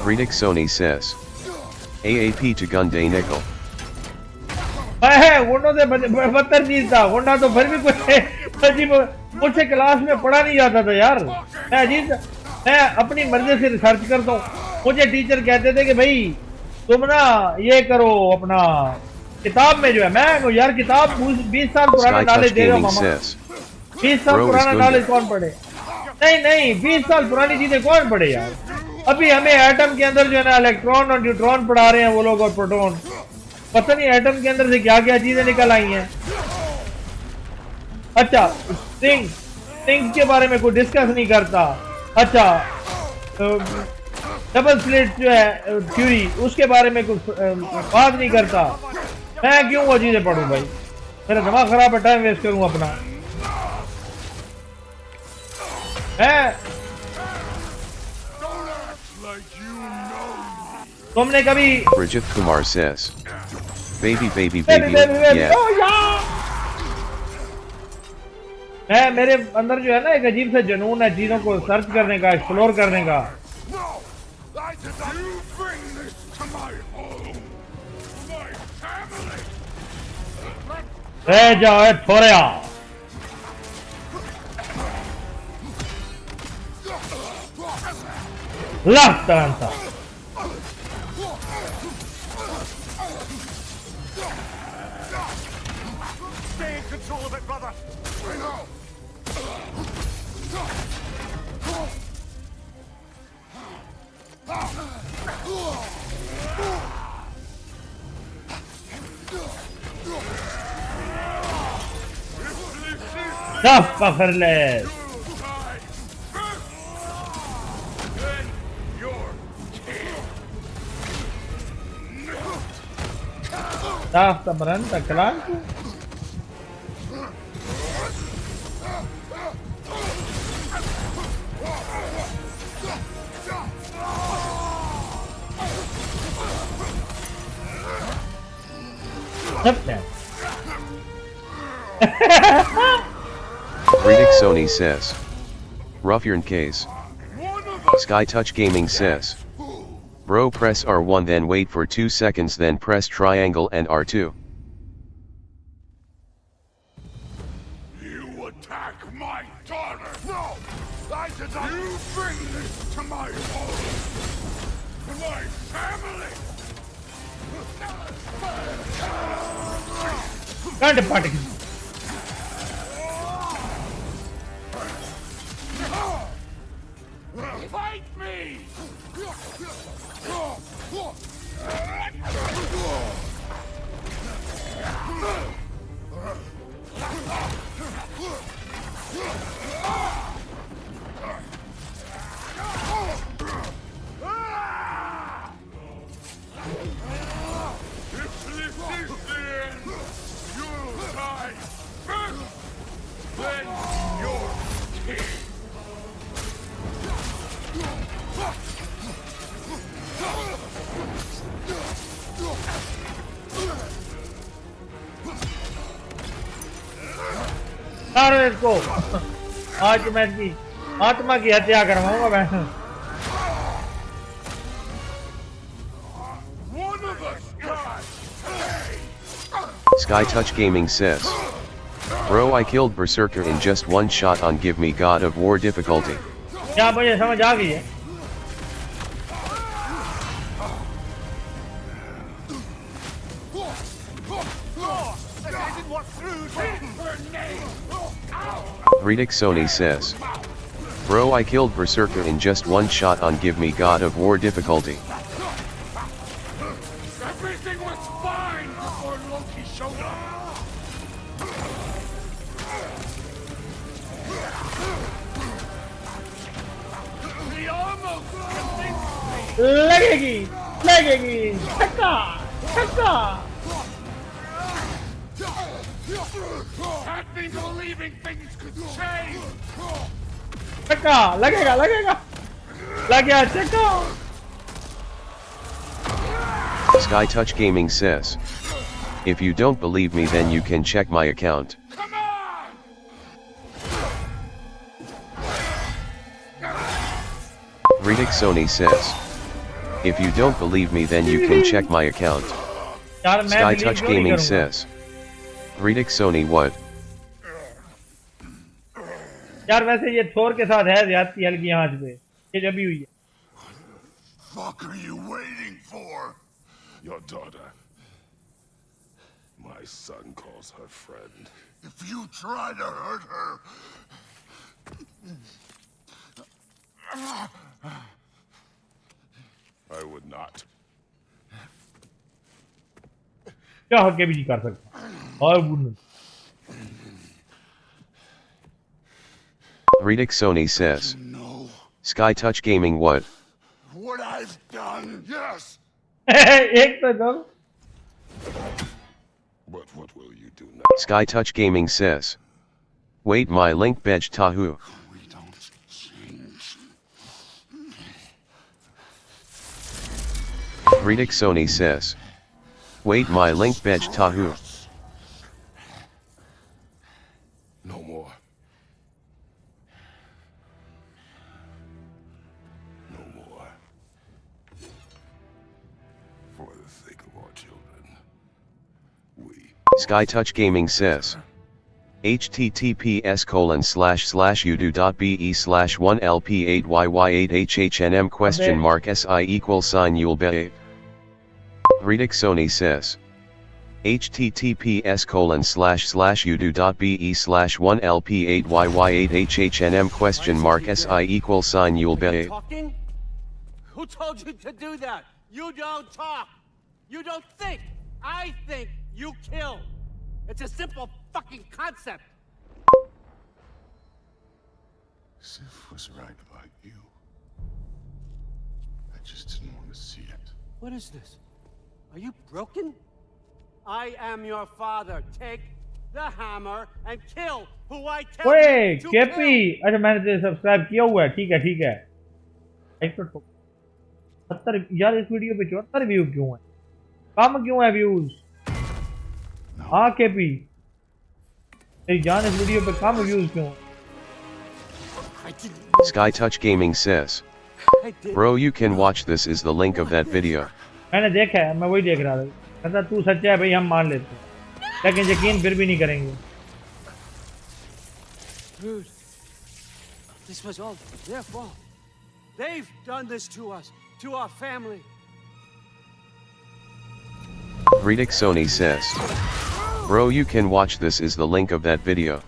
Redick Sony says, AAP to Gunday Nickel. गुंडों से बदतर चीज था. गुंडा तो फिर भी कुछ अजीब, मुझसे क्लास में पढ़ा नहीं जाता था यार. मैं अजीब, मैं अपनी मर्जी से रिसर्च करता हूँ. मुझे टीचर कहते थे कि भाई तुम ना ये करो अपना किताब में जो है. मैं यार किताब 20 साल पुराना नॉलेज दे रहा हूँ मामा. 20 साल पुराना नॉलेज कौन पढ़े. नहीं नहीं 20 साल पुरानी चीजें कौन पढ़े यार। अभी हमें एटम के अंदर जो है ना इलेक्ट्रॉन और न्यूट्रॉन पढ़ा रहे हैं वो लोग और प्रोटॉन। पता नहीं एटम के अंदर से क्या क्या चीजें निकल आई हैं। अच्छा स्ट्रिंग के बारे में कोई डिस्कस नहीं करता। अच्छा डबल स्लिट जो है थ्योरी उसके बारे में कुछ बात नहीं करता। मैं क्यों वो चीजें पढ़ूं भाई, मेरा दिमाग खराब है, टाइम वेस्ट करूं अपना। तुमने कभी Rajith Kumar says, baby, yeah. मेरे अंदर जो है ना एक अजीब सा जुनून है चीजों को सर्च करने का, एक्सप्लोर करने का। जाओ छोड़या Left answer. Stay in control of it, brother. I know. Fakirler. Tahta beranta kelanku. Greeting Sony says. Ruffian case. Sky Touch Gaming says. Bro, press R1 then wait for 2 seconds then press triangle and R2. You attack my daughter! No! I did not! You bring this to my home! To my family! Can't party. Fight me! मारो इसको। आज मैं इसकी आत्मा की हत्या करवाऊंगा मैं। Sky Touch Gaming says. Bro, I killed Berserker in just one shot on Give Me God of War difficulty. क्या मुझे समझ आ गई है। Greeting Sony says. Bro, I killed Berserker in just one shot on Give Me God of War difficulty. Everything was fine before Loki showed up! He almost convinced me! लगेगी छक्का छक्का। Had me believing things could change! छक्का लगेगा लग गया छक्का। Sky Touch Gaming says. If you don't believe me then you can check my account. Greeting Sony says. If you don't believe me then you can check my account. Sky Touch Gaming says. Greeting Sony what? यार वैसे ये थोर के साथ है ज्यादती हल्की आंच पे ये जब भी हुई है। Fuck are you waiting for? Your daughter. My son calls her friend. If you try to hurt her, I would not. क्या हक के भी नहीं कर सकता। I wouldn't. Reedick Sony says. Sky Touch Gaming what? What I've done, yes. एक तो दो। But what will you do now? Sky Touch Gaming says. Wait my link bej tahu. We don't change. Reedick Sony says. Wait my link bej tahu. No more. No more. For the sake of our children. Sky Touch Gaming says. https://udo.be/1lp8yy8HHNM ? SI Reedick Sony says. https://udo.be/1lp8yy8HHNM ? Talking? Who told you to do that? You don't talk. You don't think. I think. You kill. It's a simple fucking concept. Sif was right about you. I just didn't want to see it. What is this? Are you broken? I am your father. Take the hammer and kill who I tell ओए you to KP kill. अच्छा मैंने तेरे subscribe किया हुआ है ठीक है 70 यार इस वीडियो पे 74 व्यू क्यों है कम क्यों है व्यूज हाँ केपी तेरी जान इस वीडियो पे कम व्यूज क्यों है Sky Touch Gaming says. Bro you can watch this is the link of that video. मैंने देखा है मैं वही देख रहा था कहता तू सच्चा है भाई हम मान लेते हैं लेकिन यकीन फिर भी नहीं करेंगे Dude, this was all their fault. They've done this to us, to our family. Reedick Sony says. Bro you can watch this is the link of that video.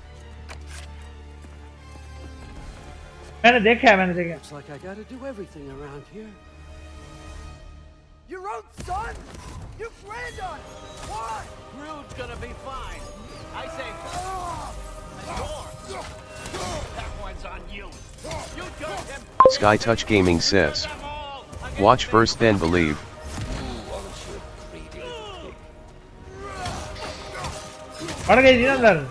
मैंने देखा है Looks like I gotta do everything around here. Your own son? You granddaughter! What? Rude's gonna be fine. I say, door. That one's on you. You took him. Sky Touch Gaming says. Watch first then believe. पड़ गई थी ना अंदर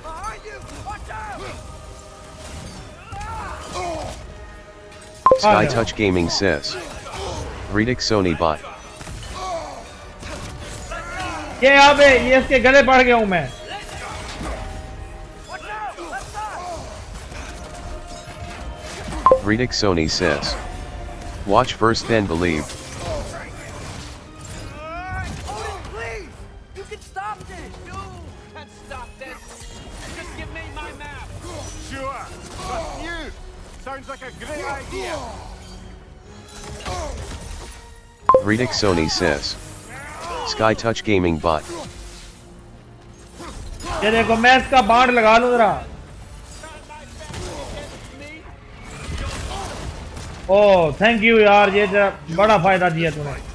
Sky Touch Gaming says. Reedick Sony bot. ये यहाँ पे ये इसके गले पड़ गया हूँ मैं Reedick Sony says. Watch first then believe. Please! You can stop this! You can stop this! Just give me my map! Sure, but you! Sounds like a great idea! Reedick Sony says. Sky Touch Gaming bot. ये देखो मैं इसका बाढ़ लगा लूँ जरा oh thank you यार ये जरा बड़ा फायदा दिया तूने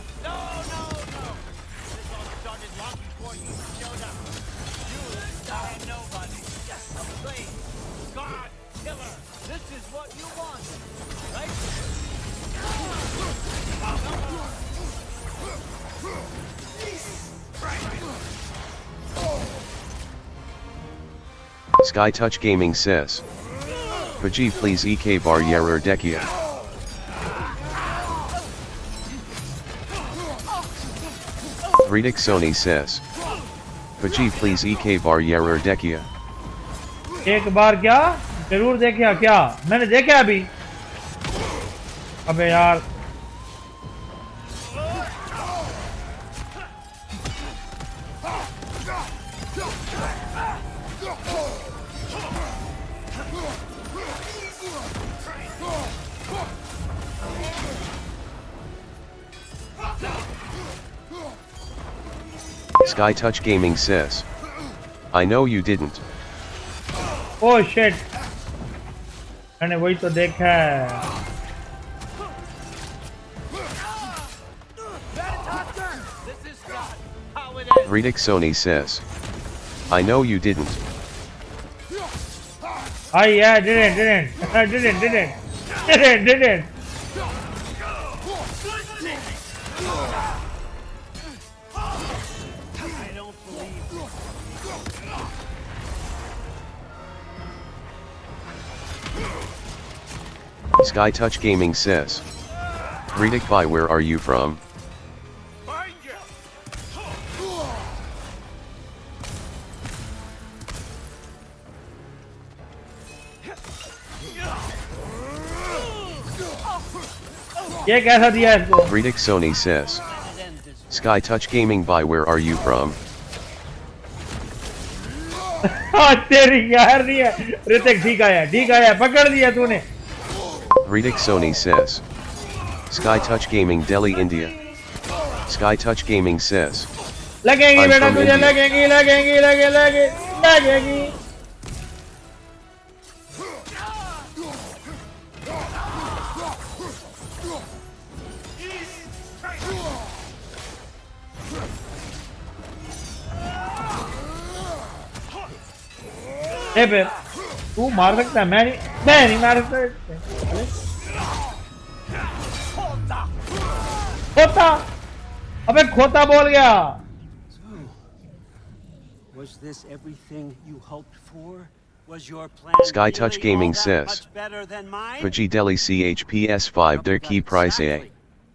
Sky Touch Gaming says. Paji please ek bar yerer dekia. Reedick Sony says. Paji please ek bar yerer dekia. एक बार क्या जरूर देखा क्या मैंने देखा अभी अबे यार Sky Touch Gaming says. I know you didn't. Oh shit मैंने वही तो देखा है Reedick Sony says. I know you didn't. Oh yeah, didn't. Sky Touch Gaming says. Reedick by where are you from? ये कैसा दिया इसको? Reedick Sony says. Sky Touch Gaming by where are you from? तेरी यार नहीं है ऋतिक ठीक आया पकड़ दिया तूने. Reedick Sony says. Sky Touch Gaming Delhi India. Sky Touch Gaming says. लगेंगी I'm बेटा from तुझे India. लगेंगी. ए फिर तू मार सकता है मैं नहीं मार सकता. खोता अबे खोता बोल गया. Was this everything you hoped for? Was your plan Sky Touch really Gaming all that says. much better than mine? Fuji Delhi CHPS5 their key price A.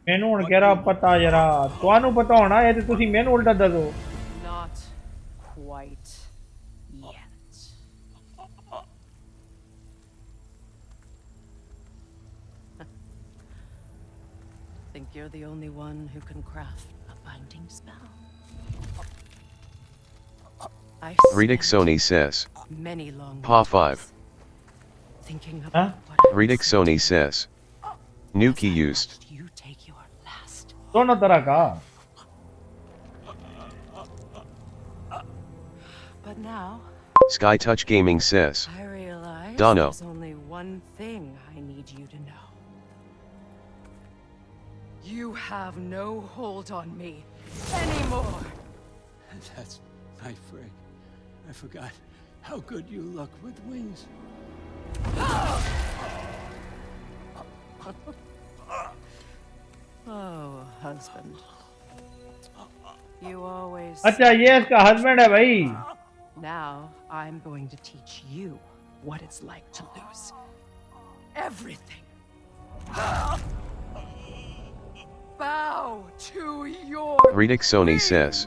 मैनू हुण कह रहा पता जरा तुहानू पता होना ये ते तुसी मैनू उल्टा दसो. Not quite yet. Think you're the only one who can craft a binding spell? I Reedick Sony says. many long Pa 5. thinking Huh? about what Reedick Sony says. Nuki used. you take your last. दोनों तरह का. But now Sky Touch Gaming says. I realize Dono. there's only one thing I need you to know. You have no hold on me anymore. That's my friend. I forgot how good you look with wings. Oh, husband. You always. अच्छा ये इसका husband है भाई. Now I'm going to teach you what it's like to lose everything. Bow to your. Reedick Sony says.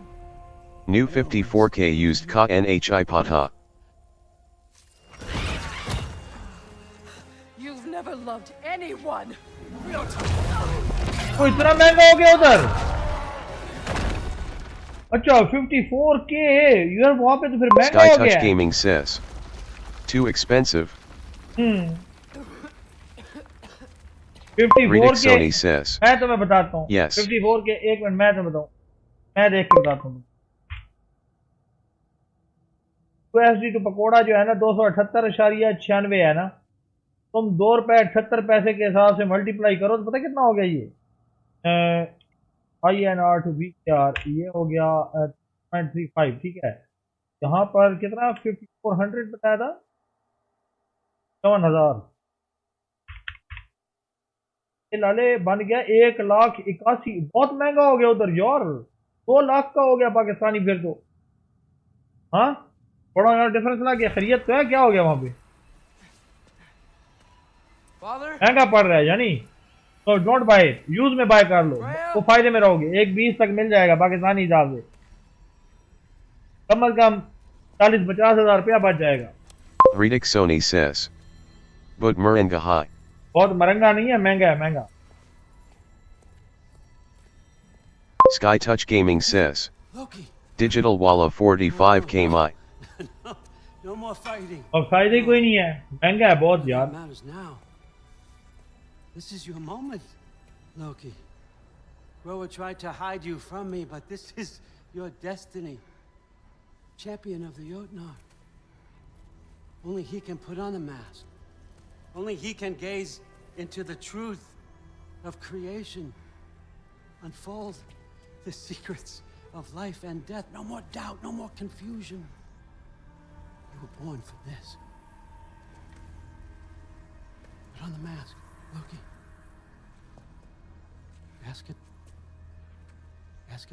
New 54K used Ka Nhi Pata. You've never loved anyone. वो इतना महंगा हो गया उधर. अच्छा 54K यार वहाँ पे तो फिर महंगा Sky हो Touch गया. Gaming says. Too expensive. 54K Reedick Sony says. मैं तुम्हें बताता हूँ. Yes. 54K एक मिनट मैं तुम्हें बताऊँ. मैं देख के बताता हूँ. USD टू पकोड़ा जो है ना 278.96 है ना. तुम ₹2.78 के हिसाब से मल्टीप्लाई करो तो पता कितना हो गया ये. INR टू BR ये हो गया 0.35 ठीक है. यहाँ पर कितना 5400 बताया था 7,000. ये लाले बन गया 1,81,000. बहुत महंगा हो गया उधर यार. 2 लाख का हो गया पाकिस्तानी फिर तो. हाँ बड़ा यार डिफरेंस लग गया. खैरियत तो है क्या हो गया वहां पे. महंगा पड़ रहा है यानी. तो डोंट बाय इट. यूज में बाय कर लो तो फायदे में रहोगे. 1.20 तक मिल जाएगा पाकिस्तानी हिसाब से. कम से कम 40-50 हज़ार रुपया बच जाएगा. Reedick Sony says. But Moringa high. बहुत महंगा नहीं है. महंगा है महंगा. Sky Touch Gaming says. Digital Walla 45K my. No more fighting. और फायदे कोई नहीं है. महंगा है बहुत यार. Matters now. This is your moment, Loki. Groa tried to hide you from me, but this is your destiny. Champion of the Jotnar. Only he can put on a mask. Only he can gaze into the truth of creation. Unfold the secrets of life and death. No more doubt, no more confusion. You were born for this. Put on the mask, Loki. Ask it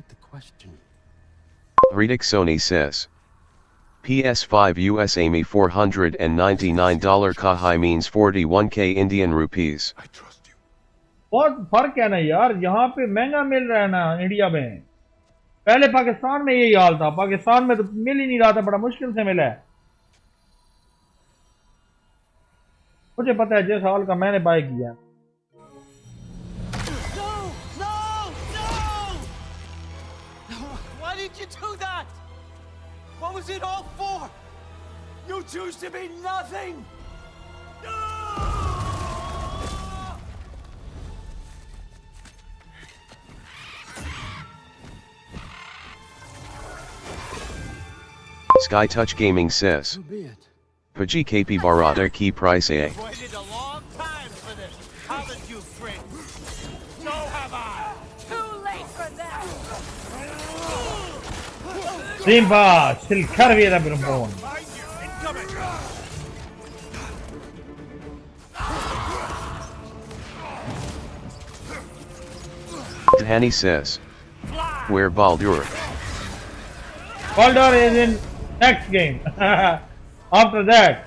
the question. Ridik Sony says. PS5 US AMI $499 kahai means 41k Indian rupees. बहुत फर्क है ना यार, यहाँ पे महंगा मिल रहा है ना इंडिया में। पहले पाकिस्तान में यही हाल था, पाकिस्तान में तो मिल ही नहीं रहा था, बड़ा मुश्किल से मिला है। मुझे पता है जिस हाल का मैंने बाय किया। Why did you do that? What was it all for? You choose to be nothing! Sky Touch Gaming says. Paji KP Barata Key Price A. Waited a long time for this, haven't you, friend? So have I! Too late for that! Simba, still carry it up in the bone. Dhani says. Where Baldur? Baldur is in next game. After that.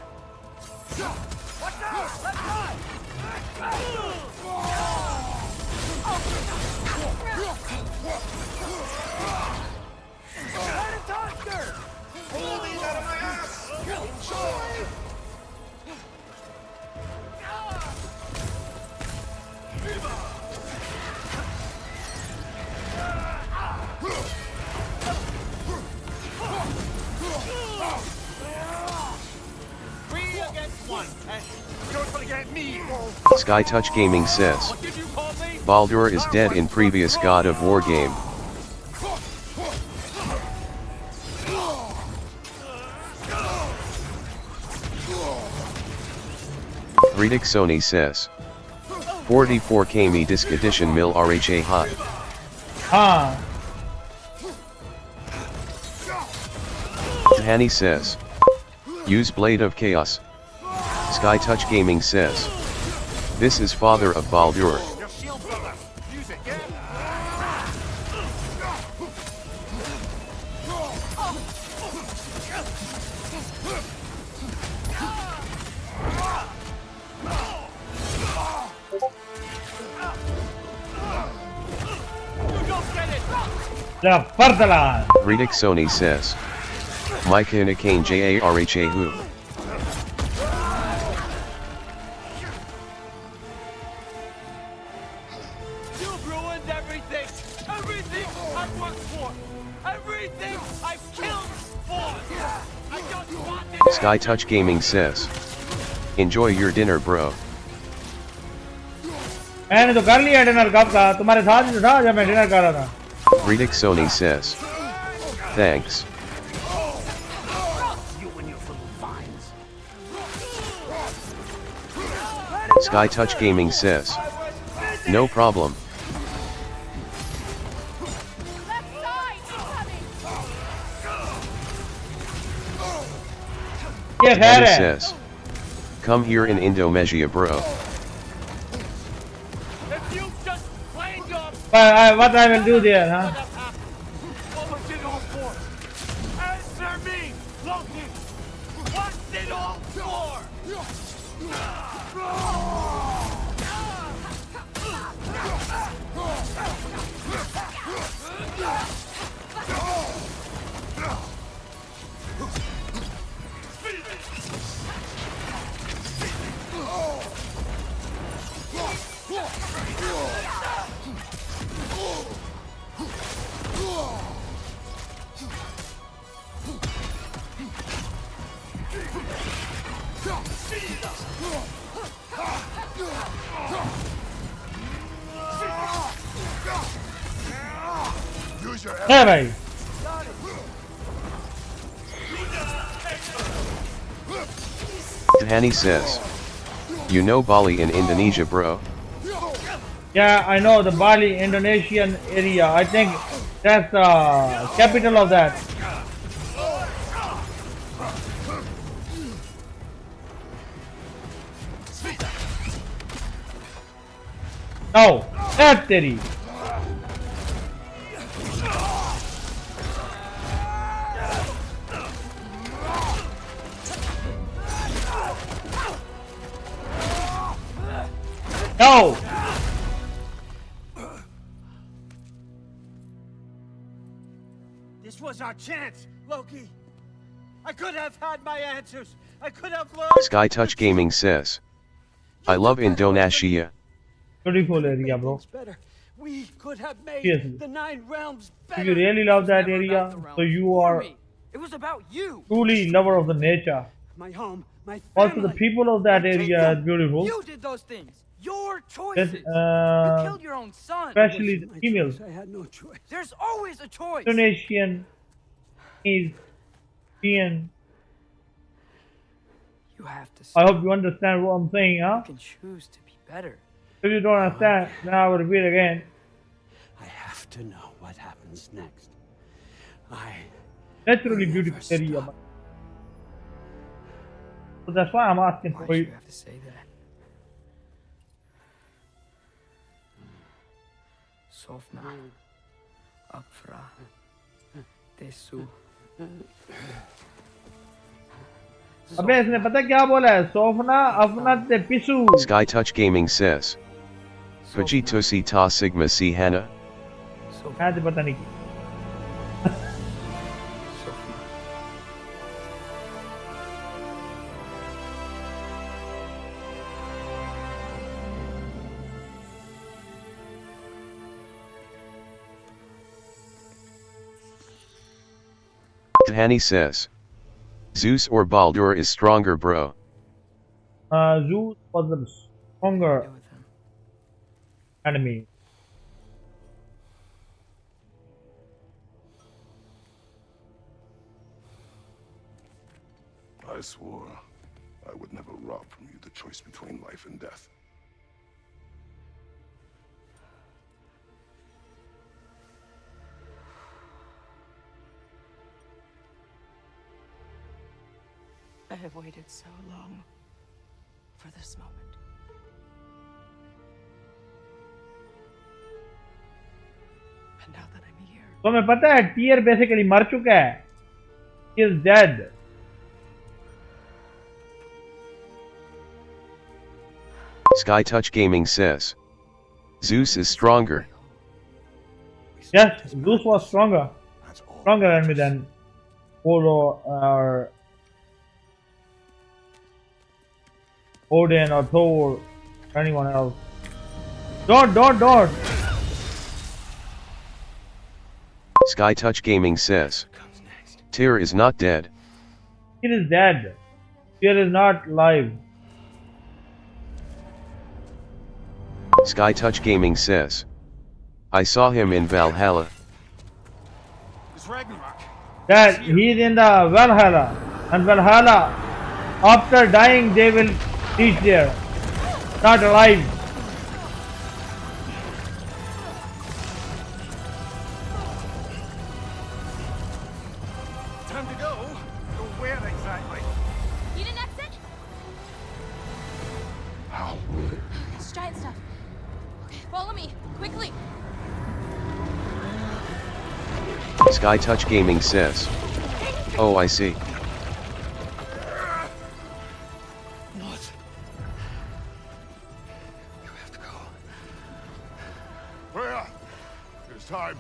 Sky Touch Gaming says. Baldur is dead in previous God of War game. Ridik Sony says. 44k me disc edition mil RHA hot. Dhani says. Use Blade of Chaos. Sky Touch Gaming says. This is father of Baldur. Ridik Sony says. Mike Inakane JARHA who. Sky Touch Gaming says. Enjoy your dinner, bro. मैंने तो कर लिया dinner कब का, तुम्हारे साथ ही था जब मैं डिनर कर रहा था। Ridik Sony says. Thanks. Sky Touch Gaming says. No problem. Dhani says. Come here in Indonesia, bro. What I will do there, huh? What was it all for? Answer me, Loki! What's it all for? Hey, bhai. Dhani says. You know Bali in Indonesia, bro? Yeah, I know the Bali Indonesian area. I think That's the capital of that. No, that's Terry. No. This was our chance, Loki. I could have had my answers. I could have learned. SkyTouch Gaming says, I love Indonesia. Beautiful area, bro. We could have made Seriously. the 9 realms If better. you really love that area, so you are It was about you. truly lover of the nature. My home, my family. Also, the people of that area is beautiful. You did those things. Your choices. Yes, you killed your own son. especially the females. I had no choice. There's always a choice. Indonesian, Indian. You have to. I hope you understand what I'm saying, huh? You can choose to be better. If you don't understand, then I will repeat again. I have to know what happens next. Naturally beautiful area. So that's why I'm asking Why for do you. you have to say that? Sofna, Apfra, Desu. अबे इसने पता क्या बोला है? सोफना अपना ते पिसू. SkyTouch Gaming says, Pajitosi ta sigma si hana. मैं तो पता नहीं. Tahani says, Zeus or Baldur is stronger, bro. Zeus was the stronger enemy. I swore I would never rob from you the choice between life and death. I have waited so long for this moment. And now that I'm here. तो मैं पता है Tyr basically मर चुका है. He is dead. SkyTouch Gaming says, Zeus is stronger. Yes, Zeus was stronger enemy than Polo or Odin or Thor or anyone else. Don't. SkyTouch Gaming says, Tyr is not dead. He is dead. Tyr is not live. SkyTouch Gaming says, I saw him in Valhalla. It's Ragnarok. That he's in the Valhalla, and Valhalla, after dying, they will reach there, not alive. Time to go. Go where exactly? Need an exit? How? It's giant stuff. Okay, follow me, quickly. SkyTouch Gaming says, oh, I see. North. You have to go. Freya! It's time.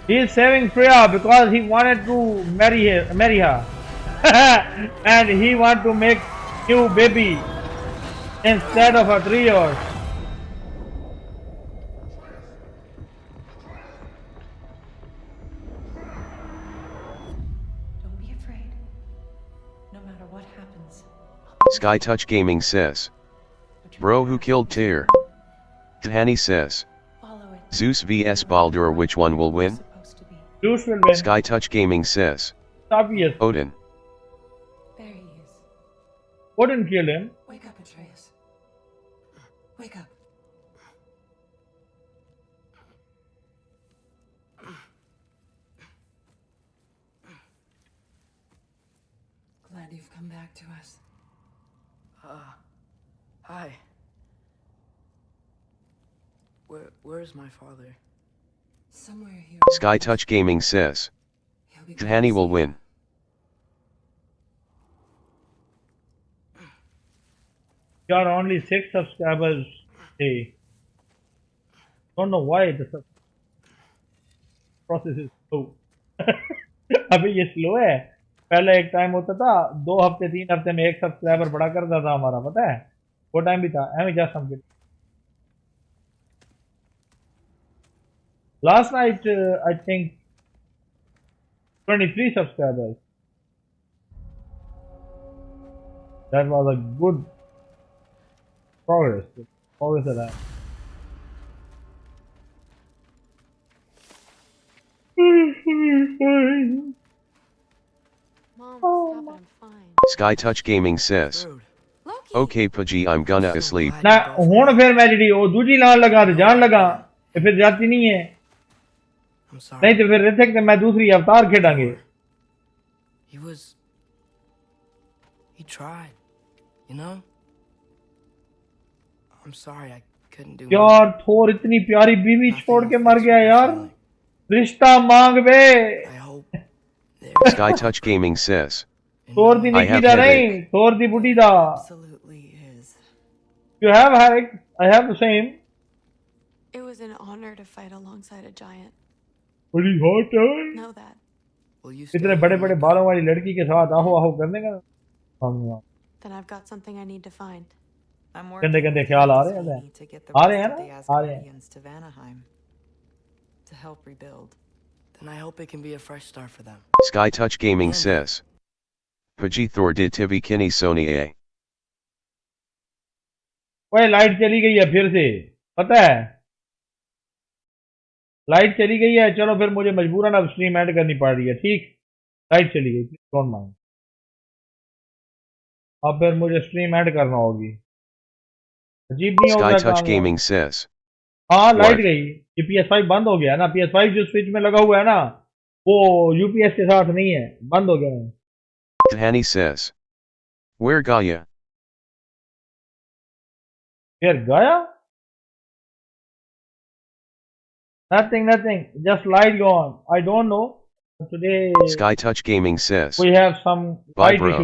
He is saving Freya because he wanted to marry her, and he want to make new baby instead of a 3 years. Don't be afraid. No matter what happens. SkyTouch Gaming says, bro, who killed Tyr? Tahani says, Zeus vs Baldur, which one will win? Zeus will win. SkyTouch Gaming says, Obvious. Odin. There he is. Odin killed him. Wake up, Atreus. Wake up. glad you've come back to us. Hi. Where's my father? Somewhere here. Sky Touch Gaming says. Tahani will win. You are only 6 subscribers. Hey. Don't know why the process is slow. अभी ये slow है. पहले एक time होता था 2 हफ्ते 3 हफ्ते में 1 सब्सक्राइबर बढ़ा करता था हमारा, पता है? वो टाइम भी था. I mean just something. Last night I think 23 subscribers. That was a good progress. Progress of that. Mom, stop it, I'm fine. Sky Touch Gaming says. Okay Pudgy, I'm gonna asleep. ना हुन फिर मैं जी ओ दूजी लान लगा ते जान लगा ते फिर जाती नहीं है. नहीं तो फिर ऋतिक ते मैं दूसरी अवतार खेडांगे. He tried, you know? I'm sorry I couldn't do यार थोर इतनी प्यारी बीवी छोड़ के मर गया यार. रिश्ता मांग बे. Sky Touch Gaming says. थोर दी निकी दा नहीं, थोर दी बुढ़ी दा. You have Harry, I have the same. It was an honor to fight alongside a giant. बड़ी हॉट है. Know that. इतने बड़े बड़े बालों वाली लड़की के साथ आहो आहो करने का. Then I've got something I need to find. गंदे गंदे ख्याल आ रहे हैं. आ रहे हैं ना? आ रहे हैं. To Vanaheim to help rebuild. Then I hope it can be a fresh start for them. Sky Touch Gaming says. Pudgy Thor did Tivi Kini Sony A. ओए लाइट चली गई है फिर से, पता है? लाइट चली गई है. चलो फिर मुझे मजबूरन अब स्ट्रीम ऐड करनी पड़ रही है. ठीक, लाइट चली गई, डोंट माइंड. अब फिर मुझे स्ट्रीम ऐड करना होगी. अजीब नहीं होगा. Sky Touch Gaming says. हाँ लाइट गई. ये PS5 बंद हो गया ना. PS5 जो स्विच में लगा हुआ है ना, वो यूपीएस के साथ नहीं है, बंद हो गया है. Tahani says. Where Gaia? Where Gaia? Nothing. Just light gone. I don't know. Today Sky Touch Gaming says. we have some Bye light bro. issues.